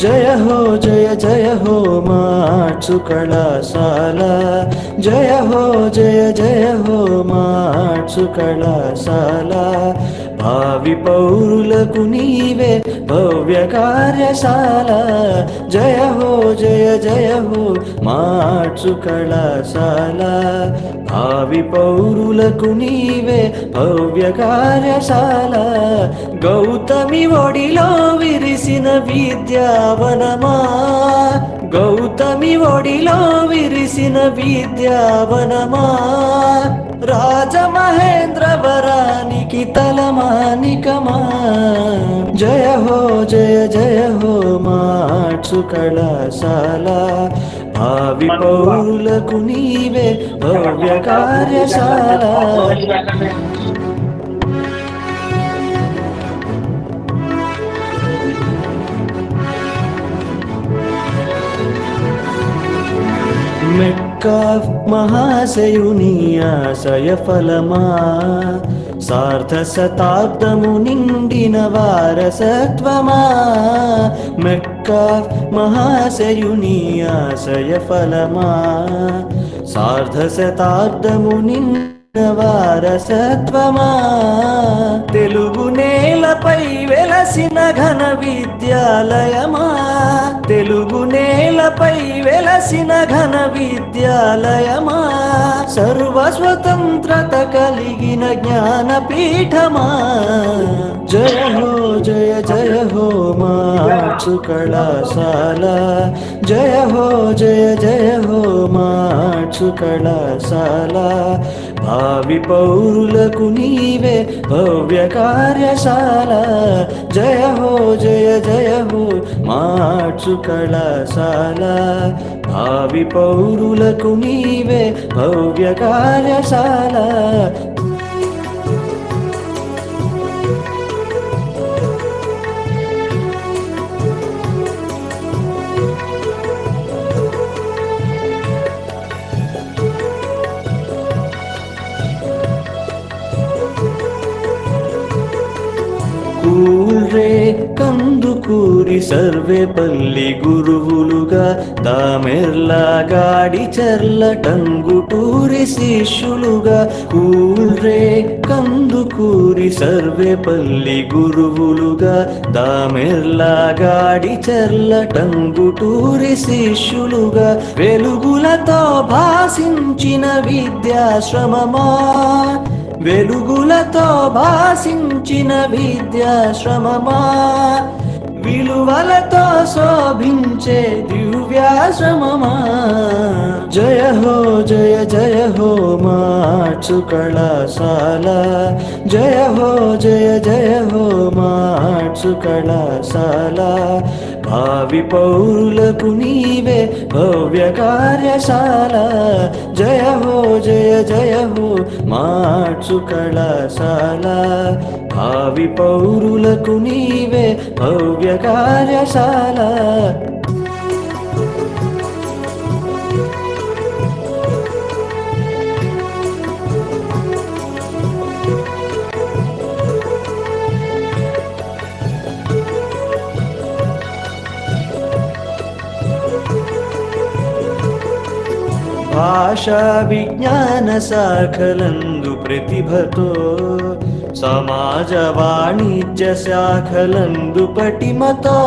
జయ హో జయ జయ హో మార్చు కళాశాల, జయ హో జయ జయ హో మార్చు కళాశాల. భావి పౌరులకు నీవే భవ్య కార్యశాల, జయ హో జయ జయ హో మార్చు కళాశాల. భావి పౌరులకు నీవే భవ్య కార్యశాల. గౌతమి ఒడిలో విరిసిన విద్యావనమా, గౌతమి ఒడిలో విరిసిన విద్యావనమా. రాజమహేంద్రవరానికి తలమానికమా, జయ హో జయ జయ హో మార్చు కళాశాల. భావి పౌరులకు నీవే భవ్య కార్యశాల. మెక్కా మహాశయుని ఆశయ ఫలమా, సార్థ శతాబ్దము నిండిన వారసత్వమా. మెక్కా మహాశయుని ఆశయ ఫలమా, సార్థ శతాబ్దము నిండిన వారసత్వమా. తెలుగు నేలపై వెలసిన ఘన విద్యాలయమా, తెలుగు నేలపై వెలసిన ఘన విద్యాలయమా. సర్వ స్వతంత్రత కలిగిన జ్ఞానపీఠమా, జయ హో జయ జయ హో మార్చు కళాశాల, జయ హో జయ జయ హో మార్చు కళాశాల. భావి పౌరులకు నీవే భవ్య కార్యశాల, జయ హో జయ జయ హో మార్చు కళాశాల. భావి పౌరులకు నీవే భవ్య కార్యశాల. కూల్రే కందుకూరి సర్వేపల్లి గురువులుగా, దామెర్లా గాడిచెర్ల టంగుటూరి శిష్యులుగా. కూల్రే కందుకూరి సర్వేపల్లి గురువులుగా, దామెర్లా గాడిచెర్ల టంగుటూరి శిష్యులుగా. వెలుగులతో భాసించిన విద్యాశ్రమమా, వెలుగులతో భాసించిన విద్యాశ్రమమా. విలువలతో శోభించే దివ్యాశ్రమమా, జయ హో జయ జయ హో మార్చు కళాశాల, జయ హో జయ జయ హో మార్చు కళాశాల. భావి పౌరులకు నీవే భవ్య కార్యశాల, జయ హో జయ జయ హో మార్చు కళాశాల. భావి పౌరులకు నీవే భవ్య కార్యశాల. భాషా విజ్ఞాన శాఖలందు ప్రతిభతో, సమాజ వాణిజ్య శాఖలందు పటిమతో.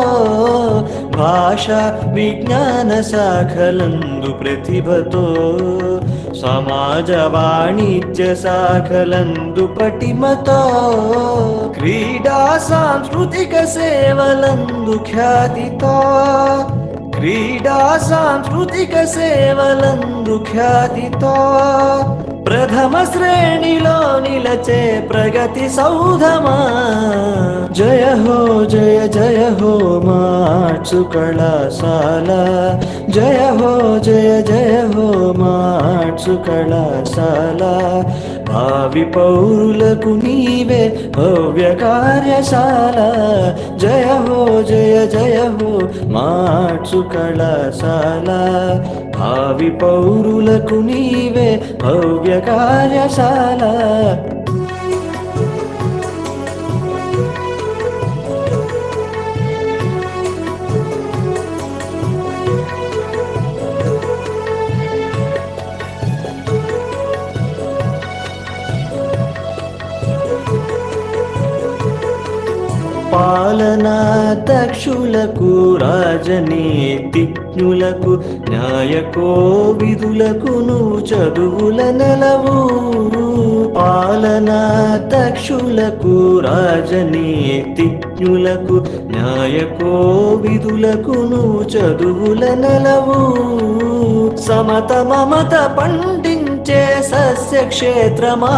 భాషా విజ్ఞాన శాఖలందు ప్రతిభతో, సమాజ వాణిజ్య శాఖలందు పటిమతో. క్రీడా సాంస్కృతిక సేవలందు ఖ్యాతితో, క్రీడా సాంస్కృతిక సేవలందు ఖ్యాతితో. ప్రథమ శ్రేణిలో నిలచే ప్రగతి సౌధమా. జయ హో జయ జయ హో మార్చు కళాశాల. జయ హో జయ జయ హో మార్చు కళాశాల. భావి పౌరులకు నీవే భవ్య కార్యశాల. జయ హో జయ జయ హో మార్చు కళాశాల. భావి పౌరులకు నీవే భవ్య కార్యశాల. పాలనా దక్షులకు రాజనీతిజ్ఞులకు న్యాయకోవిదులకు నువ్వు చదువుల నెలవు. పాలనా దక్షులకు రాజనీతిజ్ఞులకు న్యాయకోవిదులకు నువ్వు చదువుల నెలవు. సమత మమత పండించే సస్యక్షేత్రమా.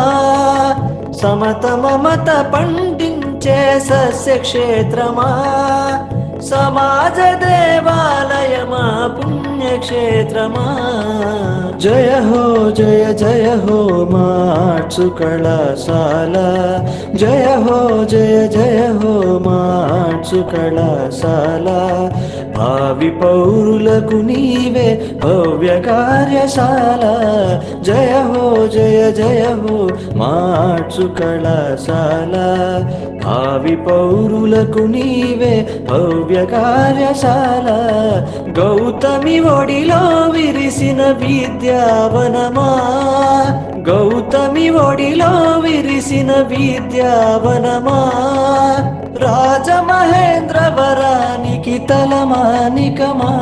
సమత మమత పండించే సస్యక్షేత్రమా. సమాజ దేవాలయమా పుణ్యక్షేత్రమా. జయ హో జయ జయ హో మార్చు కళాశాల. జయ హో జయ జయ హో మార్చు కళాశాల. భావి పౌరులకు నీవే భవ్య కార్యశాల. జయ హో జయ జయ హో మార్చు కళాశాల. భావి పౌరులకు నీవే భవ్య కార్యశాల. గౌతమి ఒడిలో విరిసిన విద్యావనమా. గౌతమి ఒడిలో విరిసిన విద్యావనమా. రాజమహేంద్రవరానికి తలమానికమా.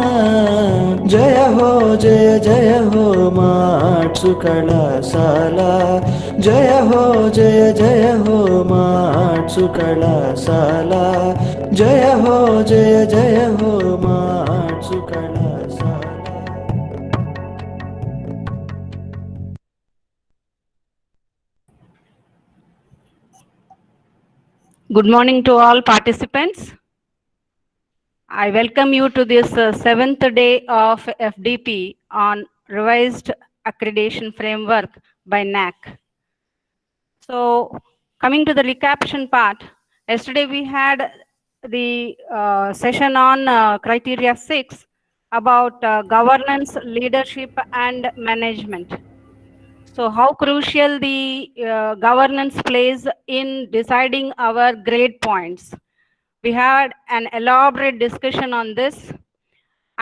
జయ హో జయ జయ హో మార్చు కళాశాల. జయ హో జయ జయ హో మార్చు కళాశాల. జయ హో జయ జయ హో మార్చు కళాశాల. Good morning to all participants. I welcome you to this seventh day of FDP on revised accreditation framework by NAAC. So coming to the recaption part, yesterday we had the session on Criteria 6 about governance, leadership and management. So how crucial the governance plays in deciding our grade points. We had an elaborate discussion on this,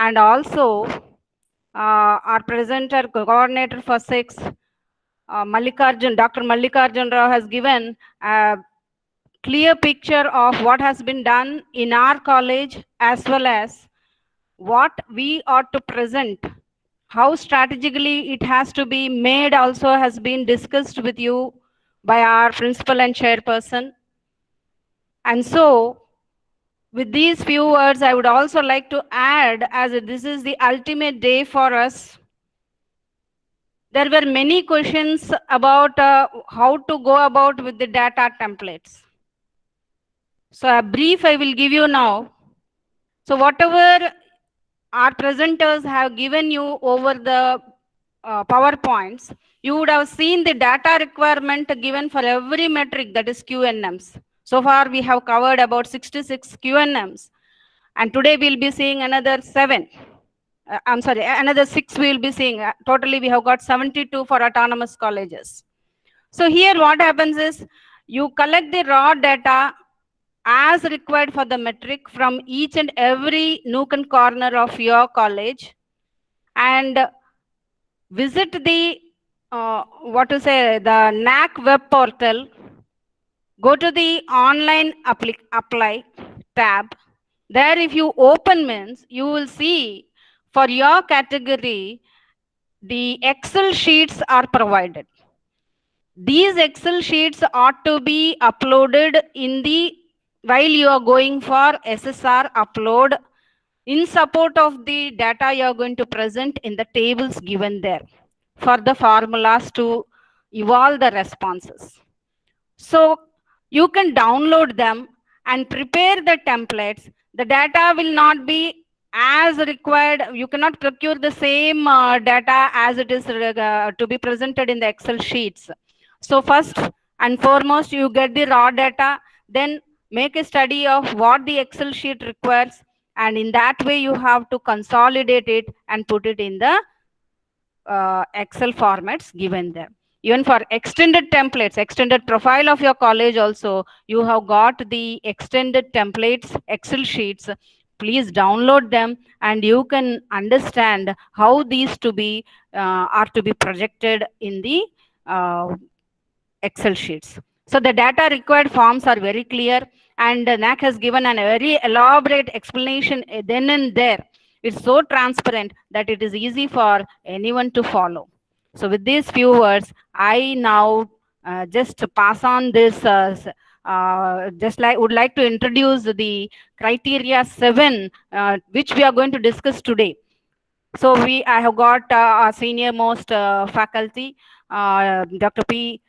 and also our presenter, coordinator for 6, Dr. Mallikarjun Rao has given a clear picture of what has been done in our college as well as what we ought to present. How strategically it has to be made also has been discussed with you by our principal and chairperson. And so, with these few words, I would also like to add, as this is the ultimate day for us, there were many questions about how to go about with the data templates. So a brief I will give you now. So whatever our presenters have given you over the PowerPoints, you would have seen the data requirement given for every metric, that is QNMs. So far we have covered about 66 QNMs, and today we'll be seeing another 7. Another 6 we'll be seeing. Totally we have got 72 for autonomous colleges. So here what happens is, you collect the raw data as required for the metric from each and every nook and corner of your college, and visit the the NAAC web portal. Go to the online apply tab. There if you open means, you will see for your category the Excel sheets are provided. These Excel sheets ought to be uploaded in the while you are going for SSR upload in support of the data you are going to present in the tables given there for the formulas to evolve the responses. So you can download them and prepare the templates. The data will not be as required. You cannot procure the same data as it is to be presented in the Excel sheets. So first and foremost, you get the raw data, then make a study of what the Excel sheet requires, and in that way you have to consolidate it and put it in the Excel formats given there. Even for extended templates, extended profile of your college also, you have got the extended templates, Excel sheets. Please download them and you can understand how these are to be projected in the Excel sheets. So the data required forms are very clear, and NAAC has given a very elaborate explanation then and there. It's so transparent that it is easy for anyone to follow. So with these few words, I now just pass on this, would like to introduce the criteria 7, which we are going to discuss today. So I have got our senior most faculty, Dr. P.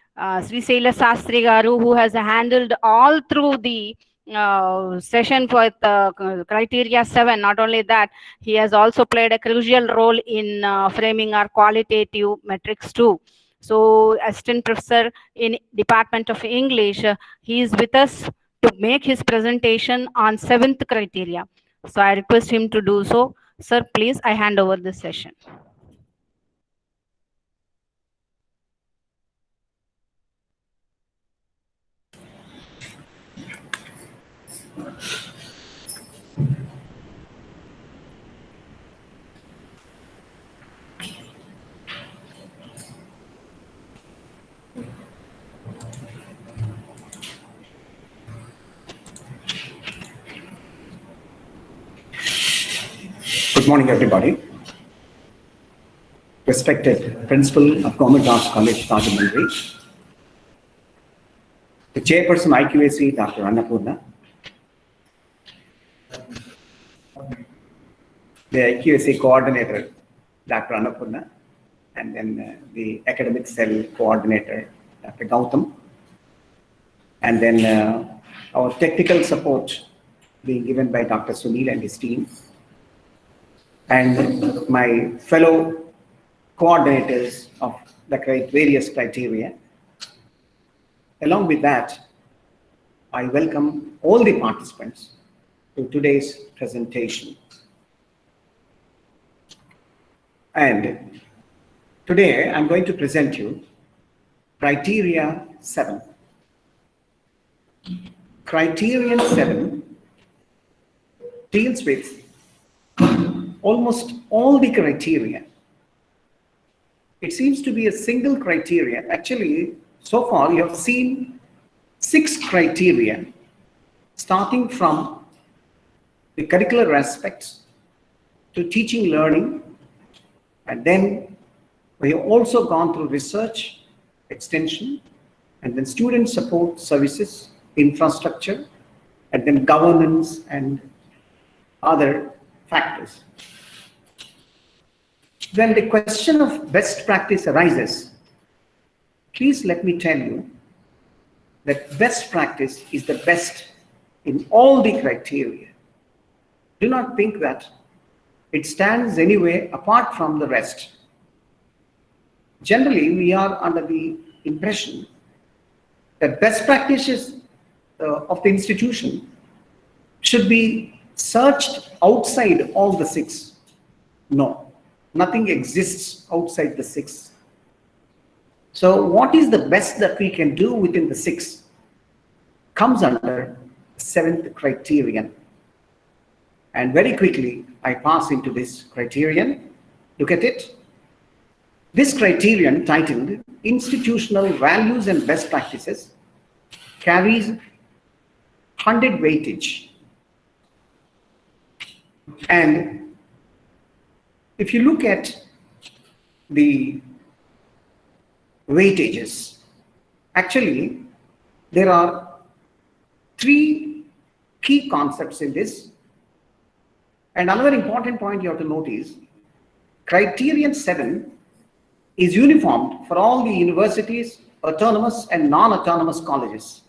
Sri Saila Sastri Garu, who has handled all through the session for criteria 7. Not only that, he has also played a crucial role in framing our qualitative metrics too. So assistant professor in Department of English, he is with us to make his presentation on 7th criteria. So I request him to do so. Sir, please, I hand over this session. Good morning, everybody. Respected Principal of Government Arts College, Rajahmundry, the Chairperson IQAC, Dr. Annapurna, the IQAC Coordinator, Dr. Annapurna, and then the Academic Cell Coordinator, Dr. Gautam, and then our technical support being given by Dr. Sunil and his team, and my fellow coordinators of the various criteria. Along with that, I welcome all the participants to today's presentation. And today I'm going to present you criteria 7. Criterion 7 deals with almost all the criteria. It seems to be a single criteria. Actually, so far you have seen 6 criteria, starting from the curricular aspects to teaching learning, and then we have also gone through research, extension, and then student support services, infrastructure, and then governance and other factors. When the question of best practice arises, please let me tell you that best practice is the best in all the criteria. Do not think that it stands anywhere apart from the rest. Generally, we are under the impression that best practices of the institution should be searched outside all the 6. No. Nothing exists outside the 6. So what is the best that we can do within the 6 comes under 7th criterion. And very quickly, I pass into this criterion. Look at it. This criterion, titled Institutional Values and Best Practices, carries 100 weightage. And if you look at the weightages, actually, there are 3 key concepts in this. And another important point you have to note is, Criterion 7 is uniform for all the universities, autonomous and non-autonomous colleges.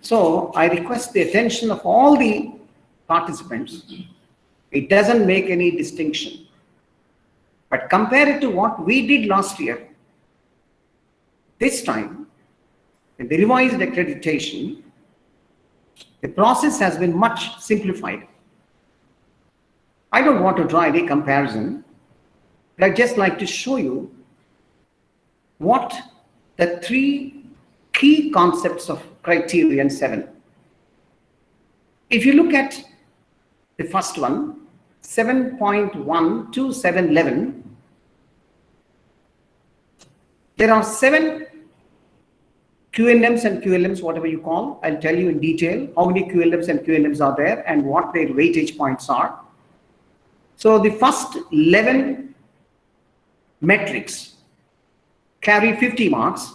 So I request the attention of all the participants. It doesn't make any distinction. But compare it to what we did last year. This time, in the revised accreditation, the process has been much simplified. I don't want to draw any comparison, but I'd just like to show you what the three key concepts of Criterion 7. If you look at the first one, 7.1 to 7.11, there are 7 QNMs and QLMs, whatever you call. I'll tell you in detail how many QLMs and QLMs are there and what their weightage points are. So the first 11 metrics carry 50 marks,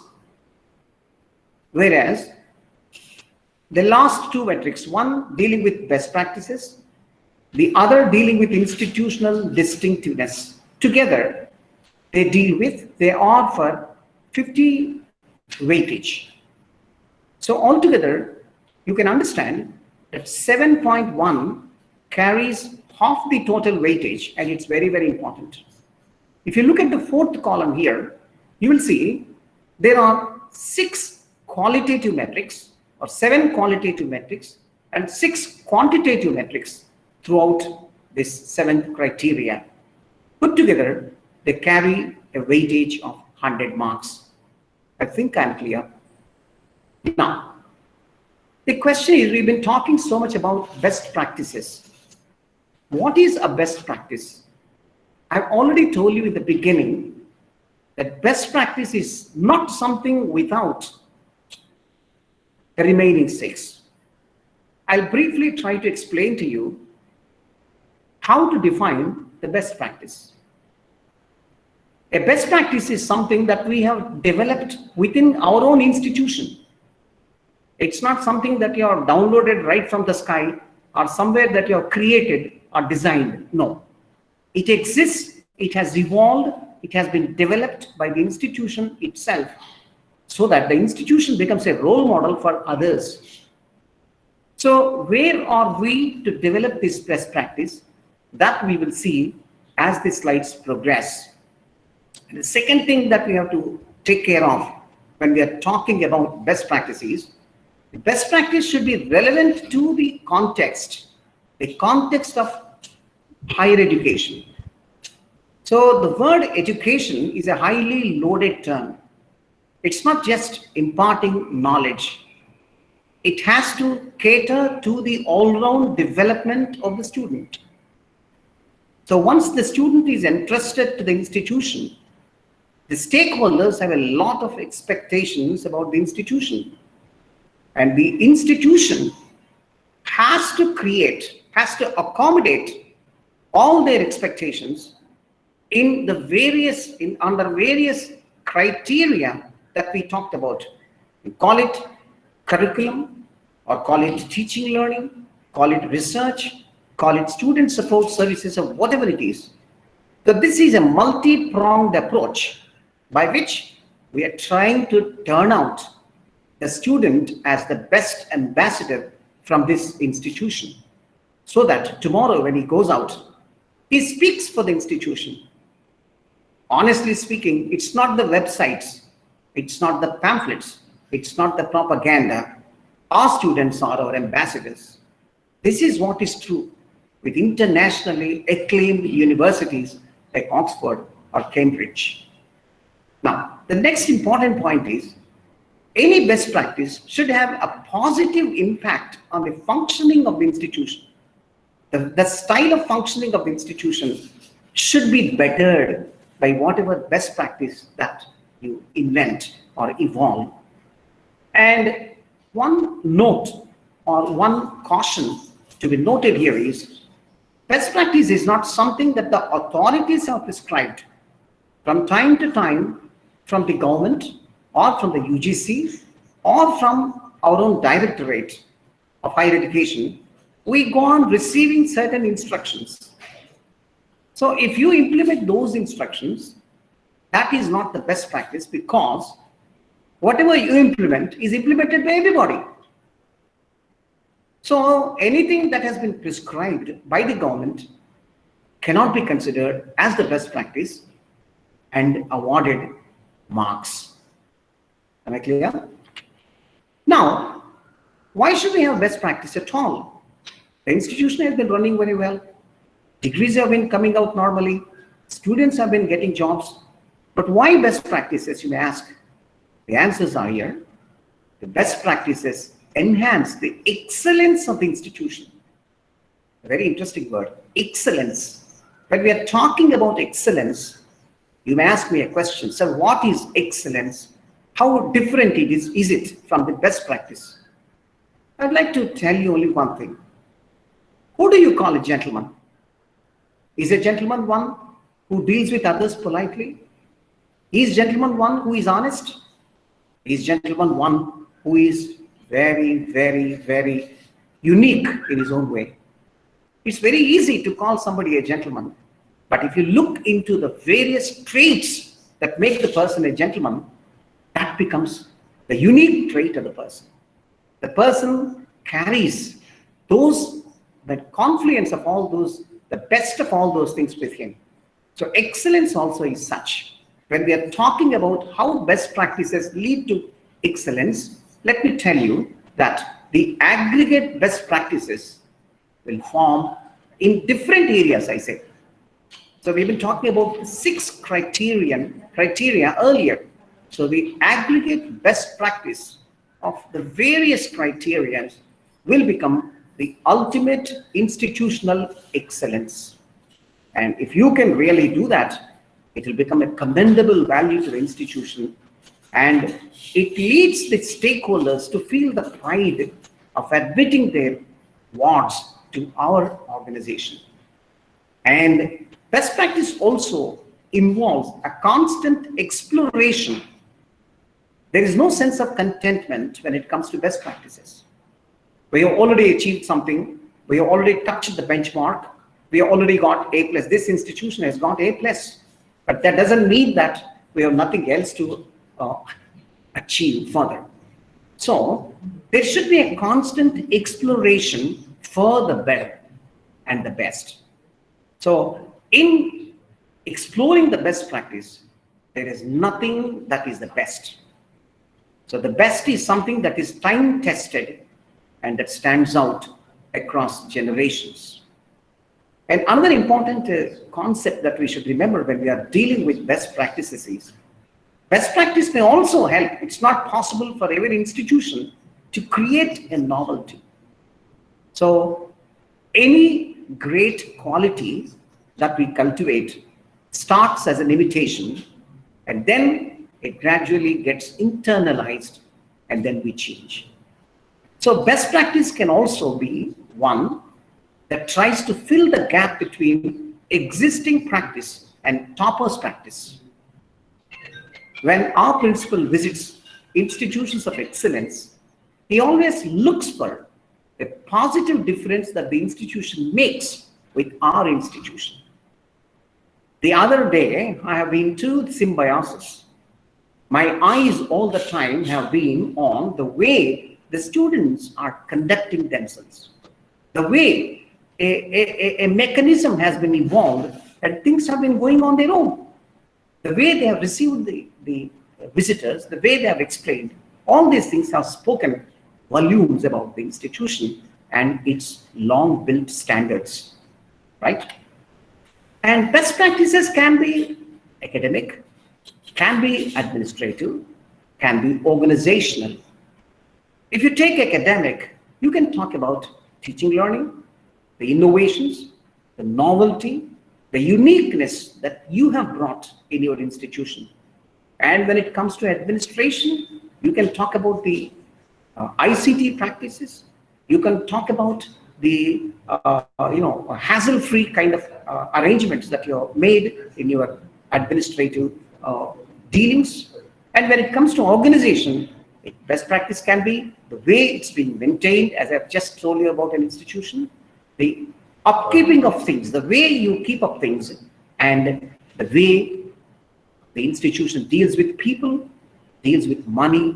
whereas the last 2 metrics, one dealing with best practices, the other dealing with institutional distinctiveness, together they are for 50 weightage. So altogether, you can understand that 7.1 carries half the total weightage, and it's very, very important. If you look at the 4th column here, you will see there are 6 qualitative metrics, or 7 qualitative metrics, and 6 quantitative metrics throughout this 7th criteria. Put together, they carry a weightage of 100 marks. I think I'm clear. Now, the question is, we've been talking so much about best practices. What is a best practice? I've already told you in the beginning that best practice is not something without the remaining 6. I'll briefly try to explain to you how to define the best practice. A best practice is something that we have developed within our own institution. It's not something that you have downloaded right from the sky or somewhere that you have created or designed. No. It exists, it has evolved, it has been developed by the institution itself so that the institution becomes a role model for others. So where are we to develop this best practice? That we will see as the slides progress. And the second thing that we have to take care of when we are talking about best practices, the best practice should be relevant to the context of higher education. So the word education is a highly loaded term. It's not just imparting knowledge. It has to cater to the all-round development of the student. So once the student is entrusted to the institution, the stakeholders have a lot of expectations about the institution. And the institution has to accommodate all their expectations under various criteria that we talked about. We call it curriculum, or call it teaching learning, call it research, call it student support services, or whatever it is. So this is a multi-pronged approach by which we are trying to turn out the student as the best ambassador from this institution, so that tomorrow when he goes out, he speaks for the institution. Honestly speaking, it's not the websites, it's not the pamphlets, it's not the propaganda. Our students are our ambassadors. This is what is true with internationally acclaimed universities like Oxford or Cambridge. Now, the next important point is, any best practice should have a positive impact on the functioning of the institution. The style of functioning of the institution should be bettered by whatever best practice that you invent or evolve. And one note or one caution to be noted here is, best practice is not something that the authorities have prescribed. From time to time, from the government or from the UGC or from our own Directorate of Higher Education, we go on receiving certain instructions. So if you implement those instructions, that is not the best practice, because whatever you implement is implemented by everybody. So anything that has been prescribed by the government cannot be considered as the best practice and awarded marks. Am I clear? Now, why should we have best practice at all? The institution has been running very well. Degrees have been coming out normally. Students have been getting jobs. But why best practices, you may ask? The answers are here. The best practices enhance the excellence of the institution. A very interesting word, excellence. When we are talking about excellence, you may ask me a question. So what is excellence? How different is it from the best practice? I'd like to tell you only one thing. Who do you call a gentleman? Is a gentleman one who deals with others politely? Is gentleman one who is honest? Is gentleman one who is very, very, very unique in his own way? It's very easy to call somebody a gentleman, but if you look into the various traits that make the person a gentleman, that becomes the unique trait of the person. The person carries the confluence of all those, the best of all those things with him. So excellence also is such. When we are talking about how best practices lead to excellence, let me tell you that the aggregate best practices will form in different areas, I say. So we've been talking about 6 criteria earlier. So the aggregate best practice of the various criteria will become the ultimate institutional excellence. And if you can really do that, it will become a commendable value to the institution, and it leads the stakeholders to feel the pride of admitting their wards to our organization. And best practice also involves a constant exploration. There is no sense of contentment when it comes to best practices. We have already achieved something. We have already touched the benchmark. We have already got A+. This institution has got A+. But that doesn't mean that we have nothing else to achieve further. So there should be a constant exploration for the better and the best. So in exploring the best practice, there is nothing that is the best. So the best is something that is time tested and that stands out across generations. And another important concept that we should remember when we are dealing with best practices is, best practice may also help. It's not possible for every institution to create a novelty. So any great quality that we cultivate starts as an imitation, and then it gradually gets internalized, and then we change. So best practice can also be one that tries to fill the gap between existing practice and toppers practice. When our principal visits institutions of excellence, he always looks for a positive difference that the institution makes with our institution. The other day, I have been to Symbiosis. My eyes all the time have been on the way the students are conducting themselves, the way a mechanism has been evolved and things have been going on their own. The way they have received the visitors, the way they have explained, all these things have spoken volumes about the institution and its long built standards, right? And best practices can be academic, can be administrative, can be organizational. If you take academic, you can talk about teaching, learning, the innovations, the novelty, the uniqueness that you have brought in your institution. And when it comes to administration, you can talk about the ICT practices. You can talk about the hassle-free kind of arrangements that you have made in your administrative dealings. And when it comes to organization, best practice can be the way it's being maintained, as I've just told you about an institution, the upkeeping of things, the way you keep up things, and the way The institution deals with people, deals with money,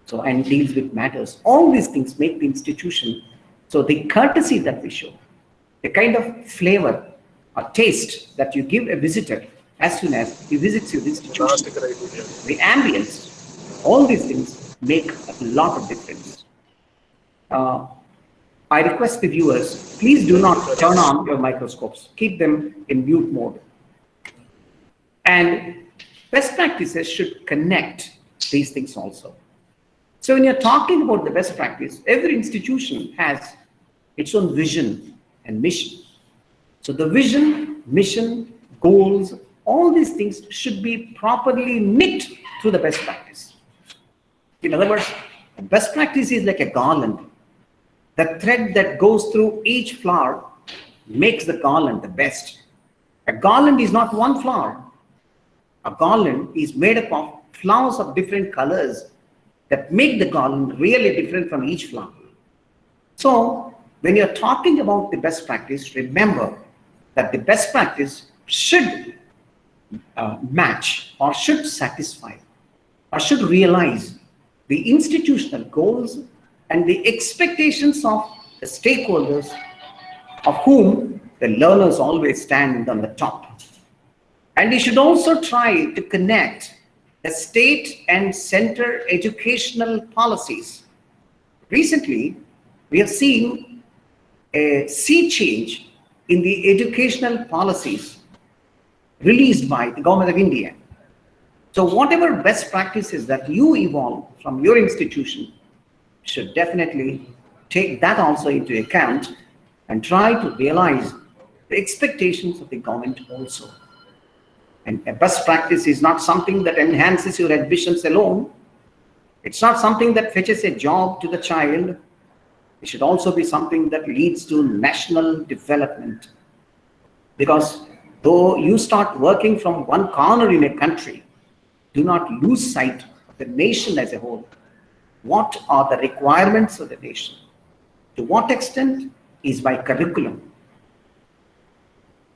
so and deals with matters. All these things make the institution. So the courtesy that we show, the kind of flavor or taste that you give a visitor as soon as he visits your institution, the ambience, all these things make a lot of difference. I request the viewers, please do not turn on your microscopes. Keep them in mute mode. And best practices should connect these things also. So when you're talking about the best practice, every institution has its own vision and mission. So the vision, mission, goals, all these things should be properly knit through the best practice. In other words, the best practice is like a garland. The thread that goes through each flower makes the garland the best. A garland is not one flower. A garland is made up of flowers of different colors that make the garland really different from each flower. So when you're talking about the best practice, remember that the best practice should match or should satisfy or should realize the institutional goals and the expectations of the stakeholders, of whom the learners always stand on the top. And we should also try to connect the state and center educational policies. Recently, we have seen a sea change in the educational policies released by the government of India. So whatever best practices that you evolve from your institution should definitely take that also into account and try to realize the expectations of the government also. And a best practice is not something that enhances your ambitions alone. It's not something that fetches a job to the child. It should also be something that leads to national development. Because though you start working from one corner in a country, do not lose sight of the nation as a whole. What are the requirements of the nation? To what extent is by curriculum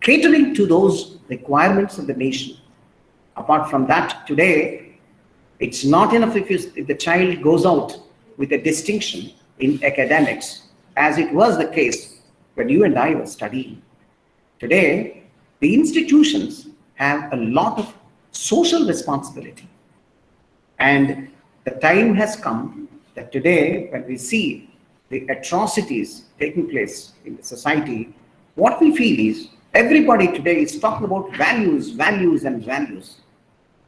catering to those requirements of the nation? Apart from that, today, it's not enough if the child goes out with a distinction in academics, as it was the case when you and I were studying. Today, the institutions have a lot of social responsibility. And the time has come that today, when we see the atrocities taking place in the society, what we feel is everybody today is talking about values, values, and values.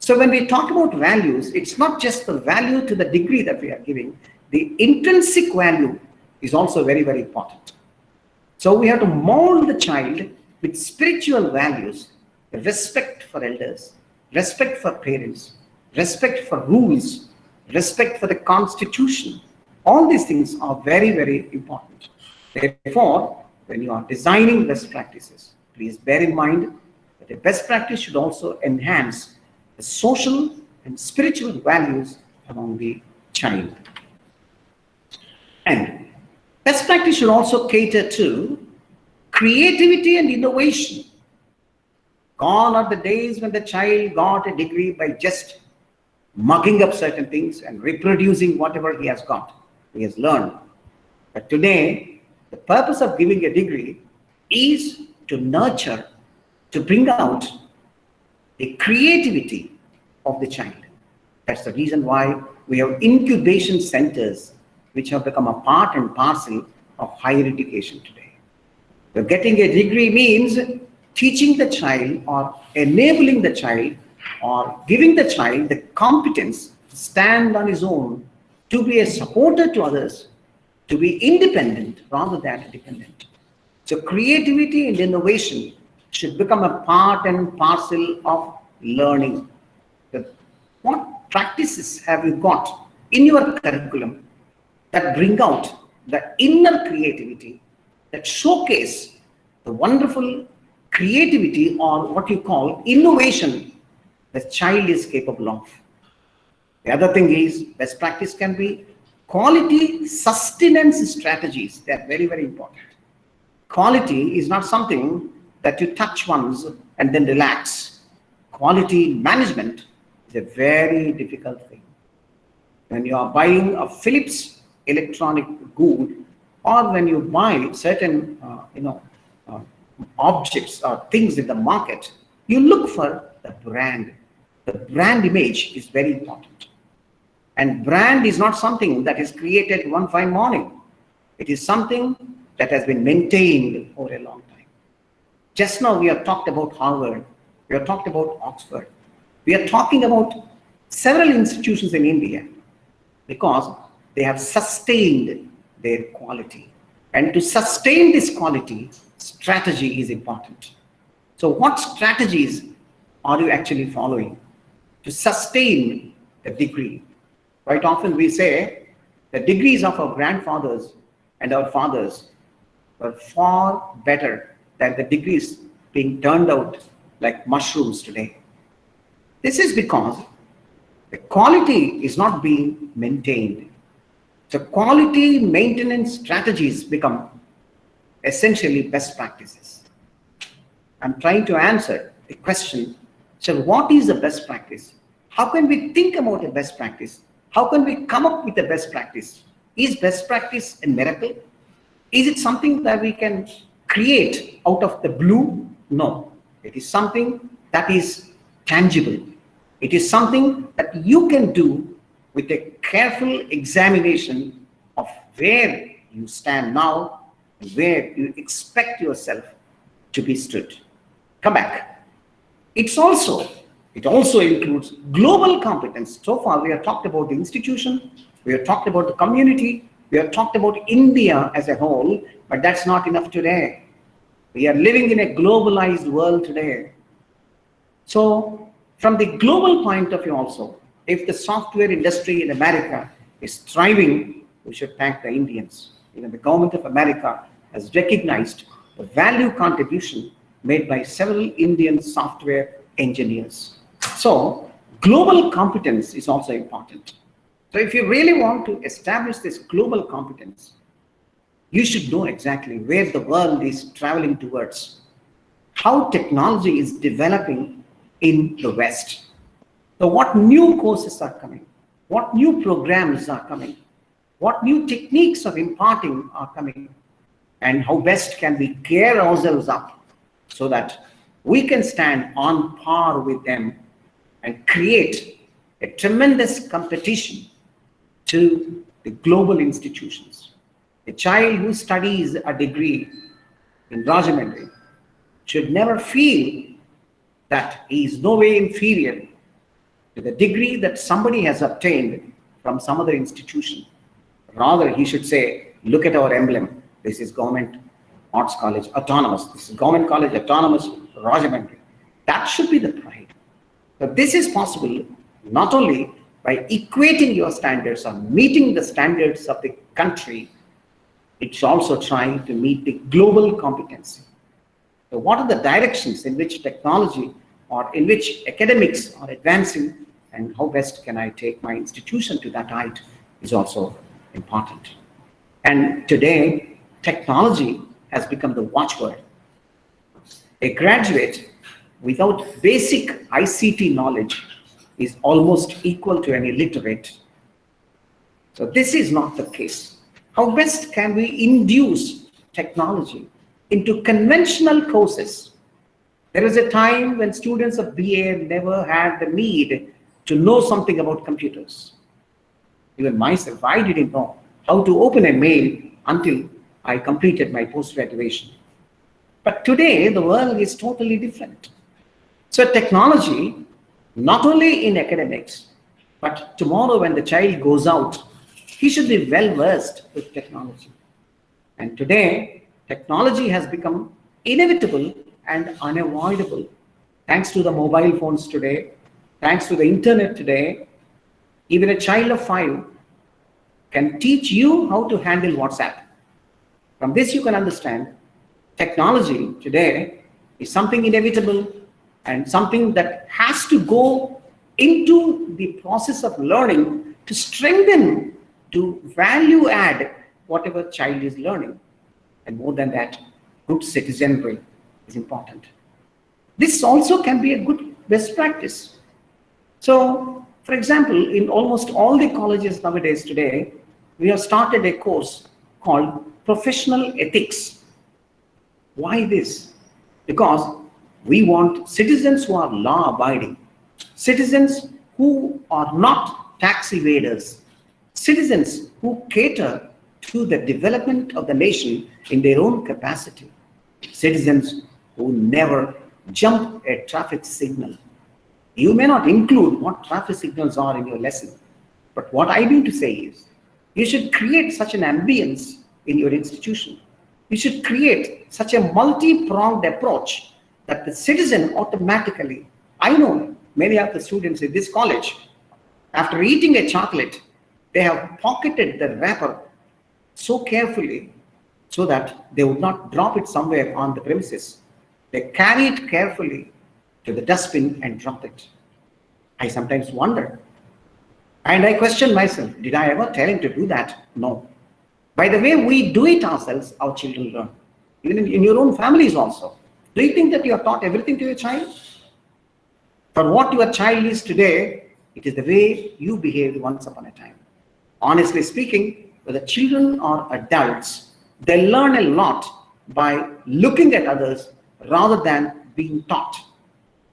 So when we talk about values, it's not just the value to the degree that we are giving. The intrinsic value is also very, very important. So we have to mold the child with spiritual values, respect for elders, respect for parents, respect for rules, respect for the constitution. All these things are very, very important. Therefore, when you are designing best practices, please bear in mind that a best practice should also enhance the social and spiritual values among the child. And best practice should also cater to creativity and innovation. Gone are the days when the child got a degree by just mugging up certain things and reproducing whatever he has got, he has learned. But today, the purpose of giving a degree is to nurture, to bring out the creativity of the child. That's the reason why we have incubation centers which have become a part and parcel of higher education today. So getting a degree means teaching the child or enabling the child or giving the child the competence to stand on his own, to be a supporter to others, to be independent rather than dependent. So creativity and innovation should become a part and parcel of learning. What practices have you got in your curriculum that bring out the inner creativity, that showcase the wonderful creativity or what you call innovation the child is capable of? The other thing is, best practice can be quality sustenance strategies. They are very, very important. Quality is not something that you touch once and then relax. Quality management is a very difficult thing. When you are buying a Philips electronic good, or when you buy certain objects or things in the market, you look for the brand. The brand image is very important. And brand is not something that is created one fine morning. It is something that has been maintained over a long time. Just now we have talked about Harvard, we have talked about Oxford, we are talking about several institutions in India because they have sustained their quality. And to sustain this quality, strategy is important. So what strategies are you actually following to sustain the degree? Quite often we say the degrees of our grandfathers and our fathers were far better than the degrees being turned out like mushrooms today. This is because the quality is not being maintained. So quality maintenance strategies become essentially best practices. I'm trying to answer the question, so what is a best practice? How can we think about a best practice? How can we come up with a best practice? Is best practice a miracle? Is it something that we can create out of the blue? No, it is something that is tangible. It is something that you can do with a careful examination of where you stand now and where you expect yourself to be stood. Come back. It also includes global competence. So far we have talked about the institution, we have talked about the community, we have talked about India as a whole, but that's not enough today. We are living in a globalized world today. So from the global point of view also, if the software industry in America is thriving, we should thank the Indians. Even the government of America has recognized the value contribution made by several Indian software engineers. So global competence is also important. So if you really want to establish this global competence, you should know exactly where the world is traveling towards, how technology is developing in the West. So what new courses are coming? What new programs are coming? What new techniques of imparting are coming? And how best can we gear ourselves up so that we can stand on par with them and create a tremendous competition to the global institutions. A child who studies a degree in Rajahmundry should never feel that he is no way inferior to the degree that somebody has obtained from some other institution. Rather, he should say, look at our emblem. This is Government Arts College Autonomous. This is Government College Autonomous Rajahmundry. That should be the pride. But this is possible not only by equating your standards or meeting the standards of the country, it's also trying to meet the global competency. So what are the directions in which technology or in which academics are advancing, and how best can I take my institution to that height is also important. And today, technology has become the watchword. A graduate without basic ICT knowledge is almost equal to an illiterate. So this is not the case. How best can we induce technology into conventional courses? There was a time when students of BA never had the need to know something about computers. Even myself, I didn't know how to open a mail until I completed my post-graduation. But today, the world is totally different. So technology, not only in academics, but tomorrow when the child goes out, he should be well versed with technology. And today, technology has become inevitable and unavoidable. Thanks to the mobile phones today, thanks to the internet today, even a child of 5 can teach you how to handle WhatsApp. From this you can understand technology today is something inevitable and something that has to go into the process of learning to strengthen, to value add whatever child is learning. And more than that, good citizenry is important. This also can be a good best practice. So, for example, in almost all the colleges nowadays today, we have started a course called Professional Ethics. Why this? Because we want citizens who are law-abiding, citizens who are not tax evaders, citizens who cater to the development of the nation in their own capacity, citizens who never jump a traffic signal. You may not include what traffic signals are in your lesson, but what I mean to say is, you should create such an ambience in your institution. You should create such a multi-pronged approach that the citizen automatically, I know many of the students in this college, after eating a chocolate, they have pocketed the wrapper so carefully so that they would not drop it somewhere on the premises. They carry it carefully to the dustbin and drop it. I sometimes wonder, and I question myself, did I ever tell him to do that? No. By the way we do it ourselves, our children learn. Even in your own families also. Do you think that you have taught everything to your child? For what your child is today, it is the way you behaved once upon a time. Honestly speaking, whether children or adults, they learn a lot by looking at others rather than being taught.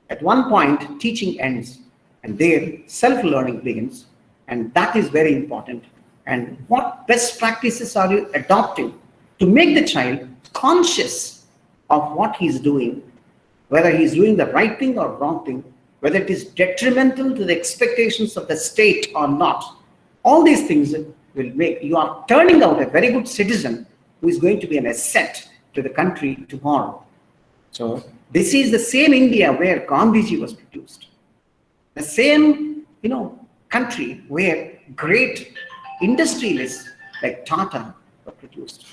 At one point, teaching ends and their self-learning begins, and that is very important. And what best practices are you adopting to make the child conscious of what he's doing, whether he's doing the right thing or wrong thing, whether it is detrimental to the expectations of the state or not. All these things will make you are turning out a very good citizen who is going to be an asset to the country tomorrow. So this is the same India where Gandhiji was produced. The same, country where great industrialists like Tata were produced.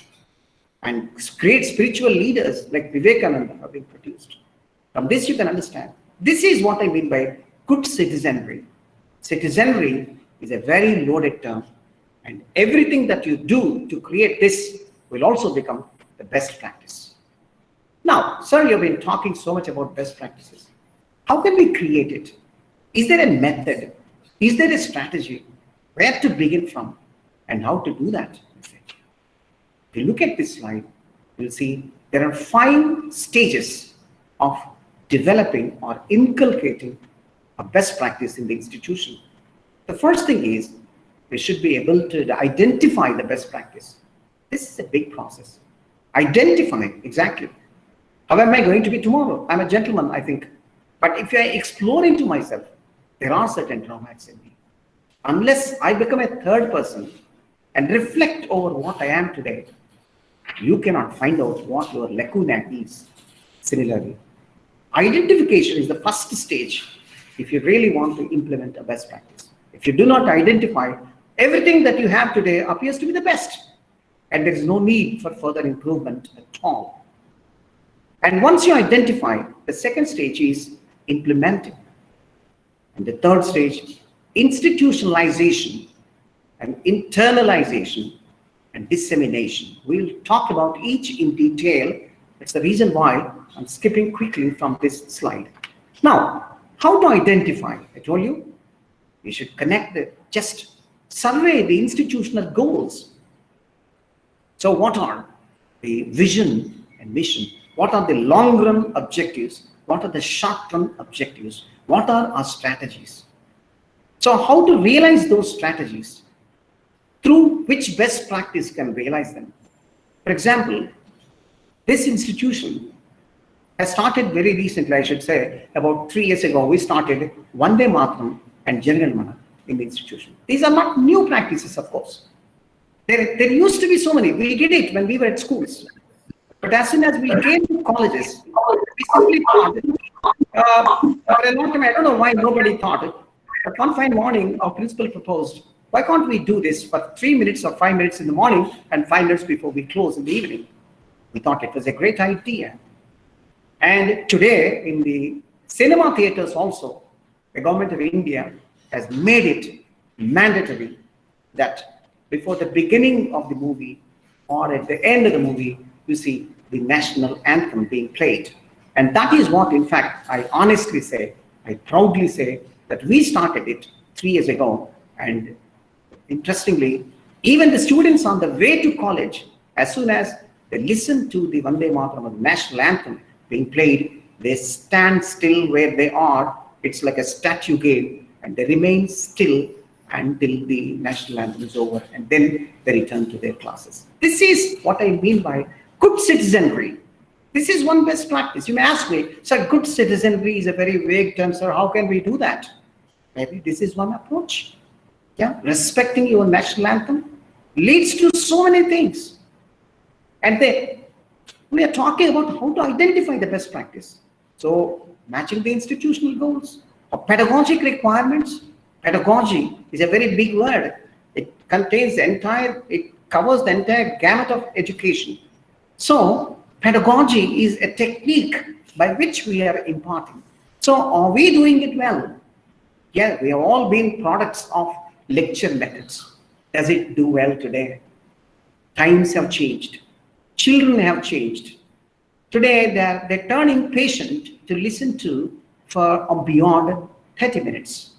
And great spiritual leaders like Vivekananda have been produced. From this you can understand. This is what I mean by good citizenry. Citizenry is a very loaded term, and everything that you do to create this will also become the best practice. Now, sir, you've been talking so much about best practices. How can we create it? Is there a method? Is there a strategy? Where to begin from and how to do that? If you look at this slide, you'll see there are 5 stages of developing or inculcating a best practice in the institution. The first thing is we should be able to identify the best practice. This is a big process. Identify exactly. How am I going to be tomorrow? I'm a gentleman, I think. But if I explore into myself, there are certain drawbacks in me. Unless I become a third person and reflect over what I am today, you cannot find out what your lacuna is. Similarly, identification is the first stage if you really want to implement a best practice. If you do not identify, everything that you have today appears to be the best, and there is no need for further improvement at all. And once you identify, the second stage is implementing. And the third stage, institutionalization and internalization and dissemination. We'll talk about each in detail. It's the reason why I'm skipping quickly from this slide. Now, how to identify? I told you, you should just survey the institutional goals. So what are the vision and mission? What are the long-run objectives? What are the short-term objectives? What are our strategies? So how to realize those strategies? Through which best practice can realize them? For example, this institution has started very recently, I should say, about 3 years ago, we started Vande Mataram and General Mana in the institution. These are not new practices, of course. There used to be so many. We did it when we were at schools. But as soon as we came to colleges, we simply thought, for a long time, I don't know why nobody thought it, but one fine morning, our principal proposed, why can't we do this for 3 minutes or 5 minutes in the morning and 5 minutes before we close in the evening? We thought it was a great idea. And today, in the cinema theaters also, the government of India has made it mandatory that before the beginning of the movie or at the end of the movie, you see the national anthem being played. And that is what, in fact, I honestly say, I proudly say, that we started it 3 years ago. And interestingly, even the students on the way to college, as soon as they listen to the Vande Mataram, the national anthem being played, they stand still where they are. It's like a statue game, and they remain still until the national anthem is over, and then they return to their classes. This is what I mean by good citizenry. This is one best practice. You may ask me, sir, good citizenry is a very vague term, sir. How can we do that? Maybe this is one approach. Yeah, respecting your national anthem leads to so many things. And then we are talking about how to identify the best practice. So matching the institutional goals or pedagogic requirements. Pedagogy is a very big word. It covers the entire gamut of education. So pedagogy is a technique by which we are imparting. So are we doing it well? Yeah, we have all been products of lecture methods. Does it do well today? Times have changed. Children have changed. Today, they're turning patient to listen to for beyond 30 minutes.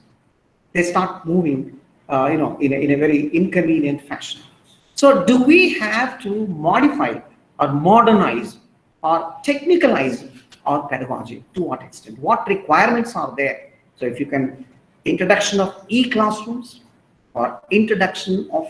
They start moving, in a very inconvenient fashion. So do we have to modify or modernize or technicalize our pedagogy? To what extent? What requirements are there? So if you can, introduction of e-classrooms or introduction of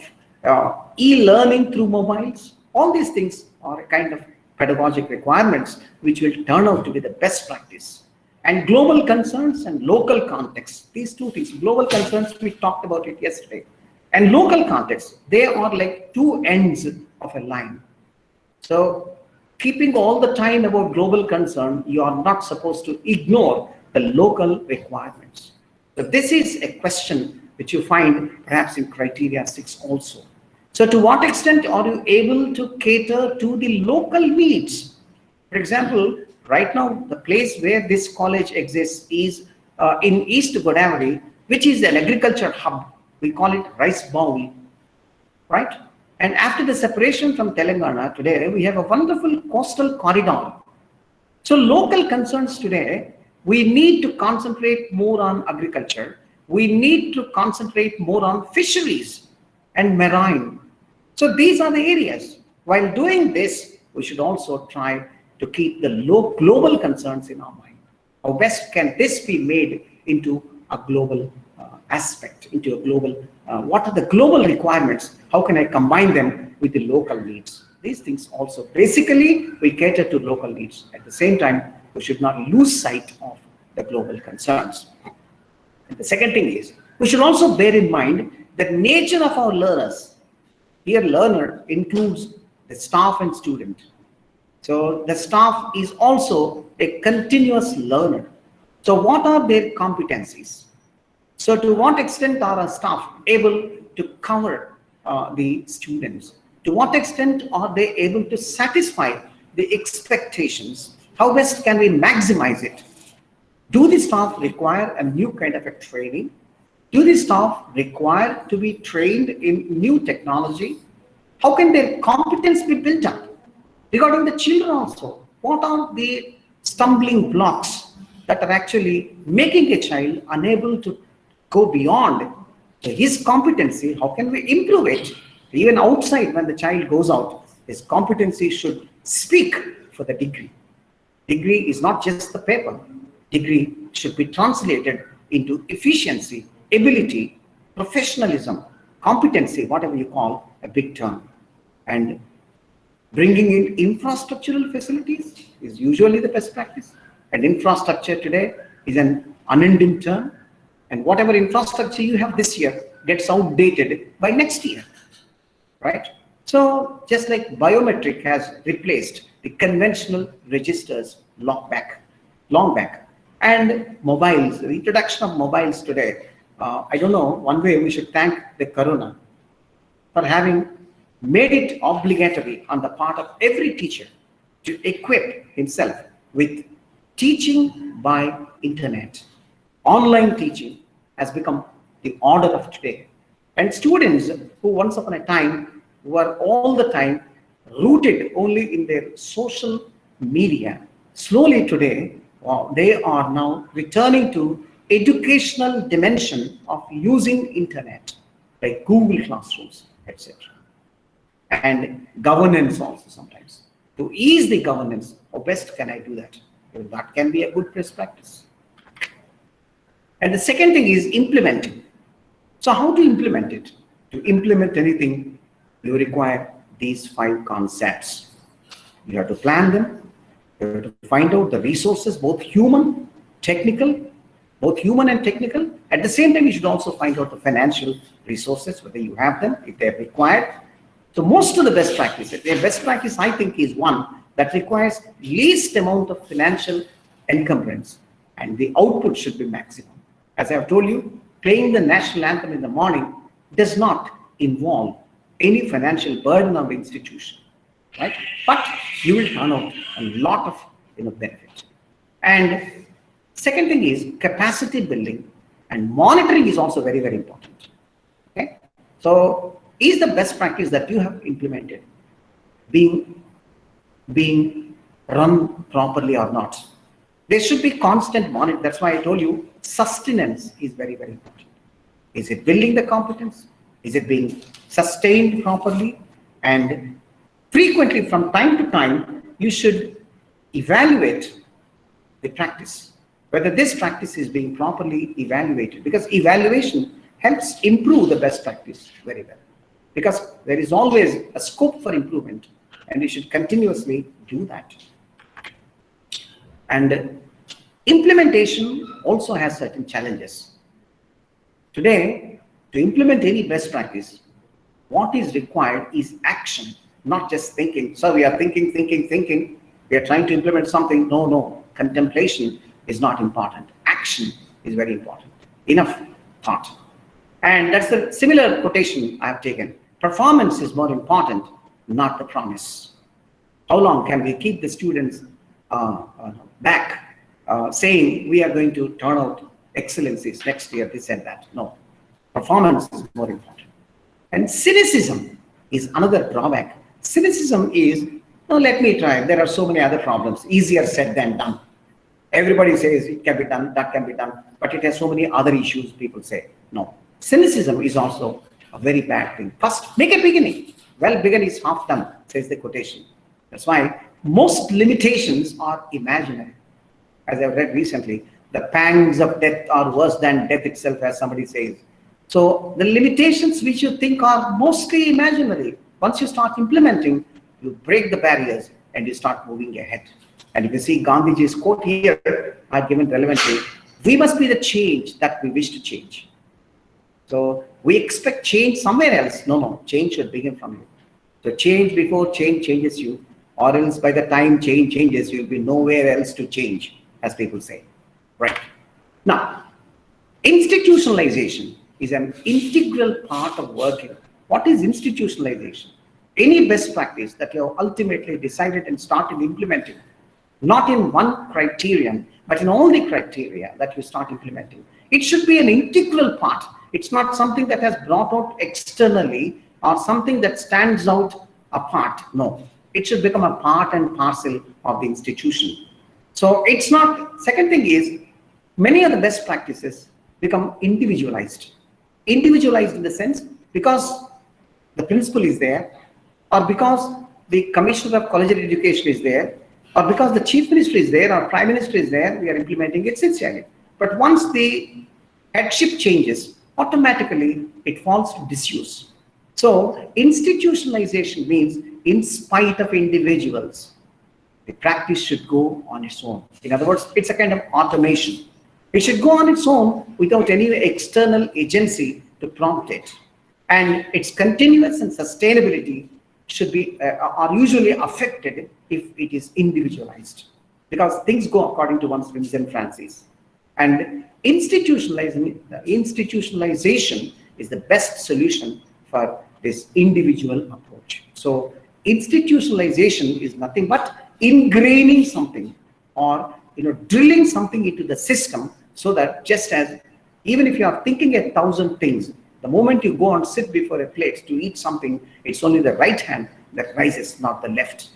e-learning through mobiles, all these things are a kind of pedagogic requirements which will turn out to be the best practice. And global concerns and local context, these two things, global concerns, we talked about it yesterday, and local context, they are like two ends of a line. So keeping all the time about global concern, you are not supposed to ignore the local requirements. So this is a question which you find perhaps in Criteria 6 also. So to what extent are you able to cater to the local needs? For example, right now, the place where this college exists is in East Godavari, which is an agriculture hub. We call it rice bowl, right? And after the separation from Telangana today, we have a wonderful coastal corridor. So local concerns today, we need to concentrate more on agriculture. We need to concentrate more on fisheries and marine. So these are the areas. While doing this, we should also try to keep the global concerns in our mind. How best can this be made into a global aspect, into a global, what are the global requirements? How can I combine them with the local needs? These things also, basically, we cater to local needs. At the same time, we should not lose sight of the global concerns. And the second thing is, we should also bear in mind the nature of our learners. Here, learner includes the staff and student. So the staff is also a continuous learner. So what are their competencies? So to what extent are our staff able to cover the students? To what extent are they able to satisfy the expectations? How best can we maximize it? Do the staff require a new kind of a training? Do the staff require to be trained in new technology? How can their competence be built up? Regarding the children also, what are the stumbling blocks that are actually making a child unable to go beyond his competency? How can we improve it? Even outside, when the child goes out, his competency should speak for the degree. Degree is not just the paper. Degree should be translated into efficiency, ability, professionalism, competency, whatever you call a big term. And bringing in infrastructural facilities is usually the best practice. And infrastructure today is an unending term. And whatever infrastructure you have this year gets outdated by next year, right? So just like biometric has replaced the conventional registers long back. And mobiles, the introduction of mobiles today, I don't know, one way we should thank the Corona for having made it obligatory on the part of every teacher to equip himself with teaching by internet. Online teaching has become the order of today. And students who once upon a time were all the time rooted only in their social media, slowly today, they are now returning to educational dimension of using internet, like Google Classrooms, etc. And governance also sometimes. To ease the governance, how best can I do that? That can be a good best practice. And the second thing is implementing. So how to implement it? To implement anything, you require these 5 concepts. You have to plan them. You have to find out the resources, both human, technical, both human and technical. At the same time, you should also find out the financial resources, whether you have them, if they're required. So most of the best practices, the best practice I think is one that requires least amount of financial encumbrance, and the output should be maximum. As I have told you, playing the national anthem in the morning does not involve any financial burden on the institution, right? But you will turn out a lot of benefits. And second thing is capacity building, and monitoring is also very, very important. Okay, so is the best practice that you have implemented being run properly or not? There should be constant monitoring. That's why I told you sustenance is very, very important. Is it building the competence? Is it being sustained properly? And frequently, from time to time, you should evaluate the practice, whether this practice is being properly evaluated, because evaluation helps improve the best practice very well, because there is always a scope for improvement, and we should continuously do that. And implementation also has certain challenges. Today, to implement any best practice, what is required is action, not just thinking. So we are thinking. We are trying to implement something. No, contemplation is not important. Action is very important. Enough thought. And that's the similar quotation I have taken. Performance is more important, not the promise. How long can we keep the students back saying we are going to turn out excellencies next year, this and that? No, performance is more important. And cynicism is another drawback. Cynicism is, no, let me try. There are so many other problems, easier said than done. Everybody says it can be done, that can be done, but it has so many other issues, people say. No, cynicism is also a very bad thing. First, make a beginning. Well begun is half done, says the quotation. That's why most limitations are imaginary. As I've read recently, the pangs of death are worse than death itself, as somebody says. So the limitations which you think are mostly imaginary, once you start implementing, you break the barriers and you start moving ahead. And if you see Gandhiji's quote here, I've given relevantly, we must be the change that we wish to change. So we expect change somewhere else. No, change should begin from you. So change before change changes you, or else by the time change changes, you'll be nowhere else to change, as people say. Right. Now, institutionalization is an integral part of working. What is institutionalization? Any best practice that you have ultimately decided and started implementing, not in one criterion, but in all the criteria that you start implementing. It should be an integral part. It's not something that has brought out externally or something that stands out apart. No, it should become a part and parcel of the institution. So it's not, second thing is, many of the best practices become individualized. Individualized in the sense, because the principal is there, or because the Commissioner of Collegiate Education is there, or because the Chief Minister is there, or Prime Minister is there, we are implementing it sincerely. But once the headship changes, automatically it falls to disuse. So institutionalization means in spite of individuals, the practice should go on its own. In other words, it's a kind of automation. It should go on its own without any external agency to prompt it. And its continuance and sustainability should be are usually affected if it is individualized, because things go according to one's whims and fancies. And institutionalization is the best solution for this individual approach. So institutionalization is nothing but ingraining something, or drilling something into the system, so that just as even if you are thinking 1,000 things, the moment you go and sit before a plate to eat something, it's only the right hand that rises, not the left.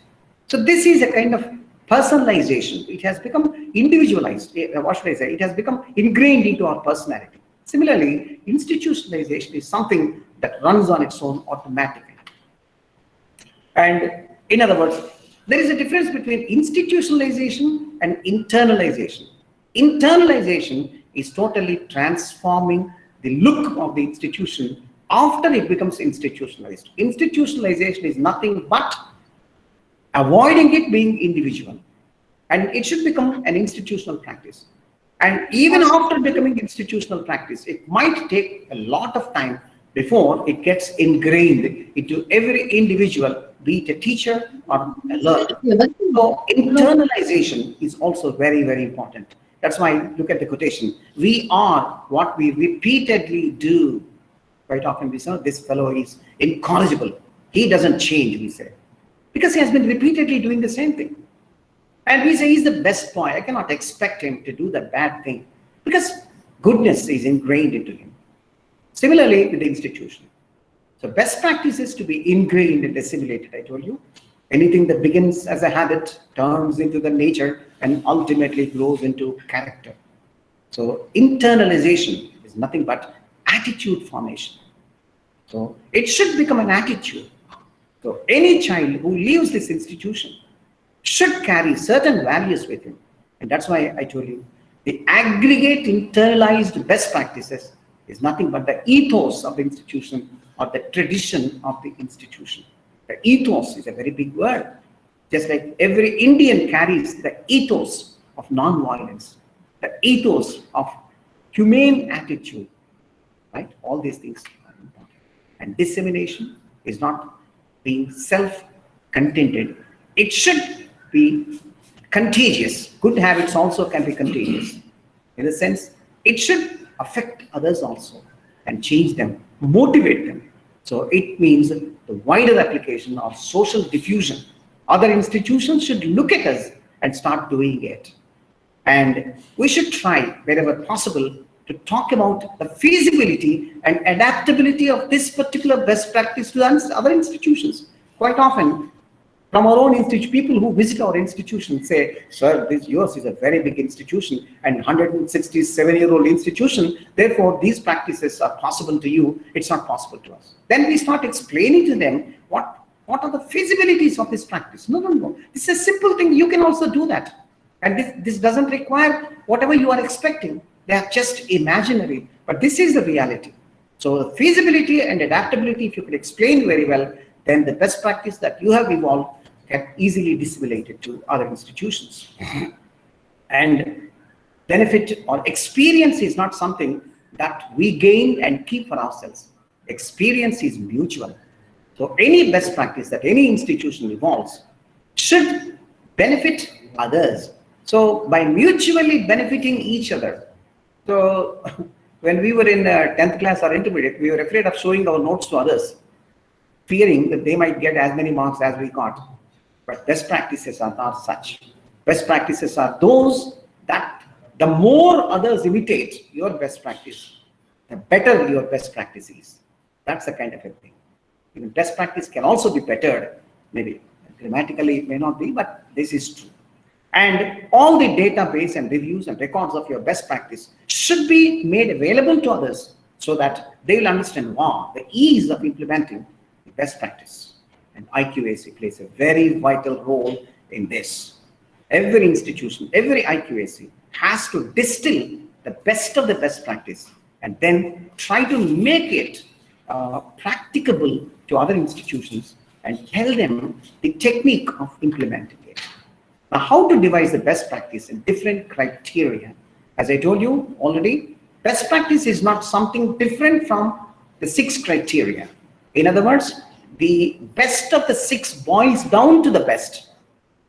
So this is a kind of personalization. It has become individualized. What should I say? It has become ingrained into our personality. Similarly, institutionalization is something that runs on its own automatically. And in other words, there is a difference between institutionalization and internalization. Internalization is totally transforming the look of the institution after it becomes institutionalized. Institutionalization is nothing but avoiding it being individual. And it should become an institutional practice. And even after becoming institutional practice, it might take a lot of time before it gets ingrained into every individual, be it a teacher or a learner. So internalization is also very, very important. That's why look at the quotation. We are what we repeatedly do. Quite often we say, this fellow is incorrigible. He doesn't change, we say. Because he has been repeatedly doing the same thing. And we say he's the best boy. I cannot expect him to do the bad thing because goodness is ingrained into him. Similarly with the institution. So best practice is to be ingrained and assimilated, I told you. Anything that begins as a habit turns into the nature and ultimately grows into character. So internalization is nothing but attitude formation. So it should become an attitude. So any child who leaves this institution should carry certain values with him. And that's why I told you, the aggregate internalized best practices is nothing but the ethos of the institution or the tradition of the institution. The ethos is a very big word. Just like every Indian carries the ethos of non-violence, the ethos of humane attitude, right? All these things are important. And dissemination is not being self-contented. It should be contagious. Good habits also can be contagious. In a sense, it should affect others also and change them, motivate them. So it means the wider application of social diffusion. Other institutions should look at us and start doing it. And we should try wherever possible to talk about the feasibility and adaptability of this particular best practice to other institutions. Quite often, from our own institution, people who visit our institution say, sir, yours is a very big institution and 167-year-old institution. Therefore, these practices are possible to you. It's not possible to us. Then we start explaining to them what are the feasibilities of this practice. No. This is a simple thing. You can also do that. And this doesn't require whatever you are expecting. They are just imaginary. But this is the reality. So the feasibility and adaptability, if you can explain very well, then the best practice that you have evolved can easily disseminate it to other institutions. And benefit or experience is not something that we gain and keep for ourselves. Experience is mutual. So any best practice that any institution evolves should benefit others. So by mutually benefiting each other. So when we were in 10th class or intermediate, we were afraid of showing our notes to others, fearing that they might get as many marks as we got. But best practices are not such. Best practices are those that the more others imitate your best practice, the better your best practice is. That's the kind of a thing. Even best practice can also be bettered. Maybe grammatically it may not be, but this is true. And all the database and reviews and records of your best practice should be made available to others so that they'll understand, wow, the ease of implementing the best practice. And IQAC plays a very vital role in this. Every institution, every IQAC has to distill the best of the best practice and then try to make it practicable to other institutions and tell them the technique of implementing it. Now, how to devise the best practice in different criteria? As I told you already, best practice is not something different from the 6 criteria. In other words, the best of the 6 boils down to the best.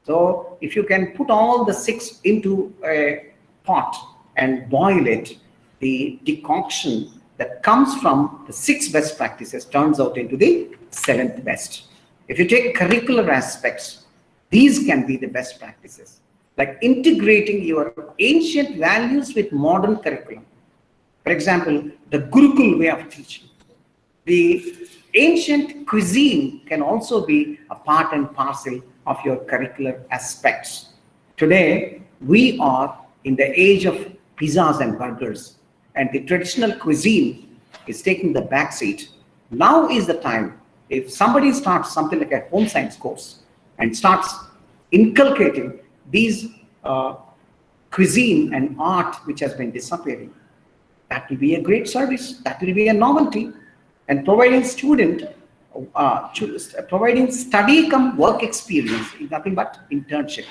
So if you can put all the 6 into a pot and boil it, the decoction that comes from the 6 best practices turns out into the 7th best. If you take curricular aspects, these can be the best practices, like integrating your ancient values with modern curriculum. For example, the Gurukul way of teaching. The ancient cuisine can also be a part and parcel of your curricular aspects. Today, we are in the age of pizzas and burgers, and the traditional cuisine is taking the back seat. Now is the time, if somebody starts something like a home science course and starts inculcating these cuisine and art which has been disappearing, that will be a great service, that will be a novelty, and providing providing study come work experience is nothing but internship.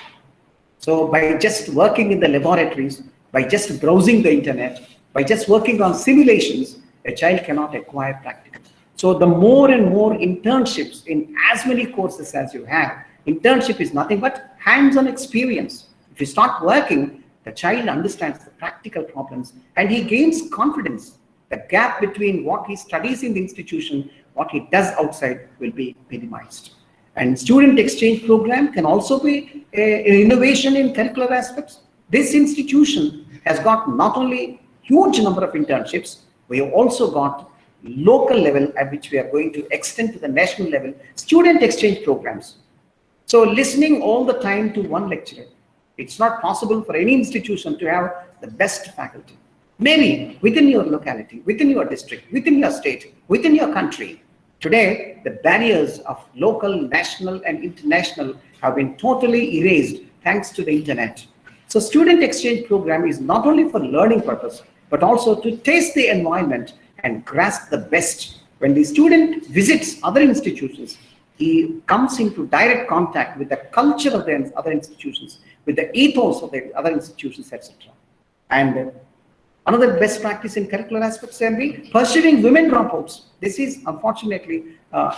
So by just working in the laboratories, by just browsing the internet, by just working on simulations, a child cannot acquire practical. So the more and more internships in as many courses as you have, internship is nothing but hands-on experience. If you start working, the child understands the practical problems and he gains confidence. The gap between what he studies in the institution, what he does outside will be minimized. And student exchange program can also be an innovation in curricular aspects. This institution has got not only huge number of internships, we have also got local level at which we are going to extend to the national level student exchange programs. So listening all the time to one lecturer, it's not possible for any institution to have the best faculty. Maybe within your locality, within your district, within your state, within your country. Today, the barriers of local, national, and international have been totally erased thanks to the internet. So student exchange program is not only for learning purpose, but also to taste the environment and grasp the best. When the student visits other institutions, he comes into direct contact with the culture of the other institutions, with the ethos of the other institutions, etc. And another best practice in curricular aspects can be pursuing women dropouts. This is unfortunately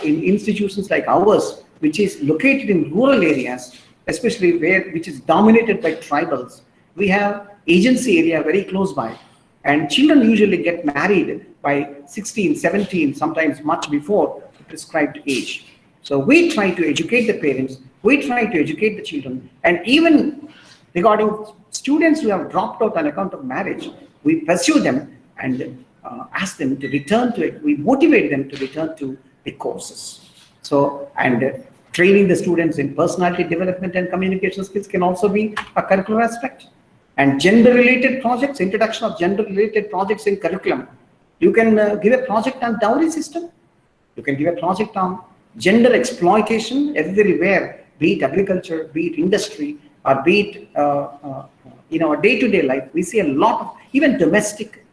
in institutions like ours, which is located in rural areas, especially which is dominated by tribals. We have agency area very close by, and children usually get married by 16, 17, sometimes much before the prescribed age. So we try to educate the parents, we try to educate the children, and even regarding students who have dropped out on account of marriage, we pursue them and ask them to return to it. We motivate them to return to the courses. So, and training the students in personality development and communication skills can also be a curricular aspect. And gender-related projects, introduction of gender-related projects in curriculum. You can give a project on dowry system. You can give a project on gender exploitation everywhere, be it agriculture, be it industry, or be it in our day-to-day life. We see a lot of even domestic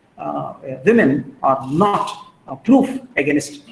women are not proof against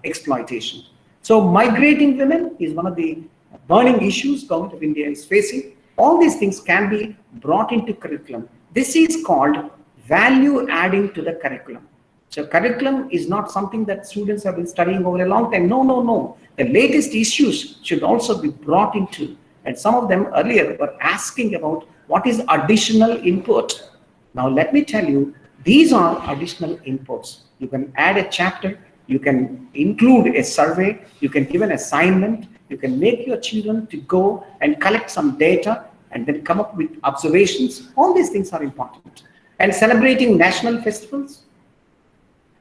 exploitation. So migrating women is one of the burning issues government of India is facing. All these things can be brought into curriculum. This is called value adding to the curriculum. So curriculum is not something that students have been studying over a long time. No, no, no. The latest issues should also be brought into, and some of them earlier were asking about what is additional input. Now let me tell you, these are additional inputs. You can add a chapter, you can include a survey, you can give an assignment, you can make your children to go and collect some data and then come up with observations. All these things are important. And celebrating national festivals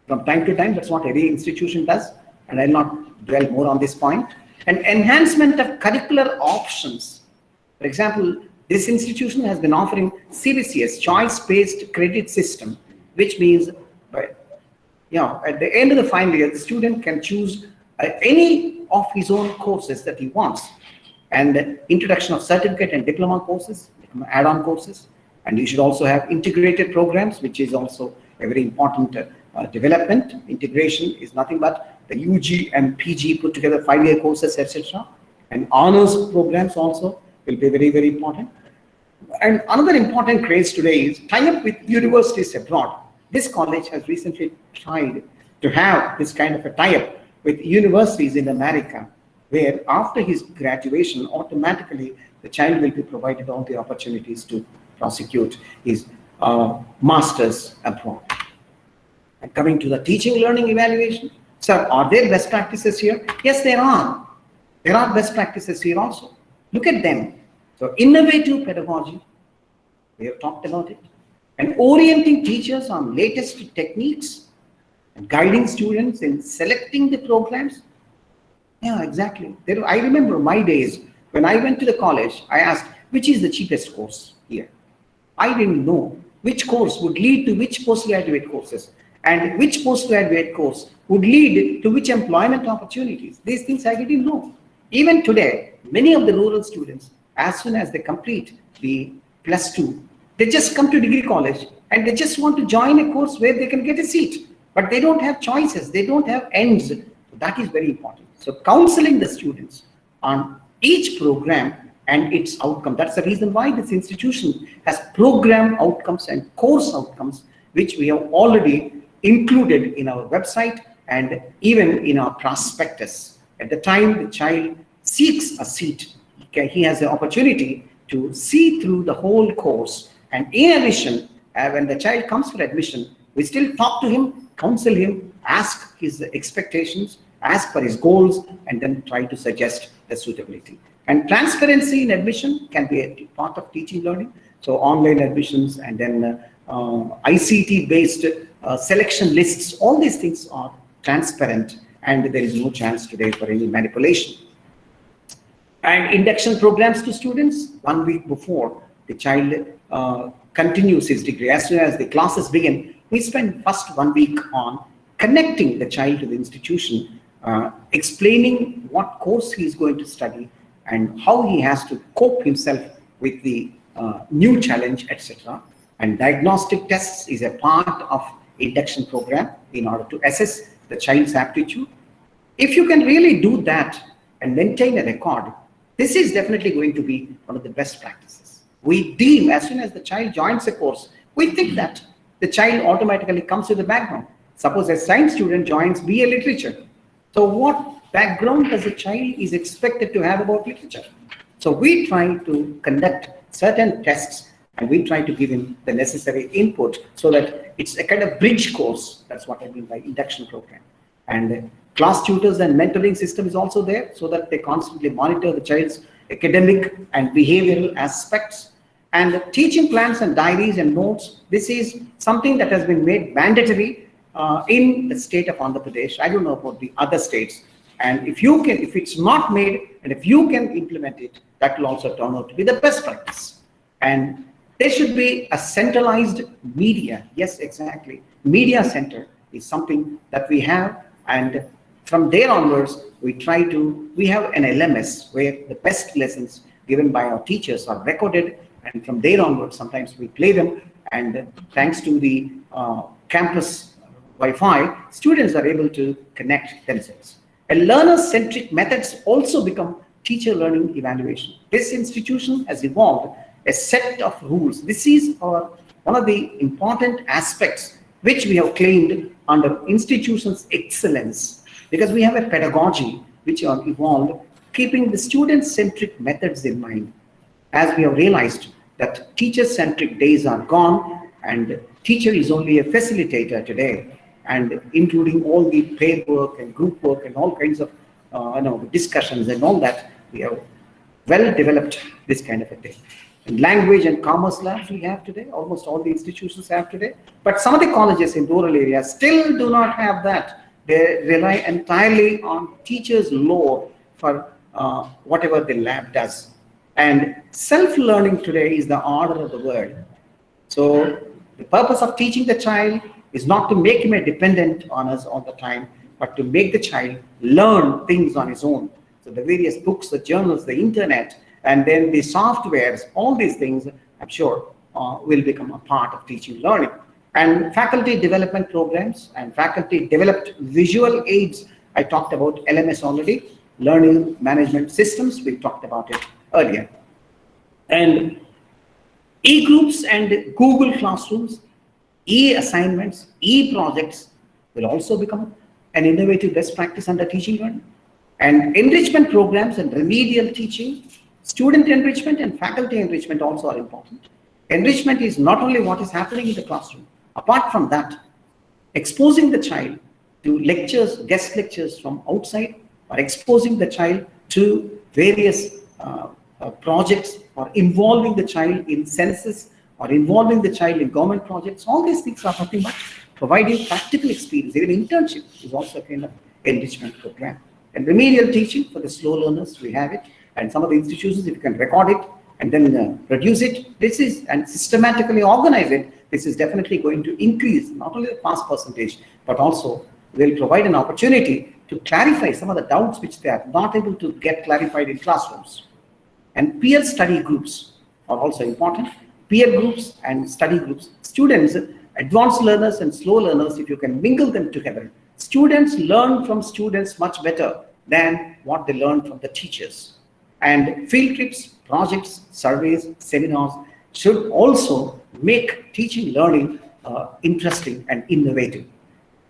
from time to time, that's what every institution does, and I'll not dwell more on this point. And enhancement of curricular options. For example, this institution has been offering CBCS, choice-based credit system, which means, at the end of the final year, the student can choose any of his own courses that he wants. And introduction of certificate and diploma courses, add-on courses. And you should also have integrated programs, which is also a very important development. Integration is nothing but the UG and PG put together 5-year courses, etc. And honors programs also will be very, very important. And another important craze today is tie-up with universities abroad. This college has recently tried to have this kind of a tie-up with universities in America, where after his graduation, automatically the child will be provided all the opportunities to prosecute his master's abroad. And coming to the teaching learning evaluation, sir, are there best practices here? Yes, there are. There are best practices here also. Look at them. So innovative pedagogy, we have talked about it, and orienting teachers on latest techniques and guiding students in selecting the programs. Yeah, exactly. I remember my days when I went to the college, I asked, which is the cheapest course here. I didn't know which course would lead to which postgraduate courses and which postgraduate course would lead to which employment opportunities. These things I didn't know. Even today, many of the rural students, as soon as they complete the +2, they just come to degree college and they just want to join a course where they can get a seat, but they don't have choices, they don't have ends. That is very important. So counseling the students on each program and its outcome. That's the reason why this institution has program outcomes and course outcomes, which we have already included in our website and even in our prospectus. At the time the child seeks a seat, he has the opportunity to see through the whole course. And in addition, when the child comes for admission, we still talk to him, counsel him, ask his expectations, ask for his goals, and then try to suggest the suitability. And transparency in admission can be a part of teaching learning. So online admissions and then ICT-based selection lists, all these things are transparent and there is no chance today for any manipulation. And induction programs to students, 1 week before the child continues his degree. As soon as the classes begin, we spend first 1 week on connecting the child to the institution, explaining what course he is going to study and how he has to cope himself with the new challenge, etc. And diagnostic tests is a part of induction program in order to assess the child's aptitude. If you can really do that and maintain a record, this is definitely going to be one of the best practices. We deem, as soon as the child joins a course, we think that the child automatically comes with a background. Suppose a science student joins BA Literature. So what background does a child is expected to have about literature? So we try to conduct certain tests and we try to give him the necessary input so that it's a kind of bridge course. That's what I mean by induction program. And class tutors and mentoring system is also there so that they constantly monitor the child's academic and behavioral aspects. And teaching plans and diaries and notes, this is something that has been made mandatory in the state of Andhra Pradesh. I don't know about the other states. And if it's not made and if you can implement it, that will also turn out to be the best practice. And there should be a centralized media. Yes, exactly. Media center is something that we have. And from there onwards, we have an LMS where the best lessons given by our teachers are recorded. And from there onwards, sometimes we play them. And thanks to the campus Wi-Fi, students are able to connect themselves. And learner-centric methods also become teacher learning evaluation. This institution has evolved a set of rules. This is one of the important aspects which we have claimed under institution's excellence, because we have a pedagogy which are evolved, keeping the student-centric methods in mind. As we have realized that teacher-centric days are gone and teacher is only a facilitator today, and including all the pair work and group work and all kinds of discussions and all that, we have well developed this kind of a thing. In language and commerce labs we have today, almost all the institutions have today, but some of the colleges in rural areas still do not have that. They rely entirely on teachers' lore for whatever the lab does. And self-learning today is the order of the world. So the purpose of teaching the child is not to make him a dependent on us all the time, but to make the child learn things on his own. So the various books, the journals, the internet, and then the softwares, all these things, I'm sure, will become a part of teaching learning. And faculty development programs and faculty developed visual aids. I talked about LMS already, learning management systems, we talked about it earlier. And e-groups and Google Classrooms, e-assignments, e-projects will also become an innovative best practice under teaching learning. And enrichment programs and remedial teaching, student enrichment and faculty enrichment also are important. Enrichment is not only what is happening in the classroom. Apart from that, exposing the child to lectures, guest lectures from outside, or exposing the child to various projects, or involving the child in census, or involving the child in government projects, all these things are nothing but providing practical experience. Even internship is also a kind of enrichment program. And remedial teaching for the slow learners, we have it. And some of the institutions, if you can record it, and then produce it. This is, and systematically organize it. This is definitely going to increase not only the pass percentage, but also will provide an opportunity to clarify some of the doubts which they are not able to get clarified in classrooms. And peer study groups are also important. Peer groups and study groups. Students, advanced learners and slow learners, if you can mingle them together, students learn from students much better than what they learn from the teachers. And field trips, projects, surveys, seminars should also make teaching learning interesting and innovative.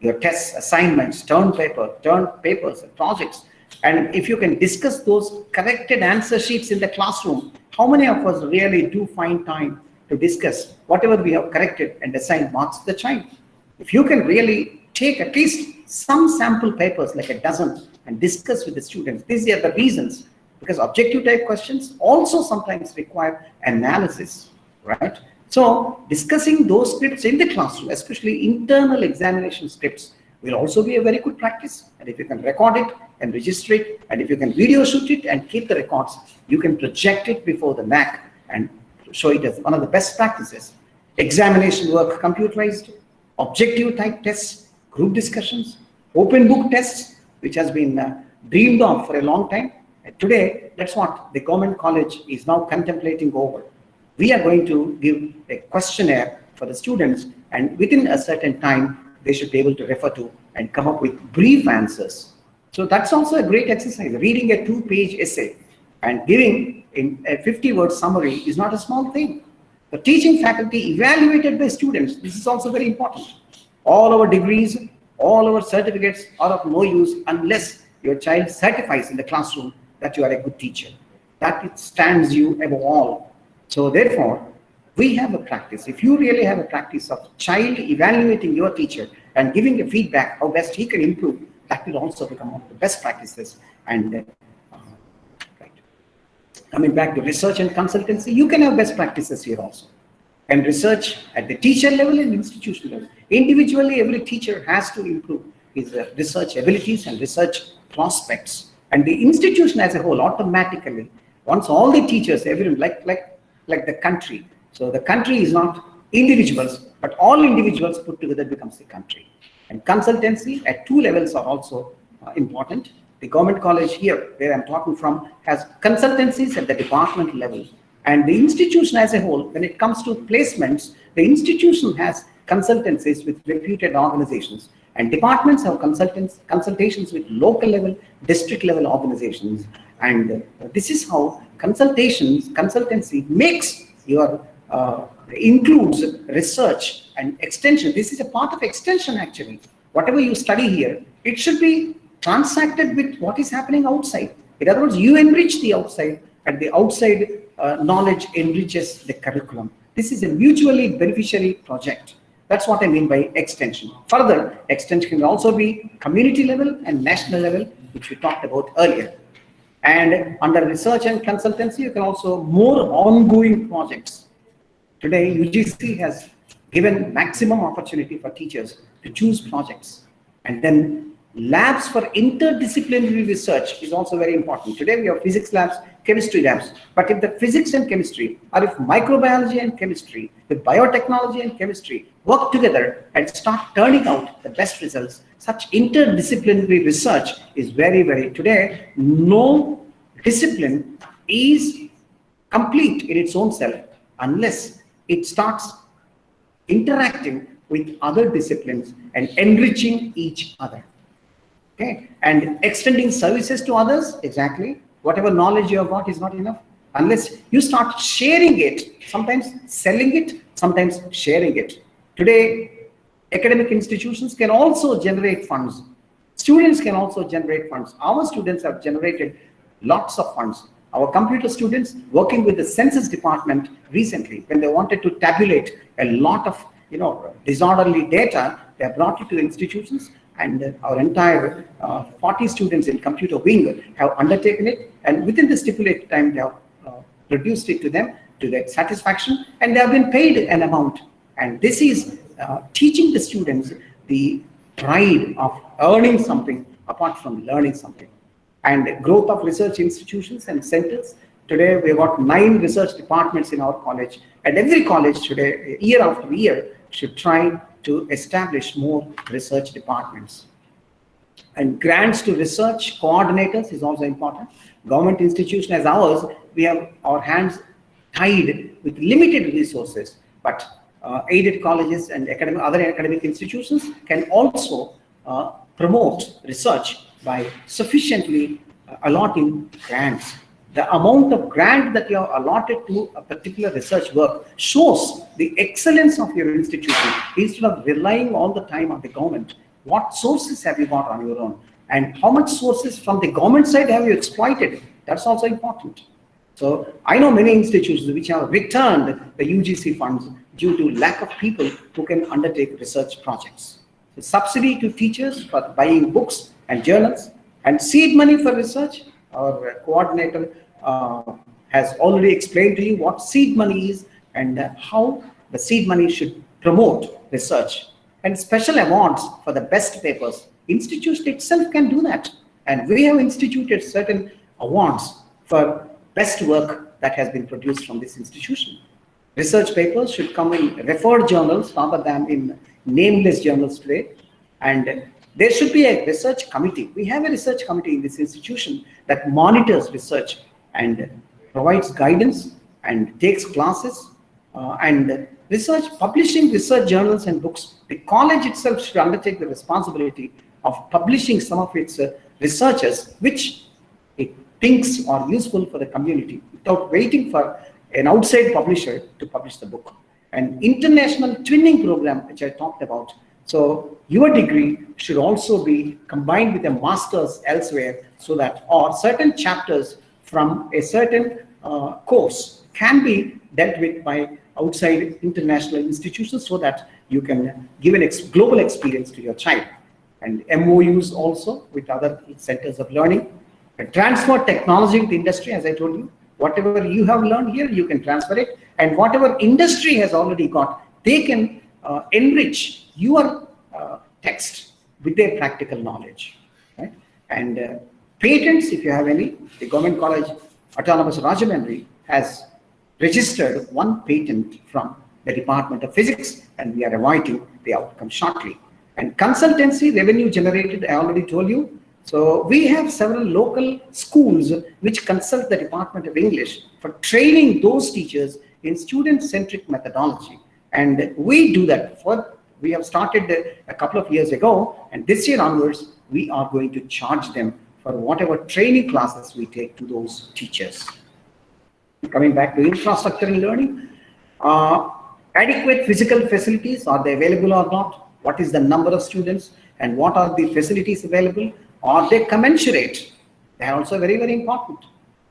Your tests, assignments, turn papers, and projects. And if you can discuss those corrected answer sheets in the classroom, how many of us really do find time to discuss whatever we have corrected and assign marks to the child? If you can really take at least some sample papers, like a dozen, and discuss with the students, these are the reasons, because objective type questions also sometimes require analysis, right? So discussing those scripts in the classroom, especially internal examination scripts, will also be a very good practice. And if you can record it and register it, and if you can video shoot it and keep the records, you can project it before the NAAC and show it as one of the best practices. Examination work computerized, objective type tests, group discussions, open book tests, which has been dreamed of for a long time. And today, that's what the government college is now contemplating over. We are going to give a questionnaire for the students, and within a certain time, they should be able to refer to and come up with brief answers. So that's also a great exercise. Reading a 2-page essay and giving in a 50-word summary is not a small thing. The teaching faculty evaluated by students, this is also very important. All our degrees, all our certificates are of no use unless your child certifies in the classroom that you are a good teacher. That it stands you above all. So therefore, we have a practice. If you really have a practice of child evaluating your teacher and giving a feedback how best he can improve, that will also become one of the best practices. And right. Coming back to research and consultancy, you can have best practices here also. And research at the teacher level and institutional level. Individually, every teacher has to improve his research abilities and research prospects. And the institution as a whole automatically, once all the teachers, everyone, like the country. So the country is not individuals, but all individuals put together becomes the country. And consultancy at 2 levels are also important. The government college here, where I'm talking from, has consultancies at the department level. And the institution as a whole, when it comes to placements, the institution has consultancies with reputed organizations. And departments have consultations with local level, district level organizations. And this is how consultancy makes your, includes research and extension. This is a part of extension actually. Whatever you study here, it should be transacted with what is happening outside. In other words, you enrich the outside, and the outside knowledge enriches the curriculum. This is a mutually beneficiary project. That's what I mean by extension. Further, extension can also be community level and national level, which we talked about earlier. And under research and consultancy, you can also more ongoing projects. Today, UGC has given maximum opportunity for teachers to choose projects. And then labs for interdisciplinary research is also very important. Today, we have physics labs, chemistry labs. But if the physics and chemistry, or if microbiology and chemistry, with biotechnology and chemistry work together and start turning out the best results, such interdisciplinary research is very, very, today, no discipline is complete in its own self unless it starts interacting with other disciplines and enriching each other. Okay, and extending services to others, exactly. Whatever knowledge you have got is not enough unless you start sharing it, sometimes selling it, sometimes sharing it. Today, academic institutions can also generate funds. Students can also generate funds. Our students have generated lots of funds. Our computer students working with the census department recently, when they wanted to tabulate a lot of disorderly data, they brought it to institutions, and our entire 40 students in computer wing have undertaken it, and within the stipulated time they have produced it to them to their satisfaction, and they have been paid an amount. And this is teaching the students the pride of earning something apart from learning something. And growth of research institutions and centers Today, we've got 9 research departments in our college, and every college today, year after year, should try to establish more research departments. And grants to research coordinators is also important. Government institution as ours, we have our hands tied with limited resources, but aided colleges and other academic institutions can also promote research by sufficiently allotting grants. The amount of grant that you have allotted to a particular research work shows the excellence of your institution. Instead of relying all the time on the government, what sources have you got on your own? And how much sources from the government side have you exploited? That's also important. So I know many institutions which have returned the UGC funds due to lack of people who can undertake research projects. The subsidy to teachers for buying books and journals, and seed money for research. Our coordinator has already explained to you what seed money is and how the seed money should promote research. And special awards for the best papers. Institution itself can do that. And we have instituted certain awards for best work that has been produced from this institution. Research papers should come in referred journals rather than in nameless journals today. And there should be a research committee. We have a research committee in this institution that monitors research and provides guidance and takes classes and publishing research journals and books. The college itself should undertake the responsibility of publishing some of its researches which it thinks are useful for the community without waiting for an outside publisher to publish the book. An international twinning program, which I talked about. So your degree should also be combined with a master's elsewhere, so that or certain chapters from a certain course can be dealt with by outside international institutions, so that you can give a global experience to your child. And MOUs also with other centers of learning. And transfer technology with industry, as I told you. Whatever you have learned here, you can transfer it. And whatever industry has already got, they can enrich your text with their practical knowledge. Right? And patents, if you have any, the Government College Autonomous Rajahmundry has registered 1 patent from the Department of Physics, and we are awaiting the outcome shortly. And consultancy revenue generated, I already told you. So we have several local schools which consult the Department of English for training those teachers in student-centric methodology. And we do that. We have started a couple of years ago, and this year onwards, we are going to charge them for whatever training classes we take to those teachers. Coming back to infrastructure and learning, adequate physical facilities, are they available or not? What is the number of students and what are the facilities available? Are they commensurate? They are also very, very important.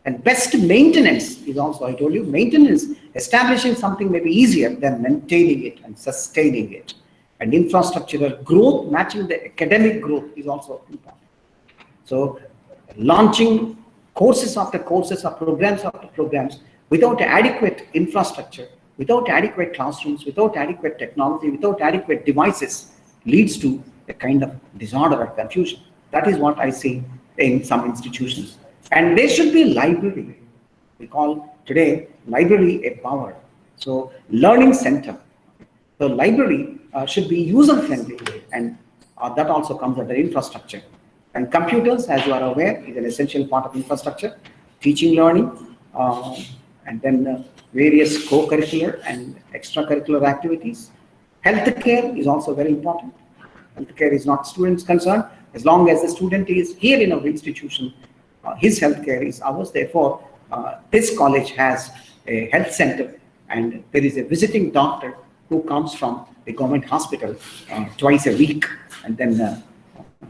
And best maintenance is also, I told you, maintenance, establishing something may be easier than maintaining it and sustaining it. And infrastructural growth, matching the academic growth is also important. So launching courses after courses or programs after programs without adequate infrastructure, without adequate classrooms, without adequate technology, without adequate devices leads to a kind of disorder or confusion. That is what I see in some institutions. And there should be a library. We call today library a power. So learning center. The library should be user-friendly, and that also comes under infrastructure. And computers, as you are aware, is an essential part of infrastructure. Teaching, learning, and then various co-curricular and extracurricular activities. Healthcare is also very important. Healthcare is not students' concern. As long as the student is here in our institution, his healthcare is ours. Therefore, this college has a health center, and there is a visiting doctor who comes from the government hospital twice a week, and then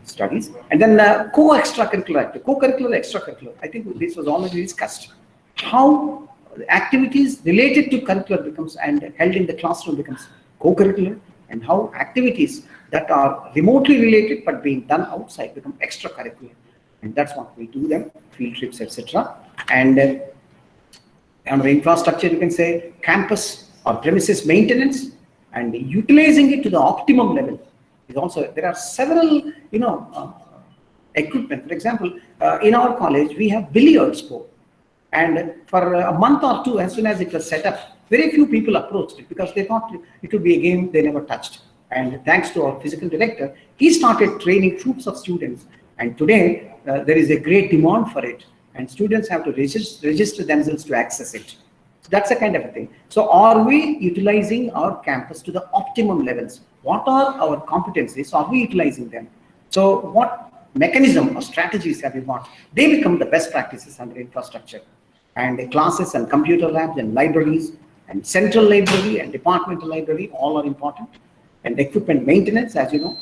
studies. And then co-extracurricular, extracurricular. I think this was already discussed. How activities related to curricular becomes and held in the classroom becomes co-curricular, and how activities that are remotely related but being done outside become extracurricular. And that's what we do them, field trips, etc. And under infrastructure, you can say campus or premises maintenance and utilizing it to the optimum level is also, there are several, equipment. For example, in our college, we have billiards board. And for a month or two, as soon as it was set up, very few people approached it because they thought it would be a game they never touched. And thanks to our physical director, he started training troops of students. And today, there is a great demand for it. And students have to register themselves to access it. So that's the kind of a thing. So are we utilizing our campus to the optimum levels? What are our competencies? Are we utilizing them? So what mechanism or strategies have we got? They become the best practices under infrastructure. And the classes and computer labs and libraries and central library and departmental library all are important. And equipment maintenance, as you know.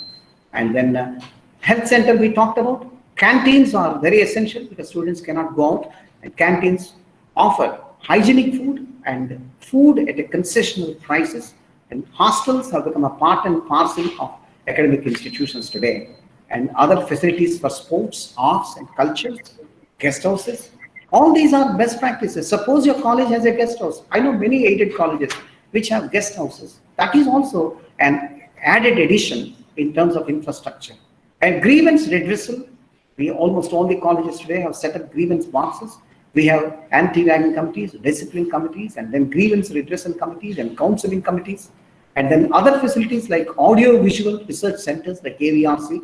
And then health center we talked about. Canteens are very essential because students cannot go out, and canteens offer hygienic food and food at a concessional prices. And hostels have become a part and parcel of academic institutions today. And other facilities for sports, arts and culture, guest houses. All these are best practices. Suppose your college has a guest house. I know many aided colleges which have guest houses. That is also an added addition in terms of infrastructure. And grievance redressal, almost all the colleges today have set up grievance boxes. We have anti-ragging committees, discipline committees, and then grievance redressal committees and counseling committees. And then other facilities like audio-visual research centers like AVRC,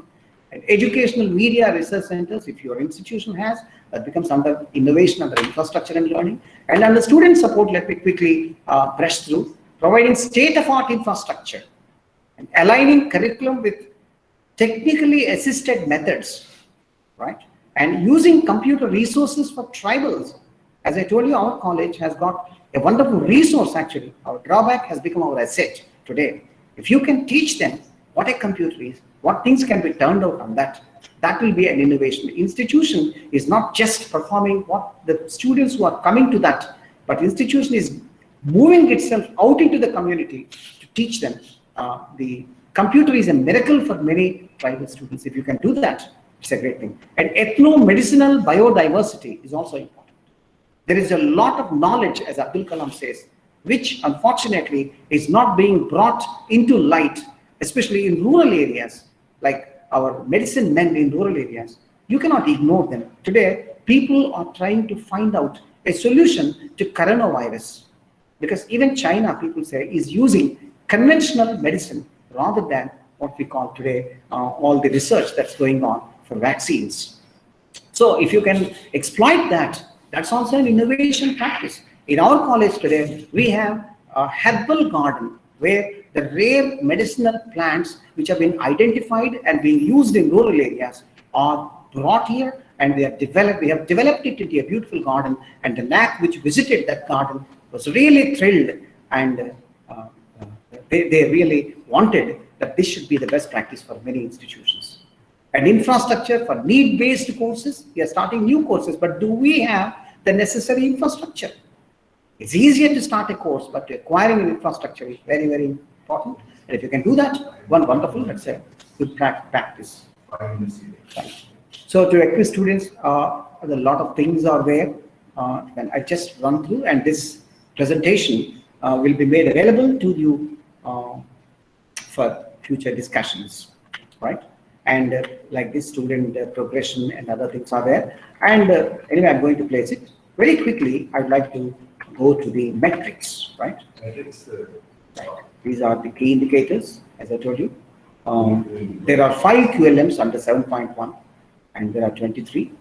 and educational media research centers, if your institution has, that becomes under innovation, under infrastructure and learning. And under student support, let me quickly brush through, providing state-of-art infrastructure and aligning curriculum with technically assisted methods, right? And using computer resources for tribals. As I told you, our college has got a wonderful resource actually. Our drawback has become our asset today. If you can teach them what a computer is, what things can be turned out on that, that will be an innovation. The institution is not just performing what the students who are coming to that, but the institution is moving itself out into the community to teach them. The computer is a miracle for many tribal students. If you can do that, it's a great thing. And ethno-medicinal biodiversity is also important. There is a lot of knowledge, as Abdul Kalam says, which unfortunately is not being brought into light, especially in rural areas, like our medicine men in rural areas. You cannot ignore them. Today, people are trying to find out a solution to coronavirus, because even China, people say, is using conventional medicine rather than what we call today all the research that's going on for vaccines. So if you can exploit that, that's also an innovation practice. In our college today, we have a herbal garden where the rare medicinal plants which have been identified and being used in rural areas are brought here, and we have developed it into a beautiful garden, and the NAAC which visited that garden was really thrilled, and they really wanted that this should be the best practice for many institutions. And infrastructure for need-based courses, we are starting new courses, but do we have the necessary infrastructure? It's easier to start a course, but acquiring an infrastructure is very, very important. And if you can do that, wonderful, that's a good practice. So to equip students, a lot of things are there. And I just run through, and this presentation will be made available to you for future discussions, right? And like this student progression and other things are there. And anyway, I'm going to place it. Very quickly, I'd like to go to the metrics, right? Metrics. Right. These are the key indicators, as I told you. There are 5 QLMs under 7.1, and there are 23.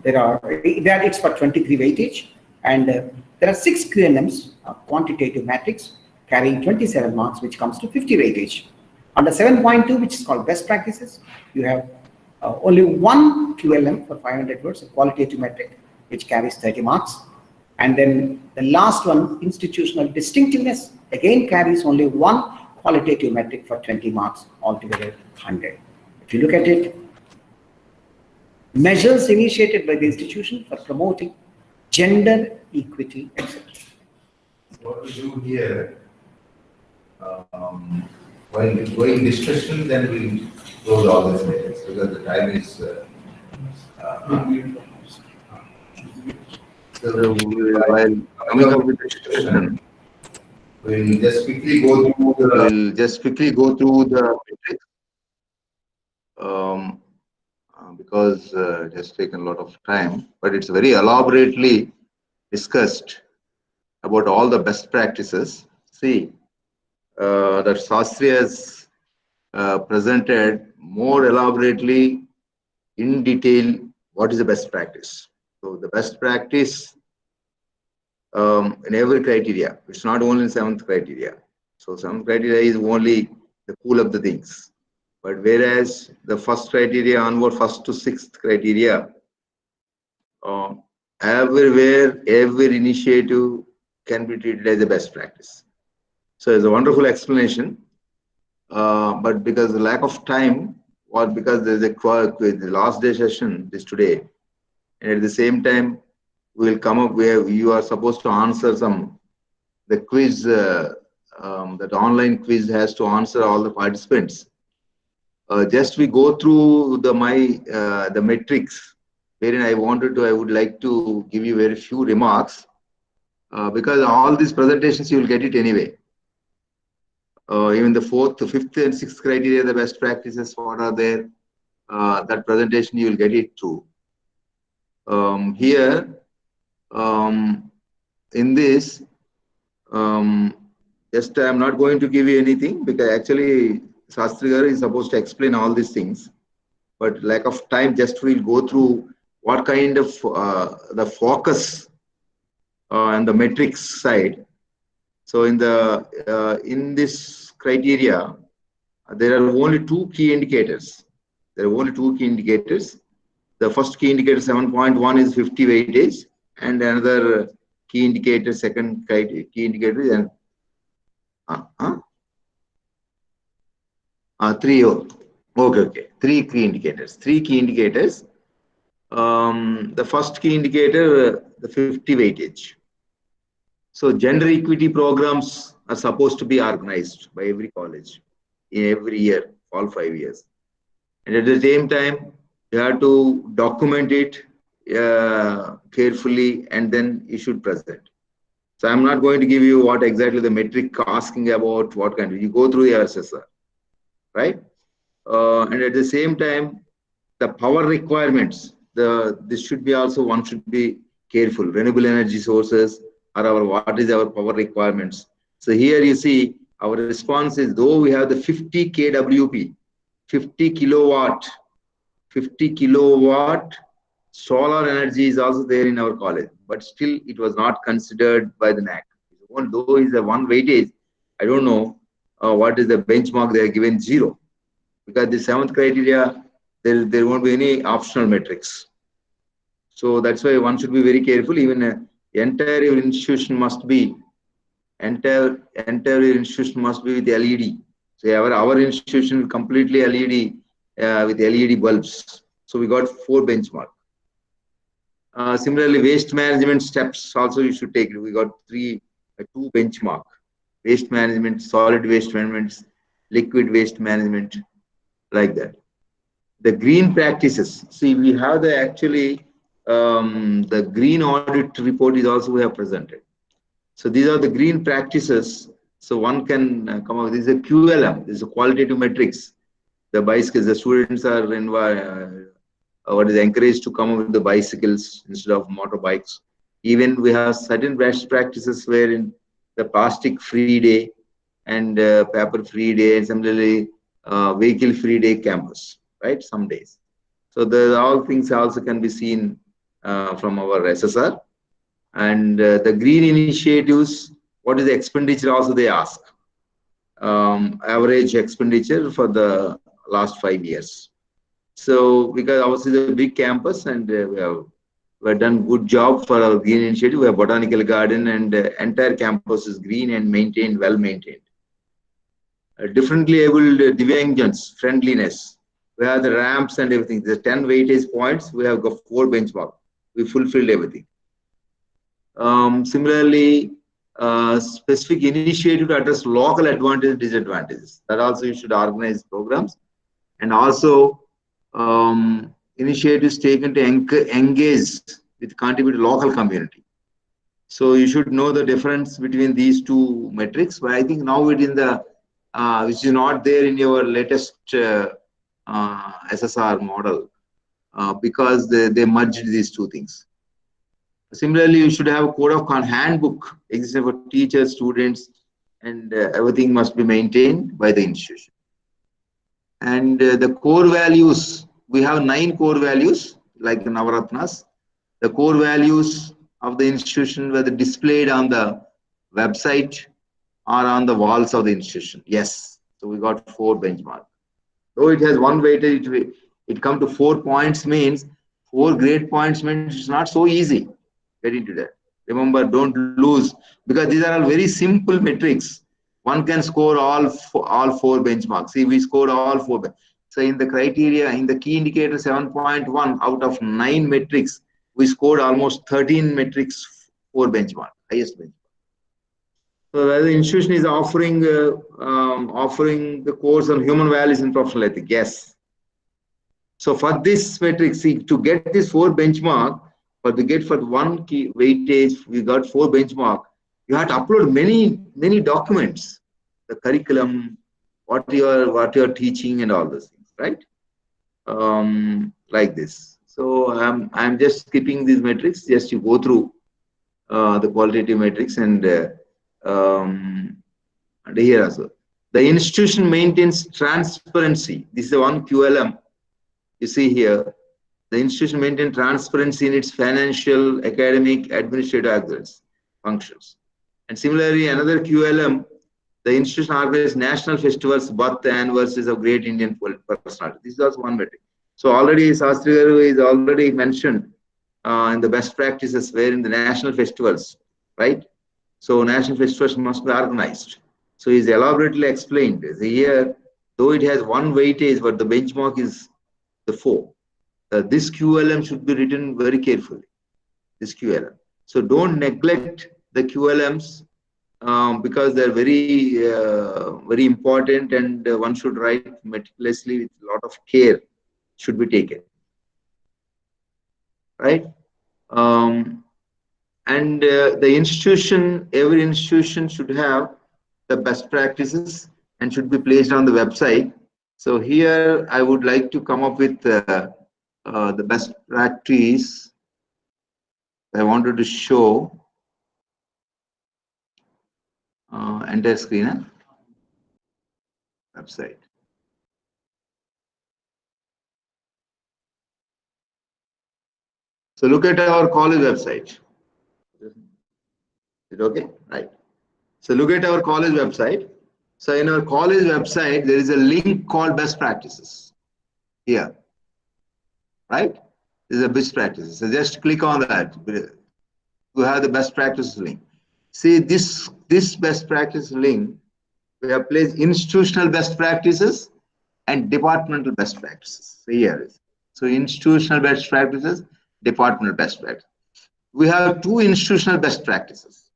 It's for 23 weightage, and there are 6 QLMs, quantitative matrix, carrying 27 marks, which comes to 50 weightage. Under 7.2, which is called best practices, you have only 1 QLM for 500 words, a qualitative metric, which carries 30 marks. And then the last one, institutional distinctiveness, again carries only 1 qualitative metric for 20 marks, altogether 100. If you look at it, measures initiated by the institution for promoting gender equity, etc. What we do here, while going discussion, then we close all these meetings because the time is. So while coming up with discussion, we'll just quickly go through the metrics. Because it has taken a lot of time, but it's very elaborately discussed about all the best practices. See, that Shastri has presented more elaborately in detail what is the best practice. So the best practice in every criteria. It's not only 7th criteria. So 7th criteria is only the cool of the things. But whereas the first criteria onward, first to 6th criteria, everywhere, every initiative can be treated as a best practice. So it's a wonderful explanation. But because of the lack of time, or because there's a the last day session is today, and at the same time, we will come up where you are supposed to answer the quiz, that online quiz has to answer all the participants. Just we go through the metrics, wherein I would like to give you very few remarks, because all these presentations you will get it anyway. Even the 4th, 5th, and 6th criteria, the best practices, what are there? That presentation you will get it through. Here, in this, just I am not going to give you anything, because actually Shastri Garu is supposed to explain all these things, but lack of time, just we'll go through what kind of the focus and the metrics side. So in this criteria, there are only 2 key indicators. There are only 2 key indicators. The first key indicator 7.1 is 50 weightage, and another key indicator, second key indicator is 3. Okay. 3 key indicators. 3 key indicators. The first key indicator, the 50 weightage. So gender equity programs are supposed to be organized by every college in every year, all 5 years. And at the same time, you have to document it carefully, and then you should present. So I'm not going to give you what exactly the metric asking about, what kind of, you go through the RSSR, right? And at the same time, the power requirements, this should be also, one should be careful. Renewable energy sources are what is our power requirements. So here you see our response is, though we have the 50 kWp, 50 kilowatt solar energy is also there in our college, but still it was not considered by the NAAC. Though is a 1 weightage, I don't know what is the benchmark. They are given 0, because the 7th criteria, there won't be any optional metrics. So that's why one should be very careful. Even entire institution must be with LED. So our institution completely LED with LED bulbs. So we got 4 benchmark. Similarly, waste management steps also you should take. We got 2 benchmark: waste management, solid waste management, liquid waste management, like that. The green practices. See, we have the green audit report is also we have presented. So these are the green practices. So one can come up with, this is a QLM, this is a qualitative metrics. The bicycles, the students are encouraged to come up with the bicycles instead of motorbikes. Even we have certain best practices wherein the plastic free day and paper free day, and similarly vehicle free day campus, right? Some days. So all things also can be seen from our SSR. And the green initiatives, what is the expenditure also they ask. Average expenditure for the last 5 years. So because ours is a big campus, and we have done good job for our green initiative. We have botanical garden, and entire campus is green and maintained, well maintained. Differently abled Divyangjans, friendliness. We have the ramps and everything. The 10 weightage points, we have got 4 benchmark. We fulfilled everything. Similarly, specific initiative to address local advantages, disadvantages. That also you should organize programs. And also initiatives taken to engage with contribute to local community. So you should know the difference between these 2 metrics. But I think now it in the which is not there in your latest SSR model, because they merged these 2 things. Similarly, you should have a code of conduct handbook existing for teachers, students, and everything must be maintained by the institution. And the core values, we have 9 core values like the Navaratnas. The core values of the institution were displayed on the website or on the walls of the institution. Yes, so we got 4 benchmark. Though it has one weightage, it come to 4 points means 4 grade points means it's not so easy getting to that. Remember, don't lose, because these are all very simple metrics. One can score all 4 benchmarks. See, we scored all 4. So in the criteria, in the key indicator 7.1 out of 9 metrics, we scored almost 13 metrics 4 benchmark, highest benchmark. So the institution is offering the course on human values and professional ethics. Yes. So for this metric, see, to get this 4 benchmark, but we get for 1 key weightage, we got 4 benchmark. You have to upload many documents, the curriculum, what you're teaching, and all those things, right? Like this. So I'm just skipping these metrics just to go through the qualitative metrics and here also. The institution maintains transparency. This is one QLM. You see here, the institution maintains transparency in its financial, academic, administrative functions. And similarly, another QLM, the institution organizes national festivals, birth anniversaries of great Indian personalities. This is also one metric. So already Sastri Garu is already mentioned in the best practices where in the national festivals, right? So national festivals must be organized. So he's elaborately explained here, though it has 1 weightage, but the benchmark is the 4. This QLM should be written very carefully. This QLM. So don't neglect the QLMs because they're very important, and one should write meticulously with a lot of care should be taken. Right? And the institution, every institution should have the best practices and should be placed on the website. So here I would like to come up with the best practice I wanted to show. Entire screen, website. So look at our college website. Is it okay? Right. So look at our college website. So in our college website, there is a link called best practices here. Right? This is a best practices. So just click on that. You have the best practices link. See this best practice link, we have placed institutional best practices and departmental best practices. So here is. So institutional best practices, departmental best practices. We have 2 institutional best practices.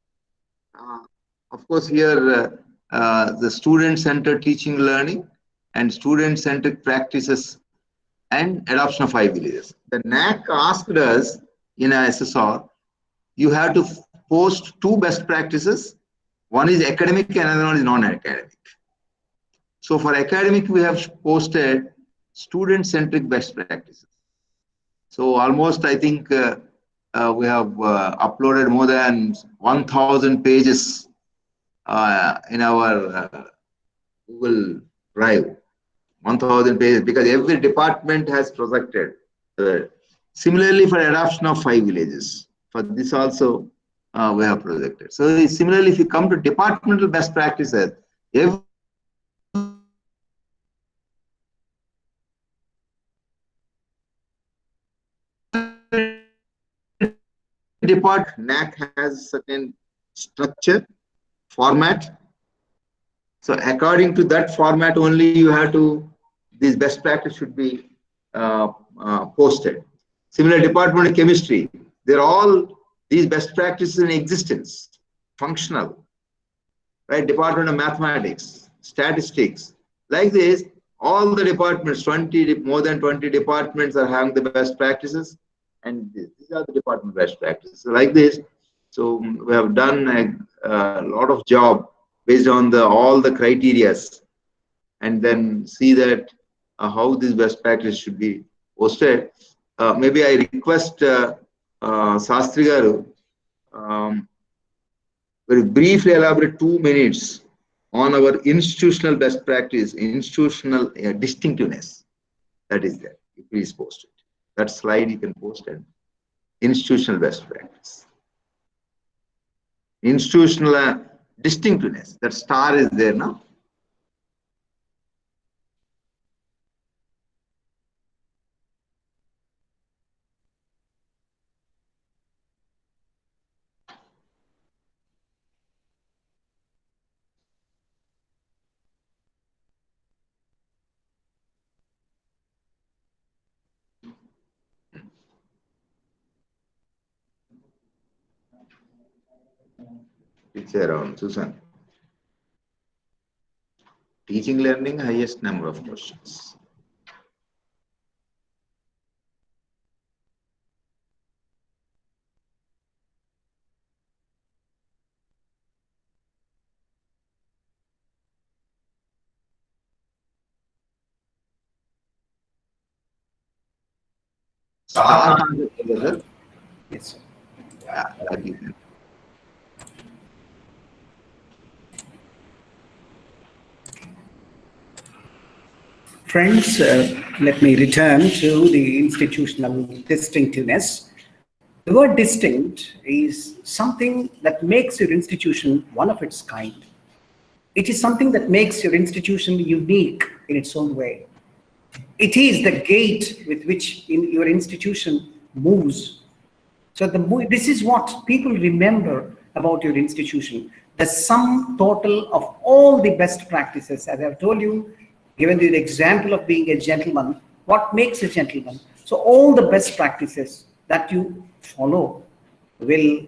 Of course, here the student-centered teaching learning and student-centered practices and adoption of 5 villages. The NAAC asked us in our SSR, you have to post 2 best practices. One is academic and another one is non-academic. So for academic, we have posted student-centric best practices. So almost, I think, we have uploaded more than 1,000 pages in our Google Drive. 1,000 pages, because every department has projected. Similarly, for adoption of 5 villages, for this also we have projected. So similarly, if you come to departmental best practices, every department NAAC has certain structure, format. So according to that format only, you have to, these best practice should be posted. Similar department of chemistry, they're all these best practices in existence, functional, right? Department of mathematics, statistics, like this, all the departments, more than 20 departments are having the best practices, and these are the department best practices. So like this, so we have done a lot of job based on all the criterias, and then see that how this best practice should be posted. Maybe I request Sastri garu, very briefly elaborate 2 minutes on our institutional best practice, institutional distinctiveness. That is there. Please post it. That slide you can post it. Institutional best practice. Institutional distinctiveness. That star is there now. It's around Susan. Teaching learning, highest number of questions. Yes, sir. Yeah, Friends, let me return to the institutional distinctiveness. The word distinct is something that makes your institution one of its kind. It is something that makes your institution unique in its own way. It is the gate with which your institution moves. So this is what people remember about your institution. The sum total of all the best practices, as I've told you, given the example of being a gentleman, what makes a gentleman? So all the best practices that you follow will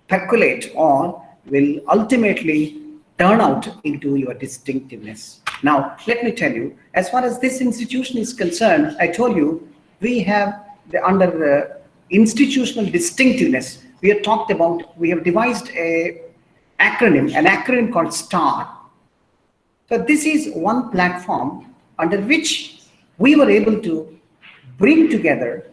percolate or will ultimately turn out into your distinctiveness. Now, let me tell you, as far as this institution is concerned, I told you, we have under the institutional distinctiveness, we have devised an acronym called STAR. So this is one platform under which we were able to bring together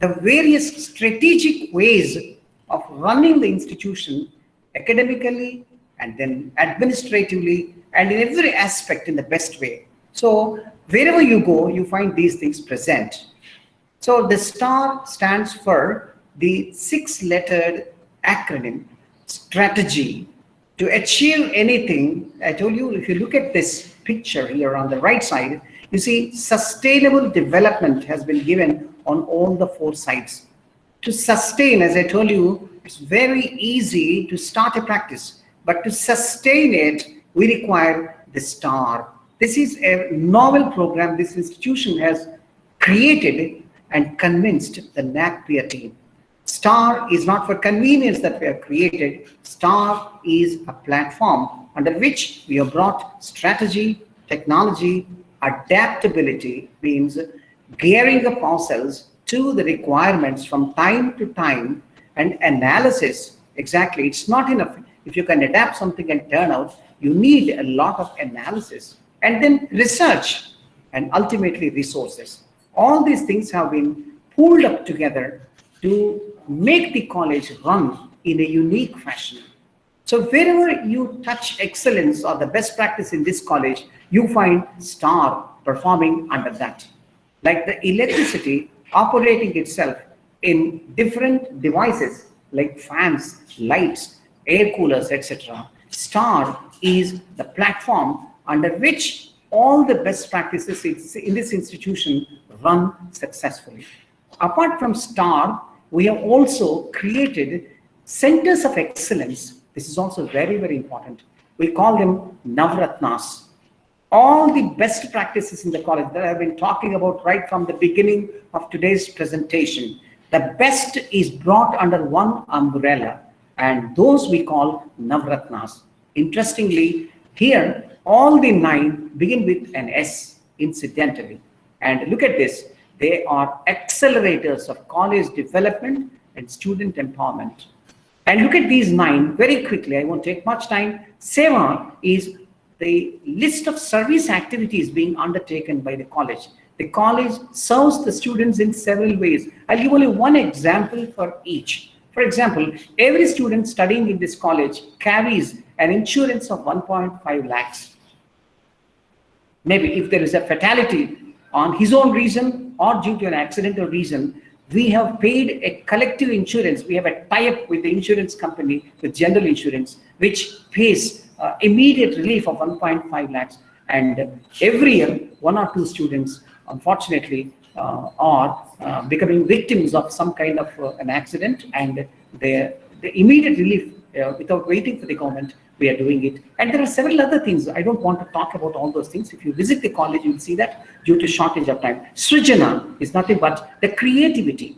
the various strategic ways of running the institution academically and then administratively and in every aspect in the best way. So wherever you go, you find these things present. So the STAR stands for the 6-lettered acronym strategy to achieve anything. I told you, if you look at this picture here on the right side, you see sustainable development has been given on all the 4 sides. To sustain, as I told you, it's very easy to start a practice, but to sustain it, we require the STAR. This is a novel program this institution has created and convinced the NAAC team. STAR is not for convenience that we have created. STAR is a platform under which we have brought strategy, technology, adaptability, means gearing up ourselves to the requirements from time to time, and analysis. Exactly, it's not enough if you can adapt something and turn out. You need a lot of analysis and then research and ultimately resources. All these things have been pulled up together to make the college run in a unique fashion. So wherever you touch excellence or the best practice in this college, you find STAR performing under that. Like the electricity operating itself in different devices like fans, lights, air coolers, etc. STAR is the platform under which all the best practices in this institution run successfully. Apart from STAR, we have also created centers of excellence. This is also very, very important. We call them Navratnas. All the best practices in the college that I've been talking about right from the beginning of today's presentation, the best is brought under one umbrella, and those we call Navratnas. Interestingly, here, all the 9 begin with an S, incidentally. And look at this. They are accelerators of college development and student empowerment. And look at these 9 very quickly. I won't take much time. SEVA is the list of service activities being undertaken by the college. The college serves the students in several ways. I'll give only one example for each. For example, every student studying in this college carries an insurance of 1.5 lakhs. Maybe if there is a fatality on his own reason or due to an accidental reason, we have paid a collective insurance. We have a tie-up with the insurance company, with general insurance, which pays immediate relief of 1.5 lakhs. And every year, 1 or 2 students, unfortunately, are becoming victims of some kind of an accident, and the immediate relief, without waiting for the government, we are doing it. And there are several other things. I don't want to talk about all those things. If you visit the college, you'll see that due to shortage of time. Srijana is nothing but the creativity.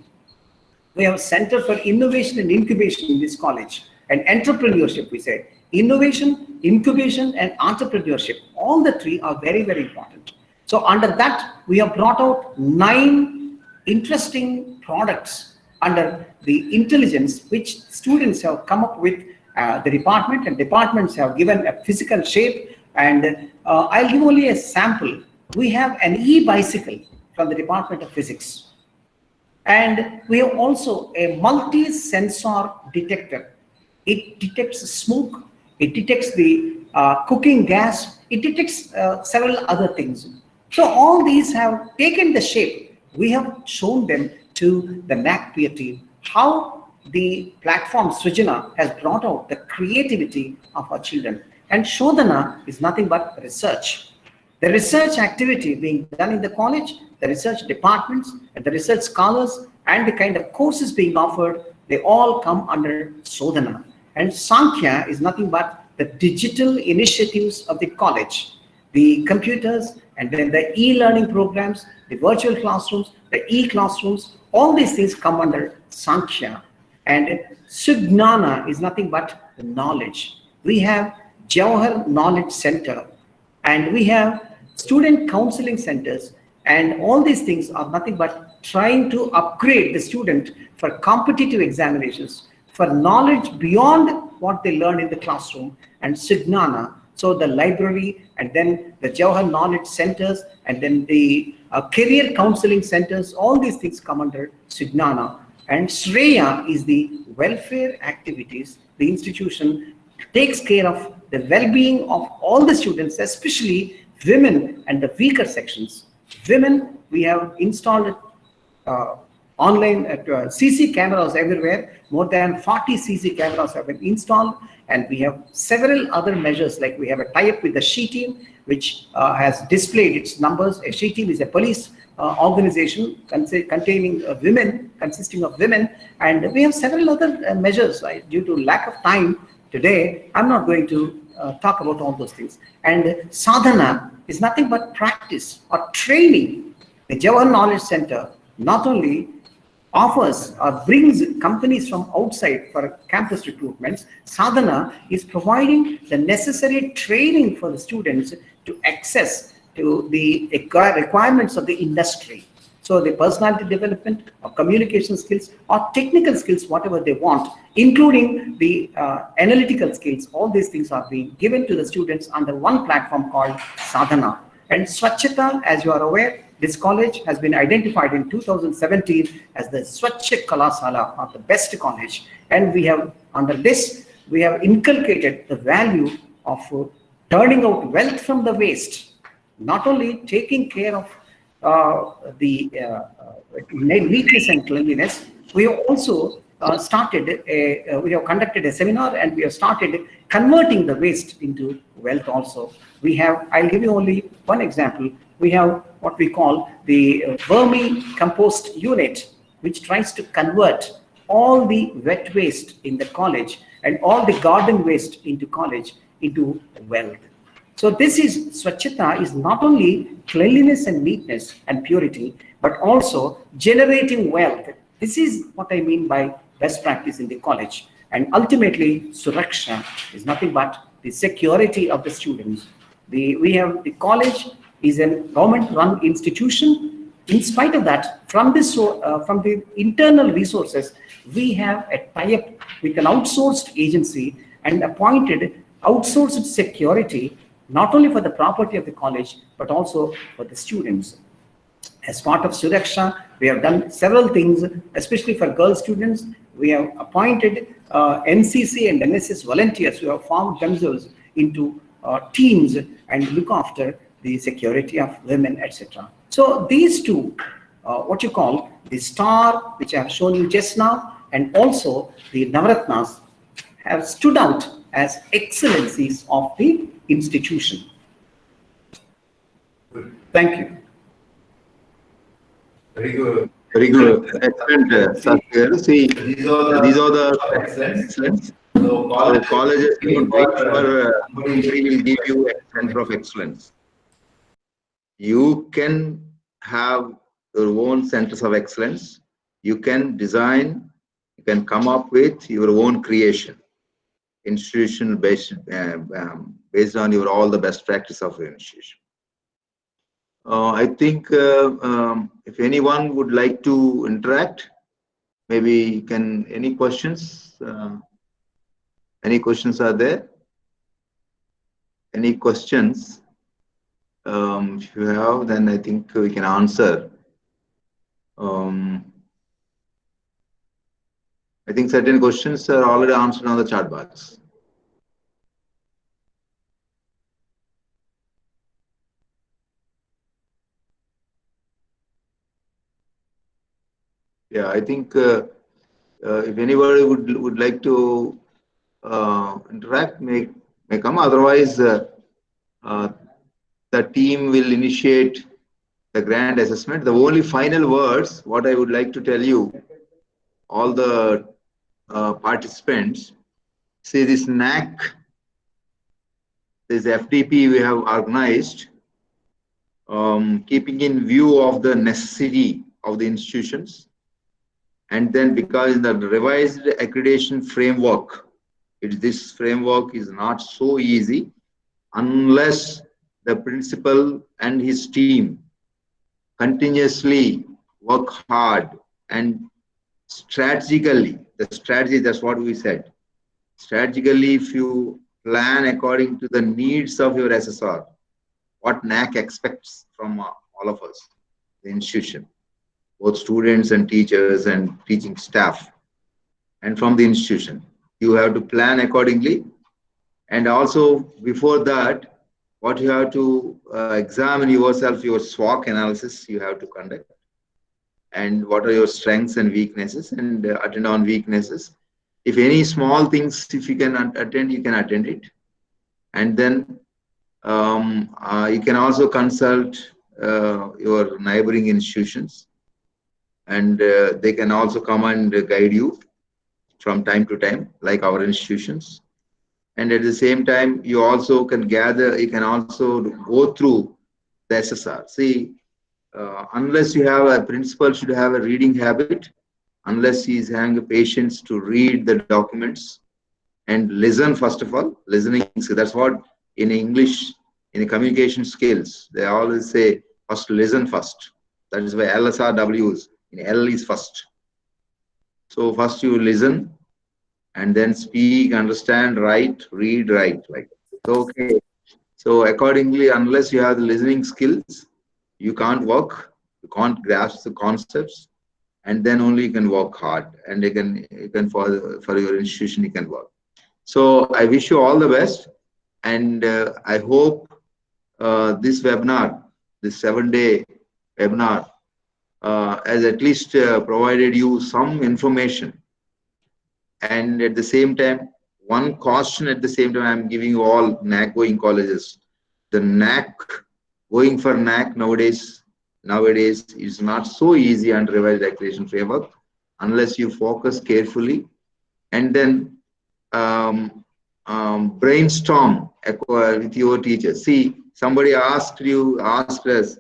We have a center for innovation and incubation in this college, and entrepreneurship, we said. Innovation, incubation, and entrepreneurship, all the 3 are very, very important. So under that, we have brought out 9 interesting products under the intelligence, which students have come up with. The department and departments have given a physical shape, and I'll give only a sample. We have an e-bicycle from the Department of Physics, and we have also a multi-sensor detector. It detects smoke, it detects the cooking gas, it detects several other things. So all these have taken the shape. We have shown them to the NAAC peer team how the platform Srijana has brought out the creativity of our children. And Shodhana is nothing but research. The research activity being done in the college, the research departments, and the research scholars, and the kind of courses being offered, they all come under Shodhana. And Sankhya is nothing but the digital initiatives of the college, the computers, and then the e-learning programs, the virtual classrooms, the e-classrooms, all these things come under Sankhya. And Sugnana is nothing but the knowledge. We have Jawahar Knowledge Center, and we have student counseling centers, and all these things are nothing but trying to upgrade the student for competitive examinations, for knowledge beyond what they learn in the classroom. And Sugnana, so the library, and then the Jawahar Knowledge Centers, and then the career counseling centers, all these things come under Sugnana. And Shreya is the welfare activities. The institution takes care of the well-being of all the students, especially women and the weaker sections. Women, we have installed online CC cameras everywhere. More than 40 CC cameras have been installed, and we have several other measures, like we have a tie-up with the SHE team, which has displayed its numbers. A SHE team is a police organization containing women, consisting of women, and we have several other measures. Due to lack of time today, I'm not going to talk about all those things. And sadhana is nothing but practice or training. The Jawahar Knowledge Center not only offers or brings companies from outside for campus recruitments, sadhana is providing the necessary training for the students to access to the requirements of the industry. So the personality development or communication skills or technical skills, whatever they want, including the analytical skills, all these things are being given to the students under one platform called Sadhana. And Swachhata, as you are aware, this college has been identified in 2017 as the Swachh Kalasala, or the best college. And we have, under this, we have inculcated the value of turning out wealth from the waste. Not only taking care of the neatness and cleanliness, we have also we have conducted a seminar, and we have started converting the waste into wealth also. We have, I'll give you only one example. We have what we call the vermi-compost unit, which tries to convert all the wet waste in the college and all the garden waste into college into wealth. So this is Swachhata is not only cleanliness and neatness and purity, but also generating wealth. This is what I mean by best practice in the college. And ultimately, Suraksha is nothing but the security of the students. The college is a government-run institution. In spite of that, from the internal resources, we have a tie-up with an outsourced agency and appointed outsourced security, not only for the property of the college, but also for the students. As part of Suraksha, we have done several things, especially for girl students. We have appointed NCC and NSS volunteers who have formed themselves into teams and look after the security of women, etc. So these two, what you call the star, which I have shown you just now, and also the Navaratnas, have stood out as excellencies of the institution. Thank you. Very good. Very good. Excellent, Satya. See, these are the excellence. So colleges don't wait for somebody will give you a center of excellence. You can have your own centers of excellence. You can design, you can come up with your own creation, institutional based on your all the best practice of your institution. I think if anyone would like to interact, maybe can, any questions? Any questions are there? Any questions? If you have, then I think we can answer. I think certain questions are already answered on the chat box. Yeah, I think if anybody would like to interact, may come. Otherwise, the team will initiate the grand assessment. The only final words, what I would like to tell you, all the participants, see this NAAC, this FDP we have organized, keeping in view of the necessity of the institutions. And then because the revised accreditation framework, this framework is not so easy unless the principal and his team continuously work hard and strategically, the strategy, that's what we said. Strategically, if you plan according to the needs of your SSR, what NAAC expects from all of us, the institution, both students and teachers and teaching staff, and from the institution, you have to plan accordingly. And also before that, what you have to examine yourself, your SWOT analysis you have to conduct, and what are your strengths and weaknesses, and attend on weaknesses. If any small things, if you can attend, you can attend it. And then you can also consult your neighboring institutions, and they can also come and guide you from time to time, like our institutions. And at the same time, you also can gather, you can also go through the SSR. See, unless you have a principal should have a reading habit, unless he is having the patience to read the documents and listen, first of all, listening. So that's what in English, in the communication skills, they always say, first listen first. That is why LSRWs, in L is first. So first you listen, and then speak, understand, write, read, write. Like, okay. So accordingly, unless you have the listening skills, you can't work, you can't grasp the concepts, and then only you can work hard, and you can for your institution you can work. So I wish you all the best, and I hope this webinar, this 7-day webinar, has at least provided you some information. And at the same time, one caution at the same time, I'm giving you all NAAC going colleges. The NAAC, going for NAAC nowadays is not so easy under revised accreditation framework unless you focus carefully and then brainstorm with your teachers. See, somebody asked us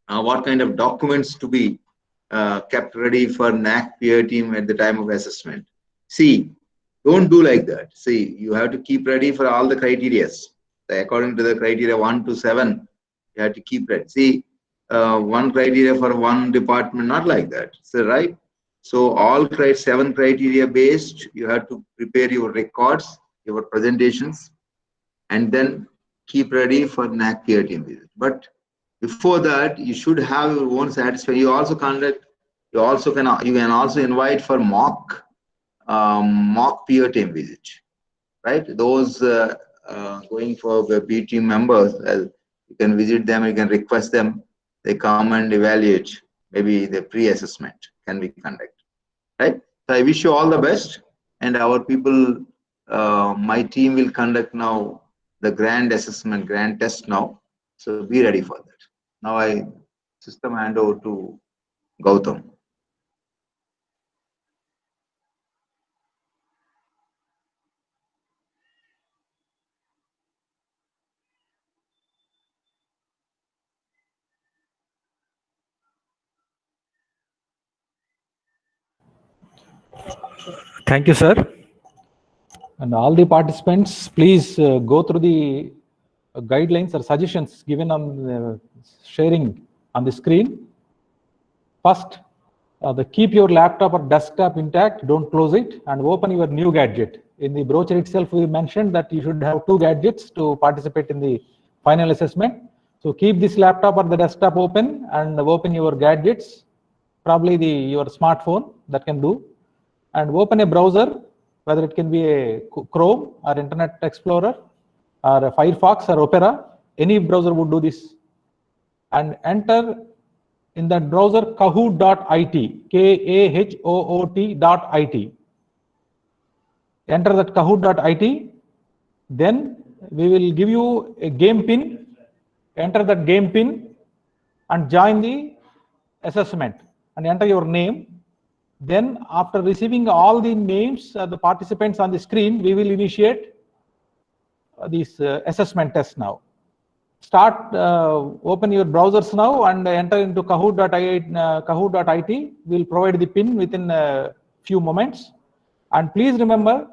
what kind of documents to be kept ready for NAAC peer team at the time of assessment. See, don't do like that. See, you have to keep ready for all the criteria. According to the criteria 1 to 7, you have to keep ready. See, one criteria for one department, not like that. So, right? So, all 7 criteria based, you have to prepare your records, your presentations, and then keep ready for NAAC peer team visit. But Before that, you should have your own satisfaction. You also conduct. You can also invite for mock peer team visit, right? Those going for the B team members, you can visit them. You can request them. They come and evaluate. Maybe the pre-assessment can be conducted, right? So I wish you all the best, and our people, my team will conduct now the grand assessment, grand test now. So be ready for that. Now I system hand over to Gautam. Thank you, sir. And all the participants, please go through the guidelines or suggestions given on sharing on the screen. First, keep your laptop or desktop intact, don't close it, and open your new gadget. In the brochure itself, we mentioned that you should have 2 gadgets to participate in the final assessment. So keep this laptop or the desktop open and open your gadgets, probably your smartphone that can do, and open a browser, whether it can be a Chrome or Internet Explorer or a Firefox or Opera. Any browser would do this, and enter in that browser kahoot.it, kahoot.it. Enter that kahoot.it. Then we will give you a game pin. Enter that game pin and join the assessment and enter your name. Then after receiving all the names of the participants on the screen, we will initiate this assessment test now. Start, open your browsers now and enter into kahoot.it. We'll provide the pin within a few moments. And please remember,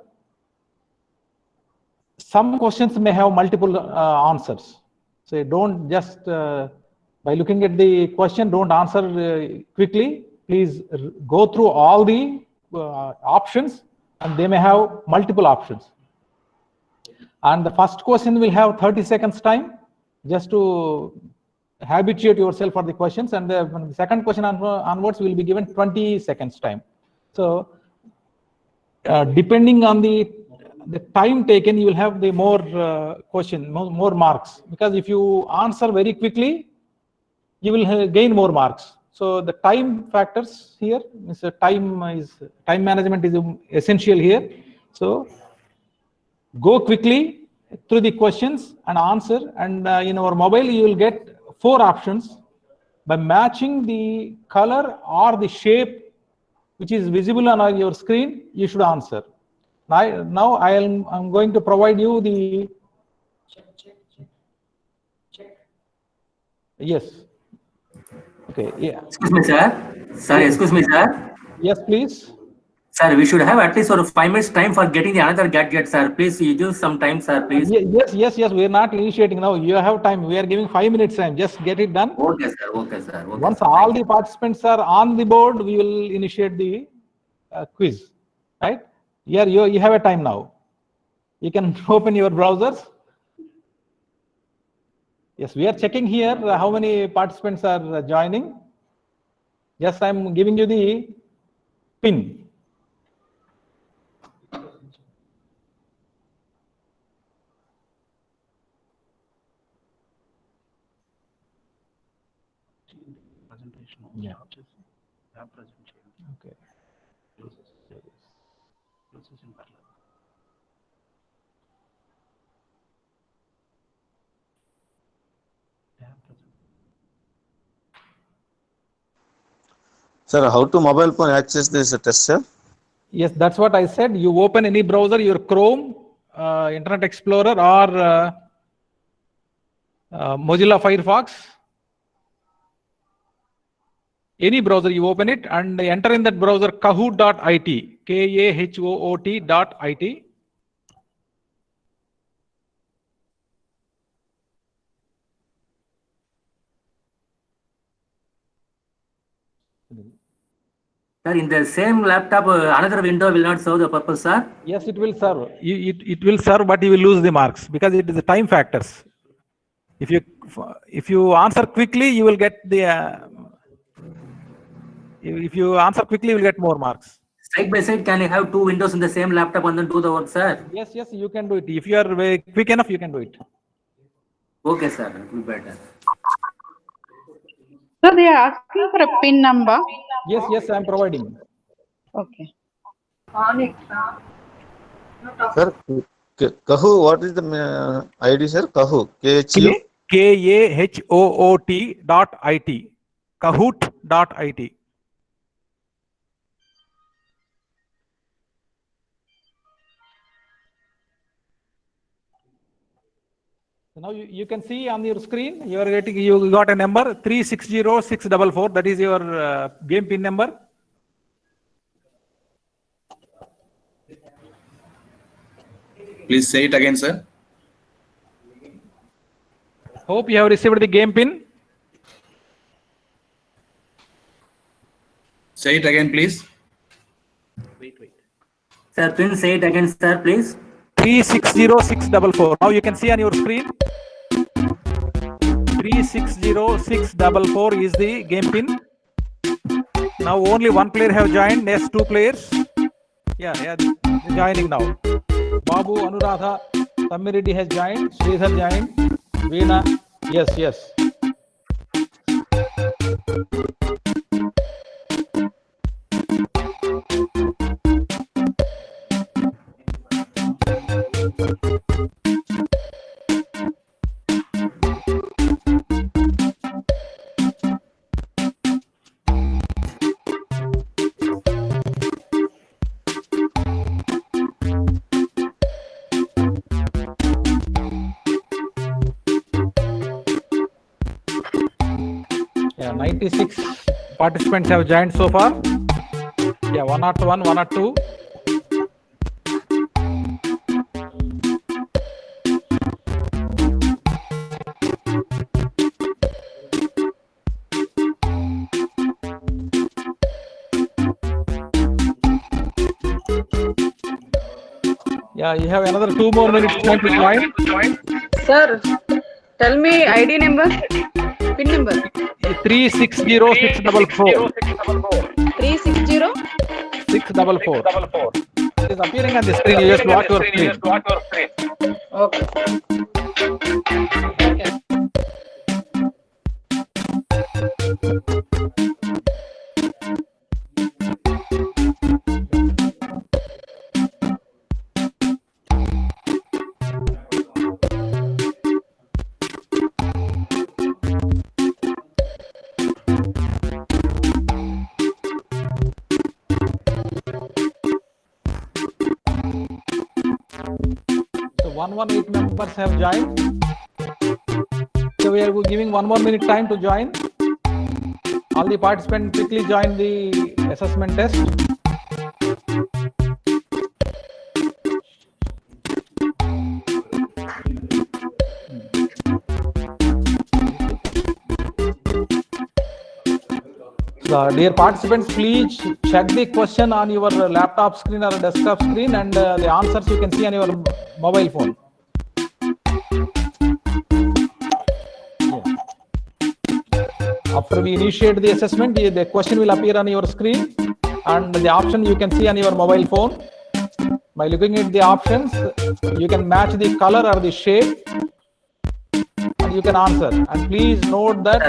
some questions may have multiple answers. So don't just, by looking at the question, don't answer quickly. Please go through all the options, and they may have multiple options. And the first question will have 30 seconds time, just to habituate yourself for the questions, and the second question onwards will be given 20 seconds time. So depending on the time taken, you will have the more more marks, because if you answer very quickly, you will gain more marks. So the time factors here, time management is essential here. So go quickly through the questions and answer, and in our mobile you will get 4 options. By matching the color or the shape which is visible on your screen, you should answer. Now I'm going to provide you the check. Yes. Okay. Yeah. Excuse me, sir. Sorry, excuse me, sir. Yes, please. Sir, we should have at least 5 minutes time for getting the another gadget, sir. Please, you give some time, sir, please. Yes. We are not initiating now. You have time. We are giving 5 minutes time. Just get it done. Okay, sir. Okay, sir. Okay, Once sir. all the participants are on the board, we will initiate the quiz. Right? Here you have a time now. You can open your browsers. Yes, we are checking here how many participants are joining. Yes, I'm giving you the pin. Yeah. Okay. Sir, how to mobile phone access this test, sir? Yes, that's what I said. You open any browser, your Chrome, Internet Explorer, or Mozilla Firefox. Any browser, you open it and enter in that browser kahoot.it, kahoot.it. Sir, in the same laptop, another window will not serve the purpose, sir? Yes, it will serve. It will serve, but you will lose the marks because it is the time factors. If you answer quickly, you will get the. If you answer quickly, you will get more marks. Side by side, can you have two windows in the same laptop and then do the work, sir? Yes, you can do it. If you are very quick enough, you can do it. Okay, sir. It will be better. So they are asking for a PIN number. Yes, I am providing. Okay. Sir, Kahu, what is the ID, sir? Kahu, KHU? KAHOOT.IT. Kahoot.it. So now you can see on your screen, you got a number 360644. That is your game pin number. Please say it again, sir. Hope you have received the game pin. Say it again, please. Wait. Sir, please say it again, sir, please. 360644. Now you can see on your screen. 360644 is the game pin. Now only one player have joined. Next two players. Yeah, joining now. Babu, Anuradha, Tamireddy has joined. Sridhar joined. Veena, yes. Yeah, 96 participants have joined so far. Yeah, 101, 102. Yeah, you have another 2 more minutes time to join. Sir, tell me ID number, PIN number. 360644. 360. 644. It is appearing on the screen. You just watch your screen. Okay. So 118 members have joined. So we are giving 1 more minute time to join. All the participants quickly join the assessment test. So dear participants, please check the question on your laptop screen or desktop screen, and the answers you can see on your mobile phone. Yeah. After we initiate the assessment, the question will appear on your screen, and the option you can see on your mobile phone. By looking at the options, you can match the color or the shape, and you can answer. And please note that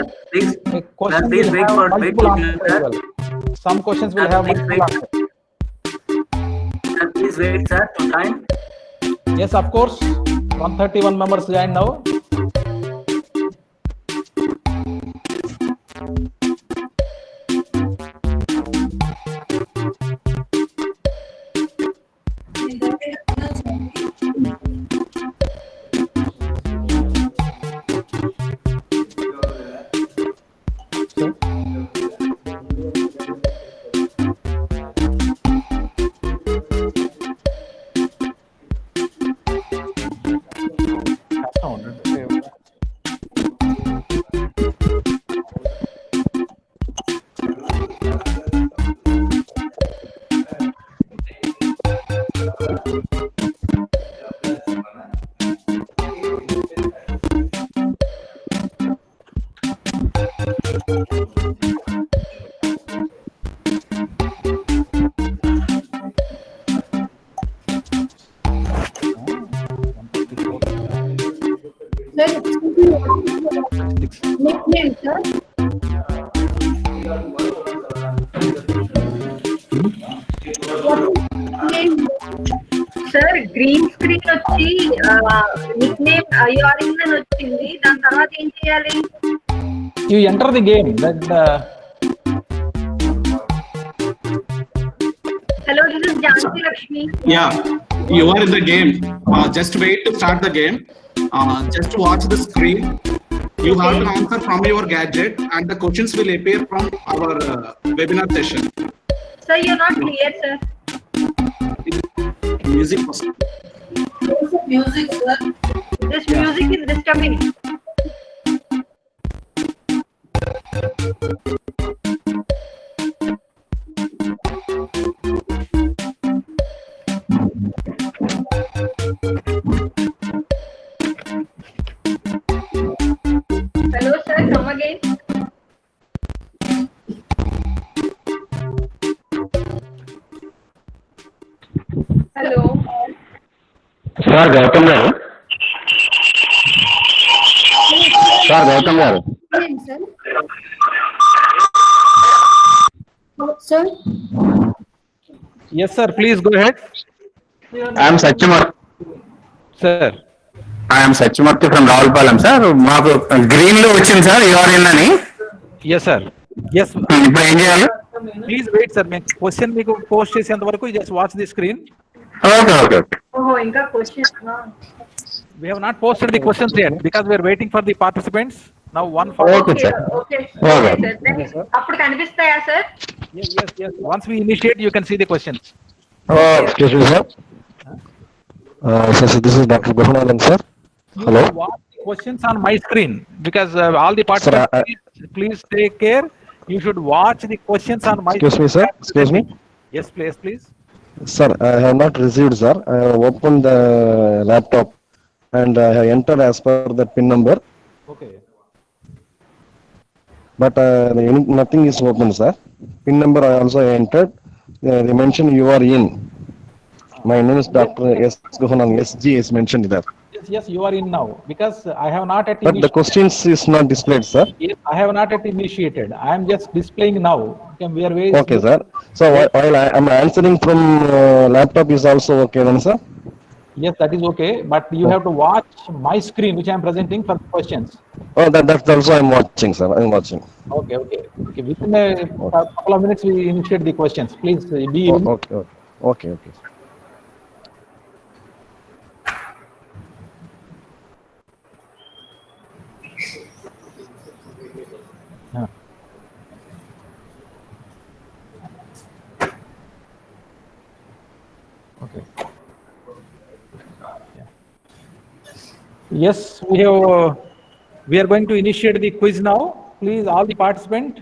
a question will have multiple answers as well. Some questions will have multiple answers. Please wait, sir, to time. Yes, of course. 131 members join now. Nickname, sir. Nickname. Sir, green screen వచ్చి nickname you are in అని వచ్చింది. దాని తర్వాత ఏం చేయాలి? You enter the game. Hello, this is Jansi Lakshmi. Yeah, you are in the game. Just wait to start the game. Just watch the screen. You have to answer from your gadget, and the questions will appear from our webinar session. Sir, you're not clear, sir. Music first. Music, sir. This music is disturbing. Hello, sir. Come again. Hello. Sir Gautam garu Sir. Yes, sir. Please go ahead. I'm Satyamurthy Sir. I'm Satyamurthy from Ravulapalem sir. మాకు green లో వచ్చింది sir URN అని. Yes, sir. Yes. ఇప్పుడు ఏం చేయాలి? Please wait, sir. మేము question మీకు post చేసేంత వరకు just watch the screen. Okay okay okay. Oh, ఇంకా questions. We have not posted the questions yet because we are waiting for the participants. Now one for Okay, sir. Okay. Okay. Sir. అప్పుడు కనిపిస్తాయా sir? Yes. Once we initiate, you can see the questions. Excuse me, sir. Sir, this is Dr. Gohanalan, sir. Hello. You watch the questions on my screen because all the participants, please take care. You should watch the questions on my Excuse me, sir. Excuse me. Yes, please. Sir, I have not received, sir. I have opened the laptop and I have entered as per the PIN number. Okay. But nothing is open, sir. PIN number I also entered. They mentioned you are in. My name is Dr. S. Gohanan. SG is mentioned there. Yes, you are in now because I have not yet But the questions is not displayed, sir. Yes, I have not yet initiated. I am just displaying now. We are waiting. Okay, sir. So while I am answering from laptop is also okay then, sir? Yes, that is okay. But you have to watch my screen, which I am presenting for questions. Oh, that's also I am watching, sir. I am watching. Okay. Within a couple of minutes, we initiate the questions. Please be in. Okay. Okay. Yes, we are going to initiate the quiz now. Please, all the participants,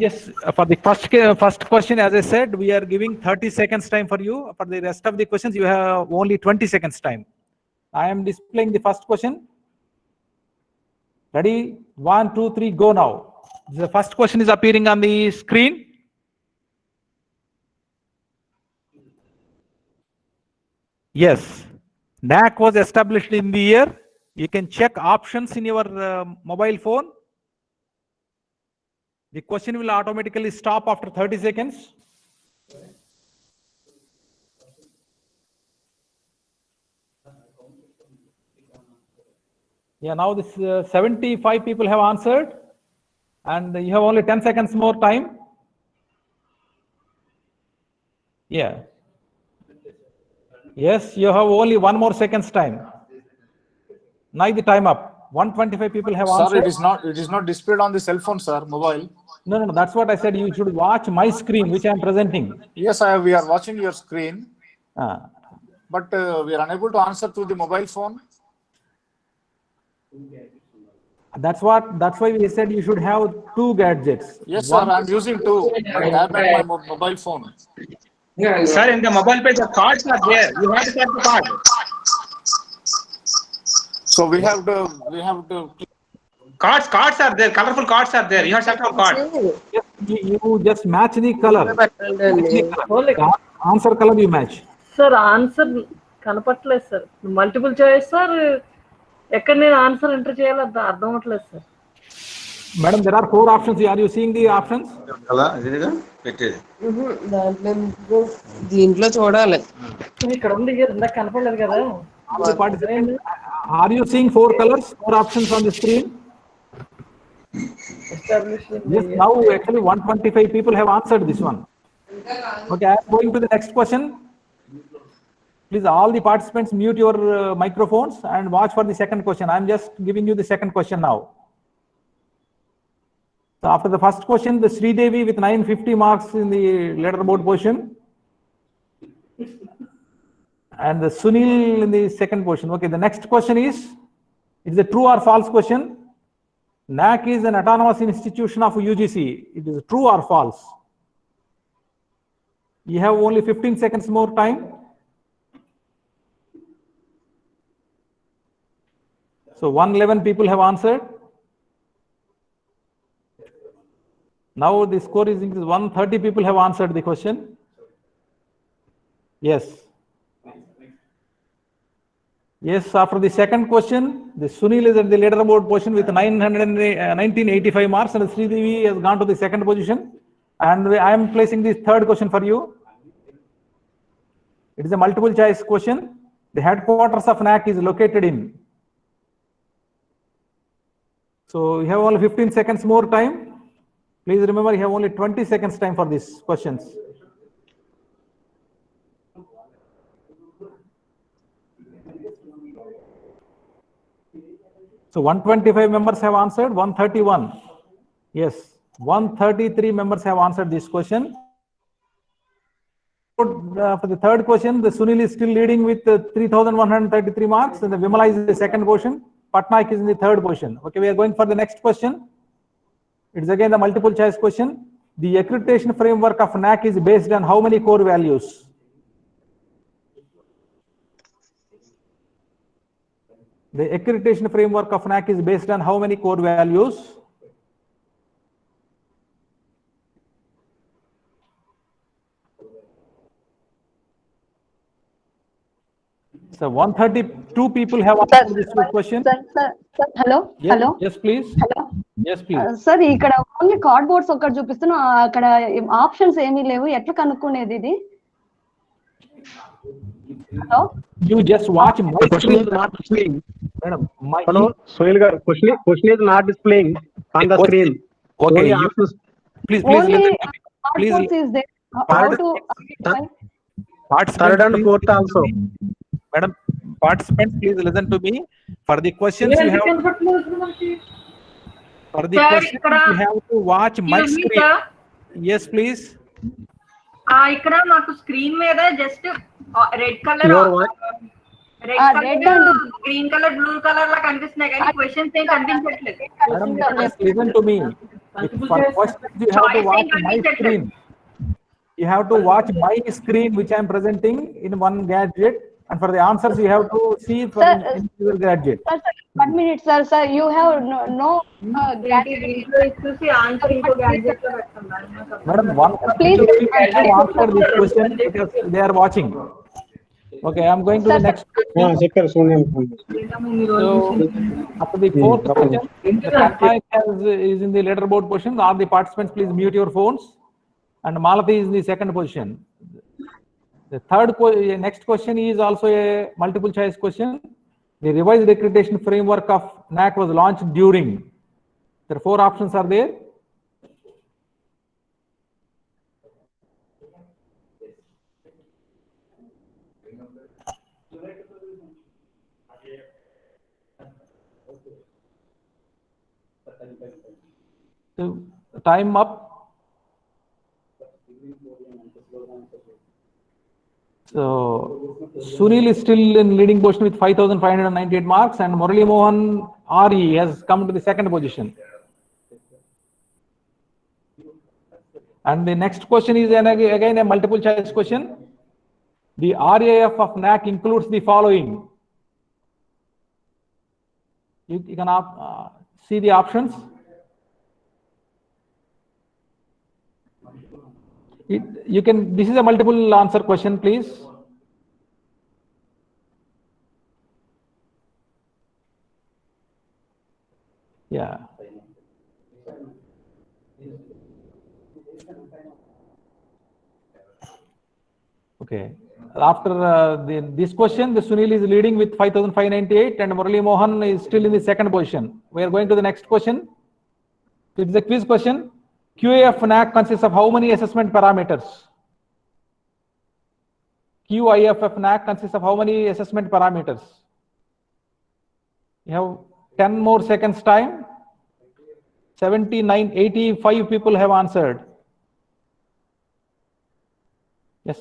yes, for the first question, as I said, we are giving 30 seconds time for you. For the rest of the questions, you have only 20 seconds time. I am displaying the first question. Ready? 1, 2, 3, go now. The first question is appearing on the screen. Yes, NAAC was established in the year. You can check options in your mobile phone. The question will automatically stop after 30 seconds. Yeah, now this 75 people have answered, and you have only 10 seconds more time. Yeah. Yes, you have only 1 more seconds time. Now the time up. 125 people have answered. Sir, it is not displayed on the cell phone, sir, mobile. No, that's what I said. You should watch my screen, which I am presenting. Yes, we are watching your screen. But we are unable to answer through the mobile phone. That's why we said you should have 2 gadgets. Yes, sir, I am using 2. My tab and my mobile phone. Yeah, sir, in the mobile page, the cards are there. You have to get the card. So we have to. Cards are there. Colorful cards are there. You have selected one card. You just match the color. Answer color you match. Sir answer కనపట్లేదు sir. Multiple choice sir, ఎక్కడ నేను answer enter చేయాలో అర్థం అవ్వట్లేదు sir. Madam, there are 4 options. Are you seeing the options? దీంట్లో చూడాలి. ఇక్కడ ఉంది, ఇందాక కనపడలేదు కదా. Are you seeing 4 colors, 4 options on the screen? Yes, now actually 125 people have answered this one. Okay, I am going to the next question. Please, all the participants mute your microphones and watch for the second question. I am just giving you the second question now. So after the first question, the Sridevi with 950 marks in the letterboard portion, and the Sunil in the second portion. Okay, the next question is, it is a true or false question. NAAC is an autonomous institution of UGC. It is true or false? You have only 15 seconds more time. So 111 people have answered. Now the score is 130 people have answered the question. Yes. Yes, after the second question, the Sunil is at the leaderboard position with 1985 marks, and Sridevi has gone to the second position. And I am placing the third question for you. It is a multiple choice question. The headquarters of NAAC is located in. So you have only 15 seconds more time. Please remember, you have only 20 seconds time for these questions. So 125 members have answered, 131. Yes, 133 members have answered this question. For the third question, the Sunil is still leading with 3,133 marks, and the Vimala is in the second position. Patnaik is in the third position. Okay, we are going for the next question. It is again the multiple choice question. The accreditation framework of NAAC is based on how many core values? The accreditation framework of NAAC is based on how many core values? So 132 people have answered this question. Hello. Yes, Hello. yes, please. Hello. Yes, please. Sir ఇక్కడ only card boards ఒక్కటి చూపిస్తున్నా, అక్కడ options ఏమీ లేవు, ఎట్లా కనుక్కునేది ఇది? Hello. You just watch my question is not displaying. Madam, hello, Sohil gar, question is not displaying on the screen. Okay, only options. Please Only listen. Card boards is there. How to Third and fourth also. Madam, participants, please listen to me. For the questions you have, you have to watch my screen. Yes, please. ఇక్కడ మాకు screen మీద just red colour green colour blue colour లా కనిపిస్తున్నాయి, కానీ questions ఏం కనిపించట్లేదు. Madam, listen to me. For questions you have to watch my screen. You have to watch my screen which I am presenting in one gadget, and for the answers you have to see from individual gadget. Sir, 1 minute, sir, you have no చూసి answer ఇంకో gadget లో పెట్టుకున్నాను. Madam, one please answer this question because they are watching. Okay, I am going to the next question. So after the fourth question, the Patnaik is in the letterboard position. All the participants, please mute your phones. And Malathi is in the second position. The next question is also a multiple choice question. The revised accreditation framework of NAAC was launched during. There are 4 options are there. So, time up. So Sunil is still in leading position with 5,598 marks, and Murali Mohan RE has come to the second position. And the next question is again a multiple choice question. The RAF of NAAC includes the following. You can see the options? You can, this is a multiple answer question, please. Yeah. Okay. After this question, the Sunil is leading with 5,598 and Murali Mohan is still in the second position. We are going to the next question. It's a quiz question. QAF NAAC consists of how many assessment parameters? QIFF NAAC consists of how many assessment parameters? You have 10 more seconds time. 79, 85 people have answered. Yes.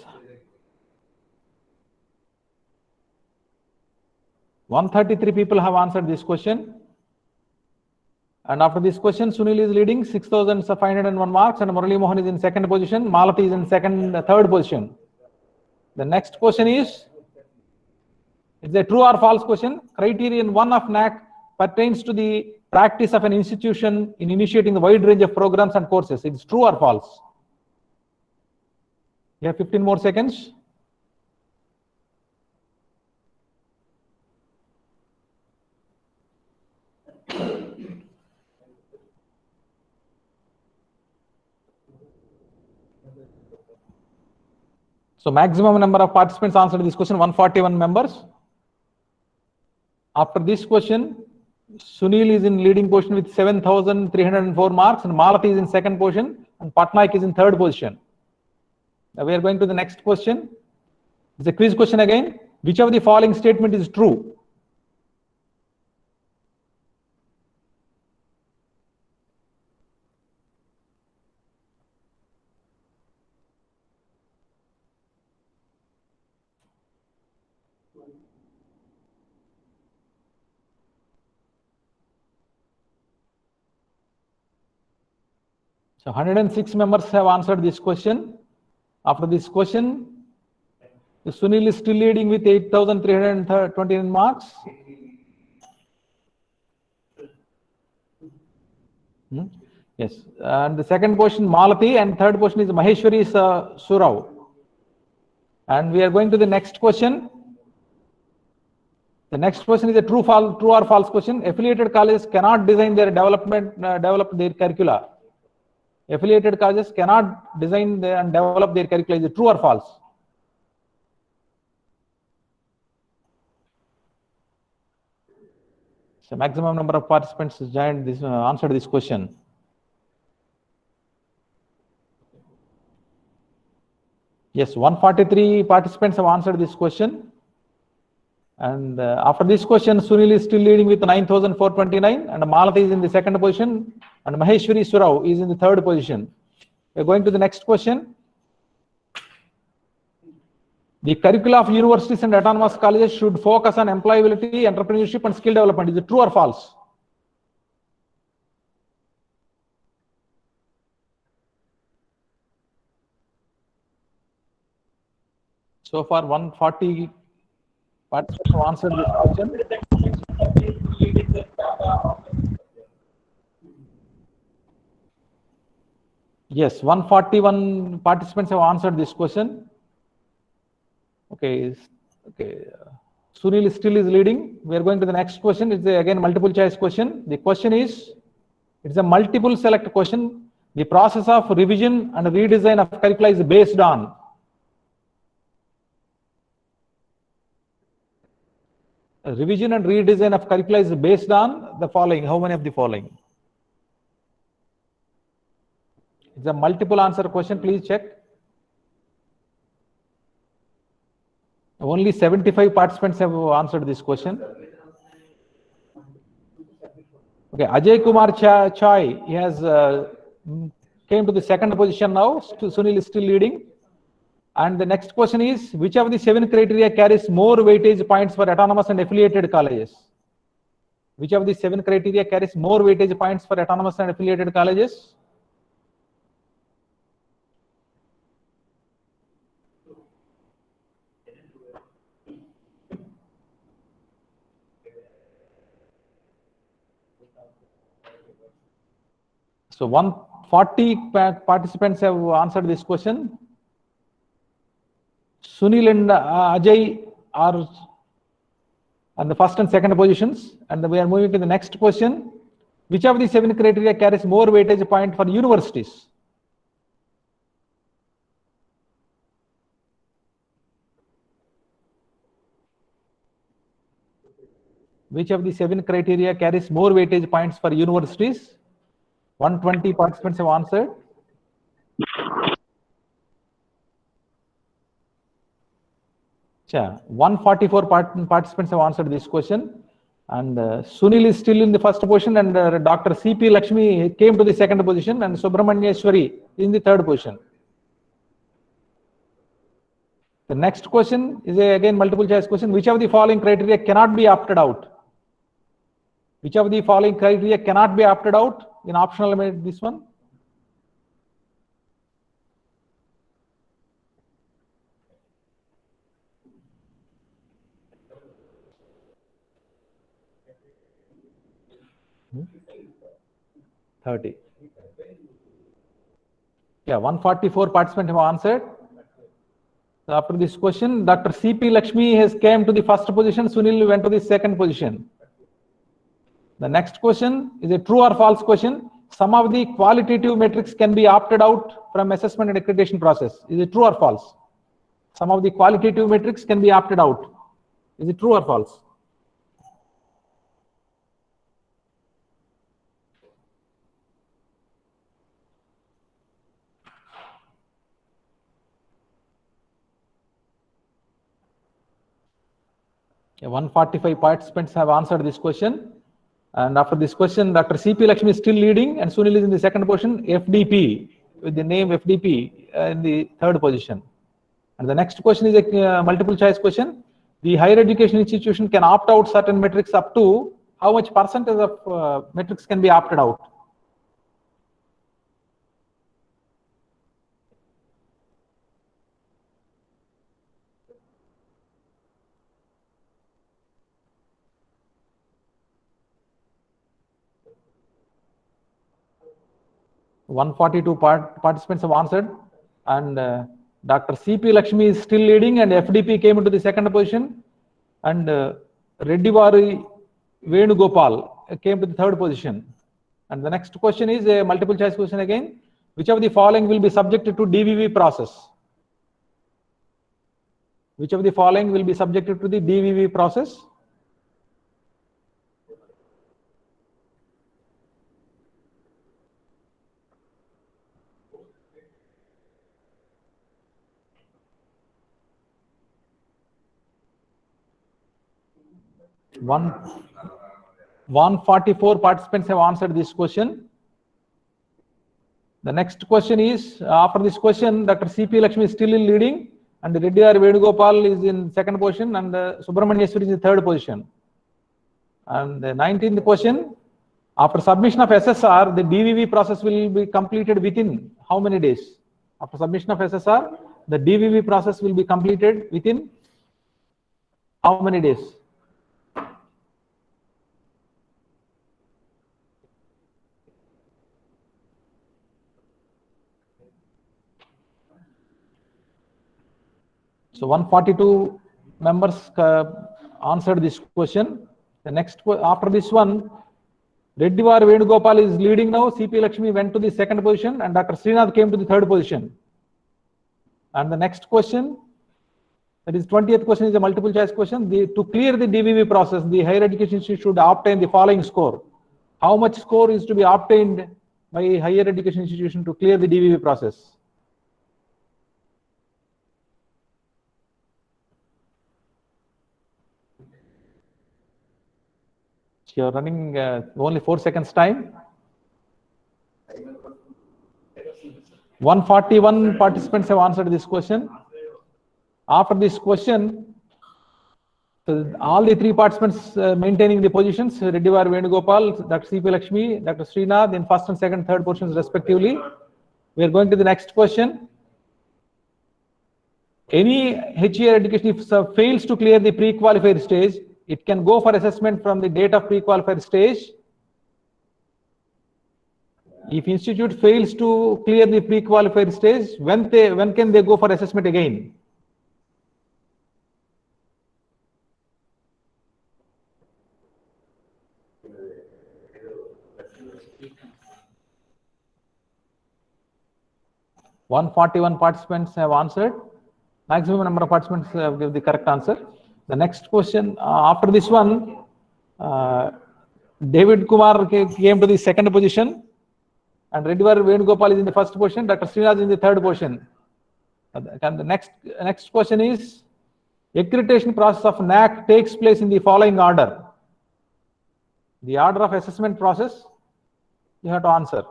133 people have answered this question. And after this question, Sunil is leading 6,501 marks and Murali Mohan is in second position. Malati is in third position. The next question is, it's a true or false question. Criterion 1 of NAAC pertains to the practice of an institution in initiating a wide range of programs and courses. It's true or false? You have 15 more seconds. So maximum number of participants answered this question, 141 members. After this question, Sunil is in leading position with 7,304 marks and Malati is in second position and Patnaik is in third position. Now we are going to the next question. It's a quiz question again. Which of the following statement is true? So 106 members have answered this question. After this question, Sunil is still leading with 8,329 marks. Yes. And the second question, Malati, and third question is Maheshwari Surau. And we are going to the next question. The next question is a true or false question. Affiliated colleges cannot design their develop their curricula. Affiliated colleges cannot design and develop their curricula. Is it true or false? So maximum number of participants joined this, answered this question. Yes, 143 participants have answered this question. And after this question, Sunil is still leading with 9,429 and Malati is in the second position and Maheshwari Surau is in the third position. We are going to the next question. The curricula of universities and autonomous colleges should focus on employability, entrepreneurship and skill development. Is it true or false? So far 140 participants have answered this question. Yes, 141 participants have answered this question. Okay, Sunil still is leading. We are going to the next question. It's again multiple choice question. The question is, it's a multiple select question. The process of revision and redesign of curricula is based on. Revision and redesign of curricula is based on the following. How many of the following? It's a multiple answer question. Please check. Only 75 participants have answered this question. Okay, Ajay Kumar Chai, he has came to the second position now. Sunil is still leading. And the next question is, which of the 7 criteria carries more weightage points for autonomous and affiliated colleges? Which of the 7 criteria carries more weightage points for autonomous and affiliated colleges? So 140 participants have answered this question. Sunil and Ajay are on the first and second positions, and we are moving to the next question. Which of the 7 criteria carries more weightage point for universities? Which of the 7 criteria carries more weightage points for universities? 120 participants have answered. Yeah, 144 participants have answered this question. And Sunil is still in the first position, and Dr. C.P. Lakshmi came to the second position, and Subramanyeshwari in the third position. The next question is again multiple choice question. Which of the following criteria cannot be opted out? Which of the following criteria cannot be opted out? In optional, I made this one. Hmm? 30. Yeah, 144 participants have answered. So after this question, Dr. C.P. Lakshmi has came to the first position. Sunil went to the second position. The next question is a true or false question. Some of the qualitative metrics can be opted out from assessment and accreditation process. Is it true or false? Some of the qualitative metrics can be opted out. Is it true or false? Yeah, 145 participants have answered this question. And after this question, Dr. C.P. Lakshmi is still leading, and Sunil is in the second position. FDP, with the name FDP, in the third position. And the next question is a multiple choice question. The higher education institution can opt out certain metrics up to how much percentage of metrics can be opted out? Participants have answered, and Dr. C.P. Lakshmi is still leading, and FDP came into the second position, and Reddivari Venugopal came to the third position. And the next question is a multiple choice question again. Which of the following will be subjected to DVV process? Which of the following will be subjected to the DVV process? One 144 participants have answered this question. The next question is, after this question, Dr. C.P. Lakshmi is still in leading, and Reddivari Venugopal is in second position, and Subramanyeshwari is in third position. And the 19th question, after submission of SSR, the DVV process will be completed within how many days? After submission of SSR, the DVV process will be completed within how many days? So 142 members answered this question. The next, after this one, Reddivari Venugopal is leading now. C.P. Lakshmi went to the second position, and Dr. Srinath came to the third position. And the next question, that is 20th question, is a multiple choice question. To clear the DVV process, the higher education institute should obtain the following score. How much score is to be obtained by higher education institution to clear the DVV process? You are running only 4 seconds time. 141 participants have answered this question. After this question, all the 3 participants maintaining the positions, Reddivari Venugopal, Dr. C.P. Lakshmi, Dr. Srinath in first and second, third positions respectively. We are going to the next question. Any higher education, if fails to clear the pre-qualifier stage, it can go for assessment from the date of pre-qualifier stage If institute fails to clear the pre-qualified stage, when can they go for assessment again? "141 participants have answered. Maximum number of participants have given the correct answer. The next question, after this one, David Kumar came to the second position, and Reddivar Venugopal is in the first position, Dr. Srinath is in the third position. And the next question is, accreditation process of NAAC takes place in the following order. The order of assessment process, you have to answer.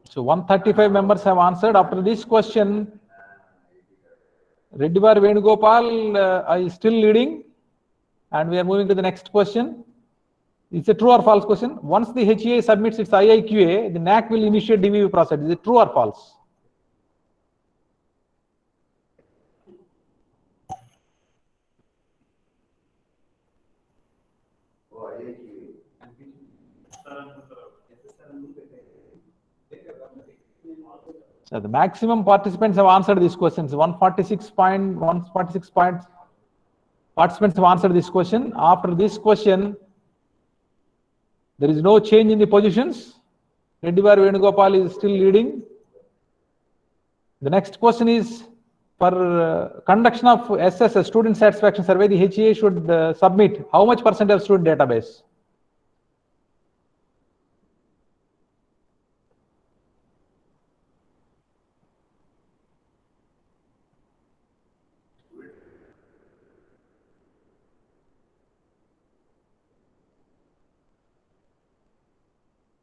So 135 members have answered. After this question, Reddivar Venugopal is still leading, and we are moving to the next question. It's a true or false question. Once the HEA submits its IIQA, the NAAC will initiate DVV process. Is it true or false? So the maximum participants have answered these questions. 146 points. Participants have answered this question. After this question, there is no change in the positions. Reddivar Venugopal is still leading. The next question is, for conduction of SSS, student satisfaction survey, the HEA should submit how much percent of student database?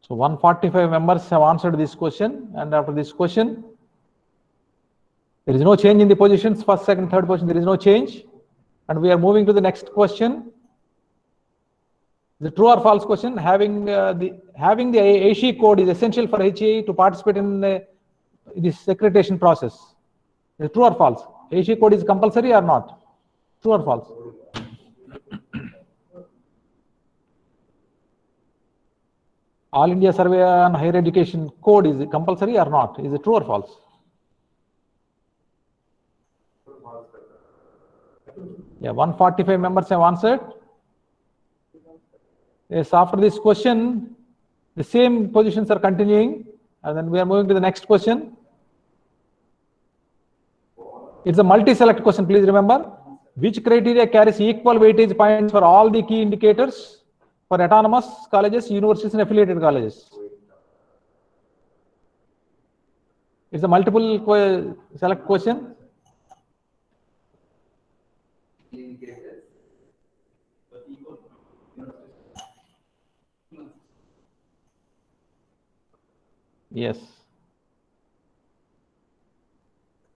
So 145 members have answered this question, and after this question, there is no change in the positions. First, second, third position, there is no change. And we are moving to the next question. The true or false question, having the ASHE code is essential for HEA to participate in this accreditation process. Is it true or false? ASHE code is compulsory or not? True or false? All India Survey on Higher Education code is compulsory or not? Is it true or false? Yeah, 145 members have answered. Yes, after this question, the same positions are continuing, and then we are moving to the next question. It's a multi-select question, please remember. Which criteria carries equal weightage points for all the key indicators for autonomous colleges, universities, and affiliated colleges? It's a multiple select question. Yes.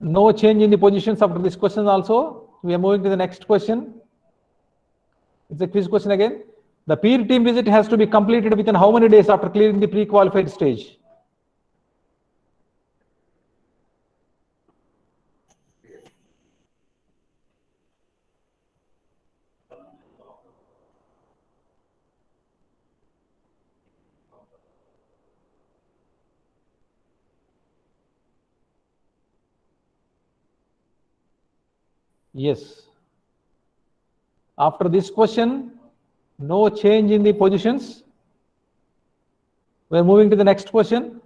No change in the positions after this question also. We are moving to the next question. It's a quiz question again. The peer team visit has to be completed within how many days after clearing the pre-qualified stage? Yes. After this question, no change in the positions. We are moving to the next question.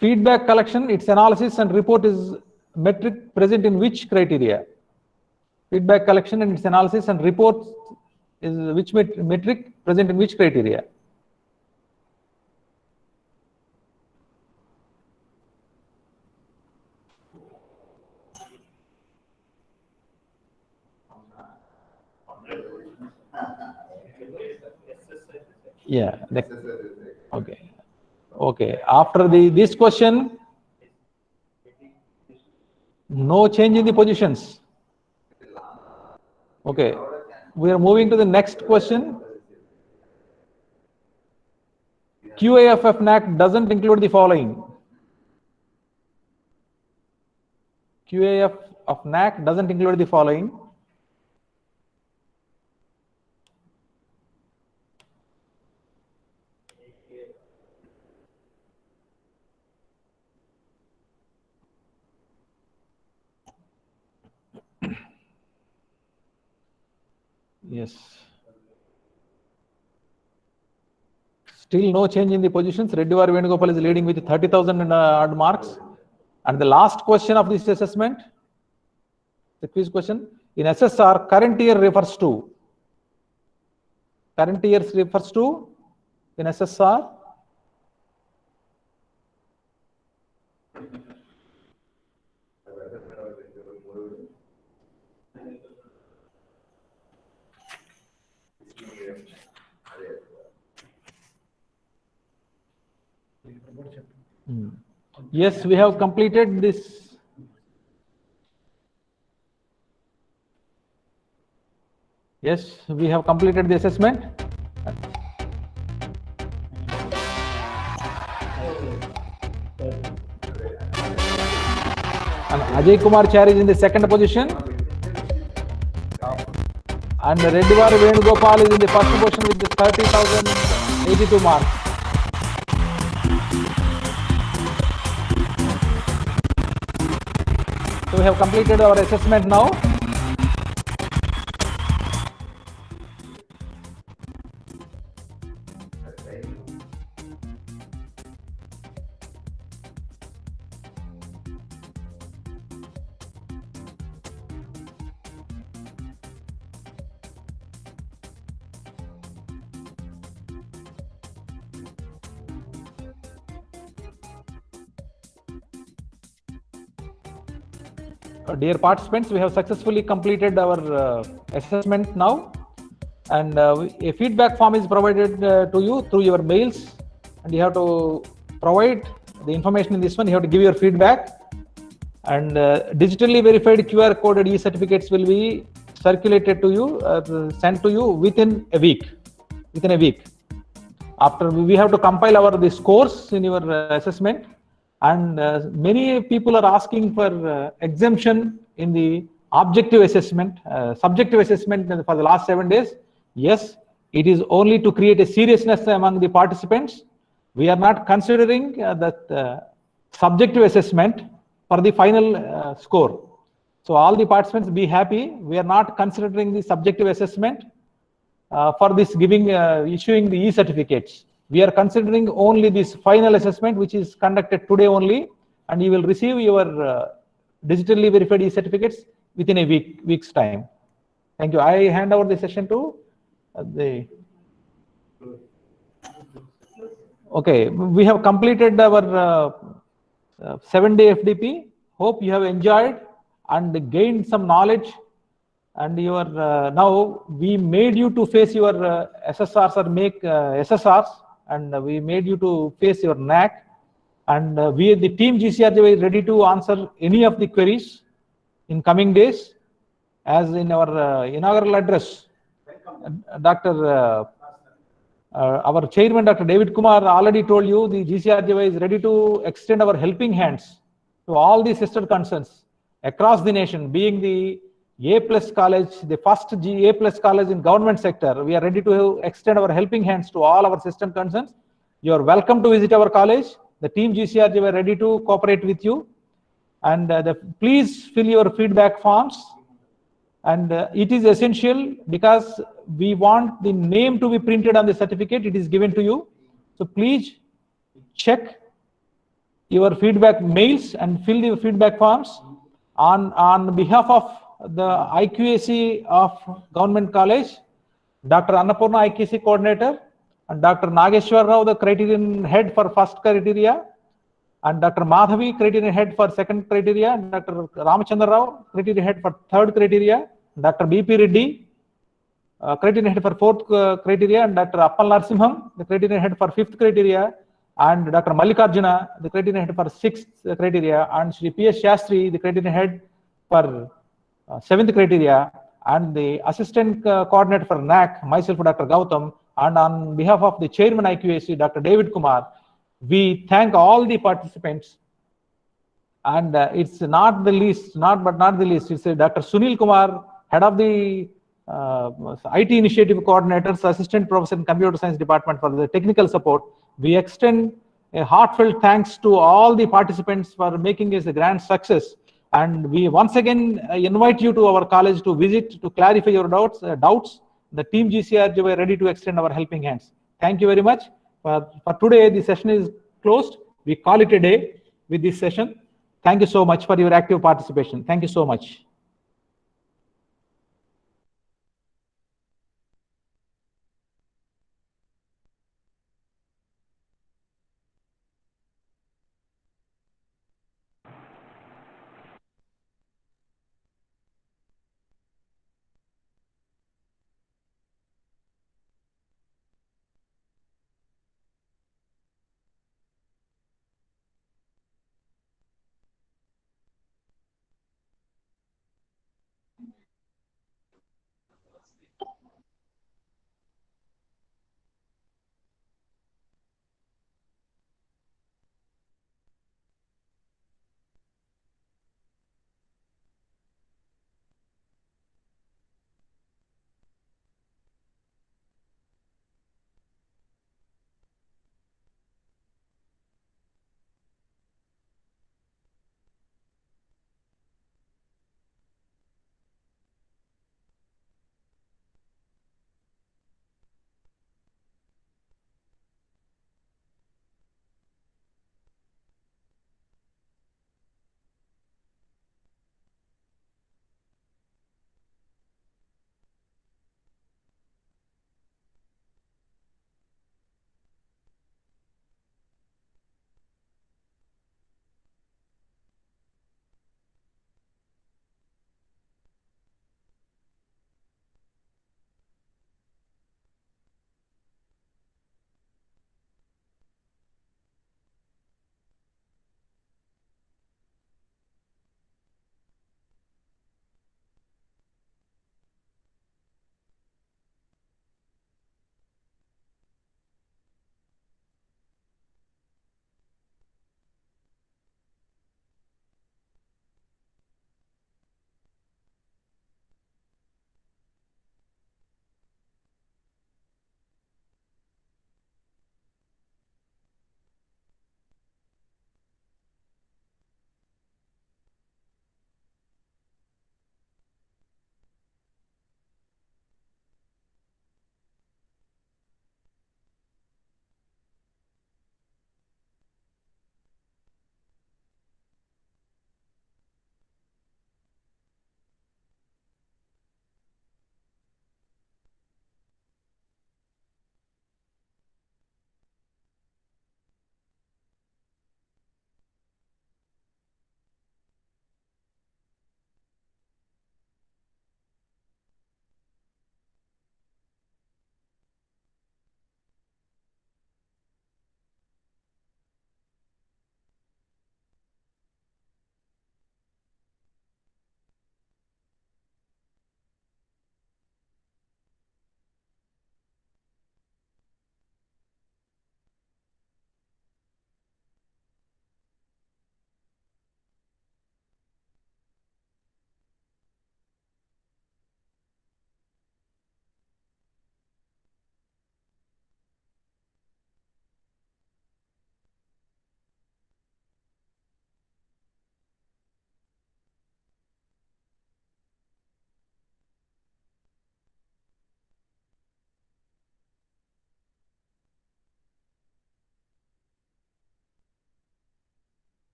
Feedback collection, its analysis and report is metric present in which criteria? Feedback collection and its analysis and report is which metric present in which criteria? Yeah. Okay. Okay. After this question, no change in the positions. Okay. We are moving to the next question. QAF of NAAC doesn't include the following. QAF of NAAC doesn't include the following. Yes. Still no change in the positions. Reddyvar Venugopal is leading with 30,000 and odd marks. And the last question of this assessment, the quiz question, in SSR, current year refers to. Current year refers to in SSR. Yes, we have completed this. Yes, we have completed the assessment. And Ajay Kumar Char is in the second position. And Reddyvar Venugopal is in the first position with the 30,082 marks. So we have completed our assessment now. Dear participants, we have successfully completed our assessment now, and a feedback form is provided to you through your mails, and you have to provide the information in this one. You have to give your feedback, and digitally verified QR coded e-certificates will be circulated to you, sent to you within a week. Within a week, after we have to compile the scores in your assessment. And many people are asking for exemption in the objective assessment, subjective assessment for the last 7 days. Yes, it is only to create a seriousness among the participants. We are not considering that subjective assessment for the final score. So all the participants be happy. We are not considering the subjective assessment for this issuing the e-certificates. We are considering only this final assessment, which is conducted today only, and you will receive your digitally verified e-certificates within a week's time. Thank you. I hand over the session to the. Okay, we have completed our 7-day FDP. Hope you have enjoyed and gained some knowledge. And your now we made you to face your SSRs or make SSRs. And we made you to face your NAAC, and we, the team GCRJ, is ready to answer any of the queries in coming days. As in our inaugural address, our chairman, Dr. David Kumar, already told you the GCRJ is ready to extend our helping hands to all the sister concerns across the nation, being the A+ college, the first A+ college in government sector. We are ready to extend our helping hands to all our sister concerns. You are welcome to visit our college. The team GCRJ were ready to cooperate with you. And please fill your feedback forms. And it is essential because we want the name to be printed on the certificate. It is given to you. So please check your feedback mails and fill the feedback forms on behalf of the IQAC of Government College, Dr. Annapurna IQAC Coordinator, and Dr. Nageshwar Rao, the Criterion Head for first criteria, and Dr. Madhavi, Criterion Head for second criteria, and Dr. Ramachandra Rao, Criterion Head for third criteria, Dr. BP Reddy, Criterion Head for fourth criteria, and Dr. Appal Narsimham, the Criterion Head for fifth criteria, and Dr. Mallikarjuna, the Criterion Head for sixth criteria, and Sri P.S. Shastri, the Criterion Head for seventh criteria, and the assistant coordinator for NAAC, myself, Dr. Gautam, And on behalf of the chairman IQAC, Dr. David Kumar, we thank all the participants. And it's not the least, not the least, it's Dr. Sunil Kumar, head of the IT Initiative Coordinators, Assistant Professor in Computer Science Department, for the technical support. We extend a heartfelt thanks to all the participants for making this a grand success. And we once again invite you to our college to visit, to clarify your doubts. The team GCRG were ready to extend our helping hands. Thank you very much. For today, the session is closed. We call it a day with this session. Thank you so much for your active participation. Thank you so much.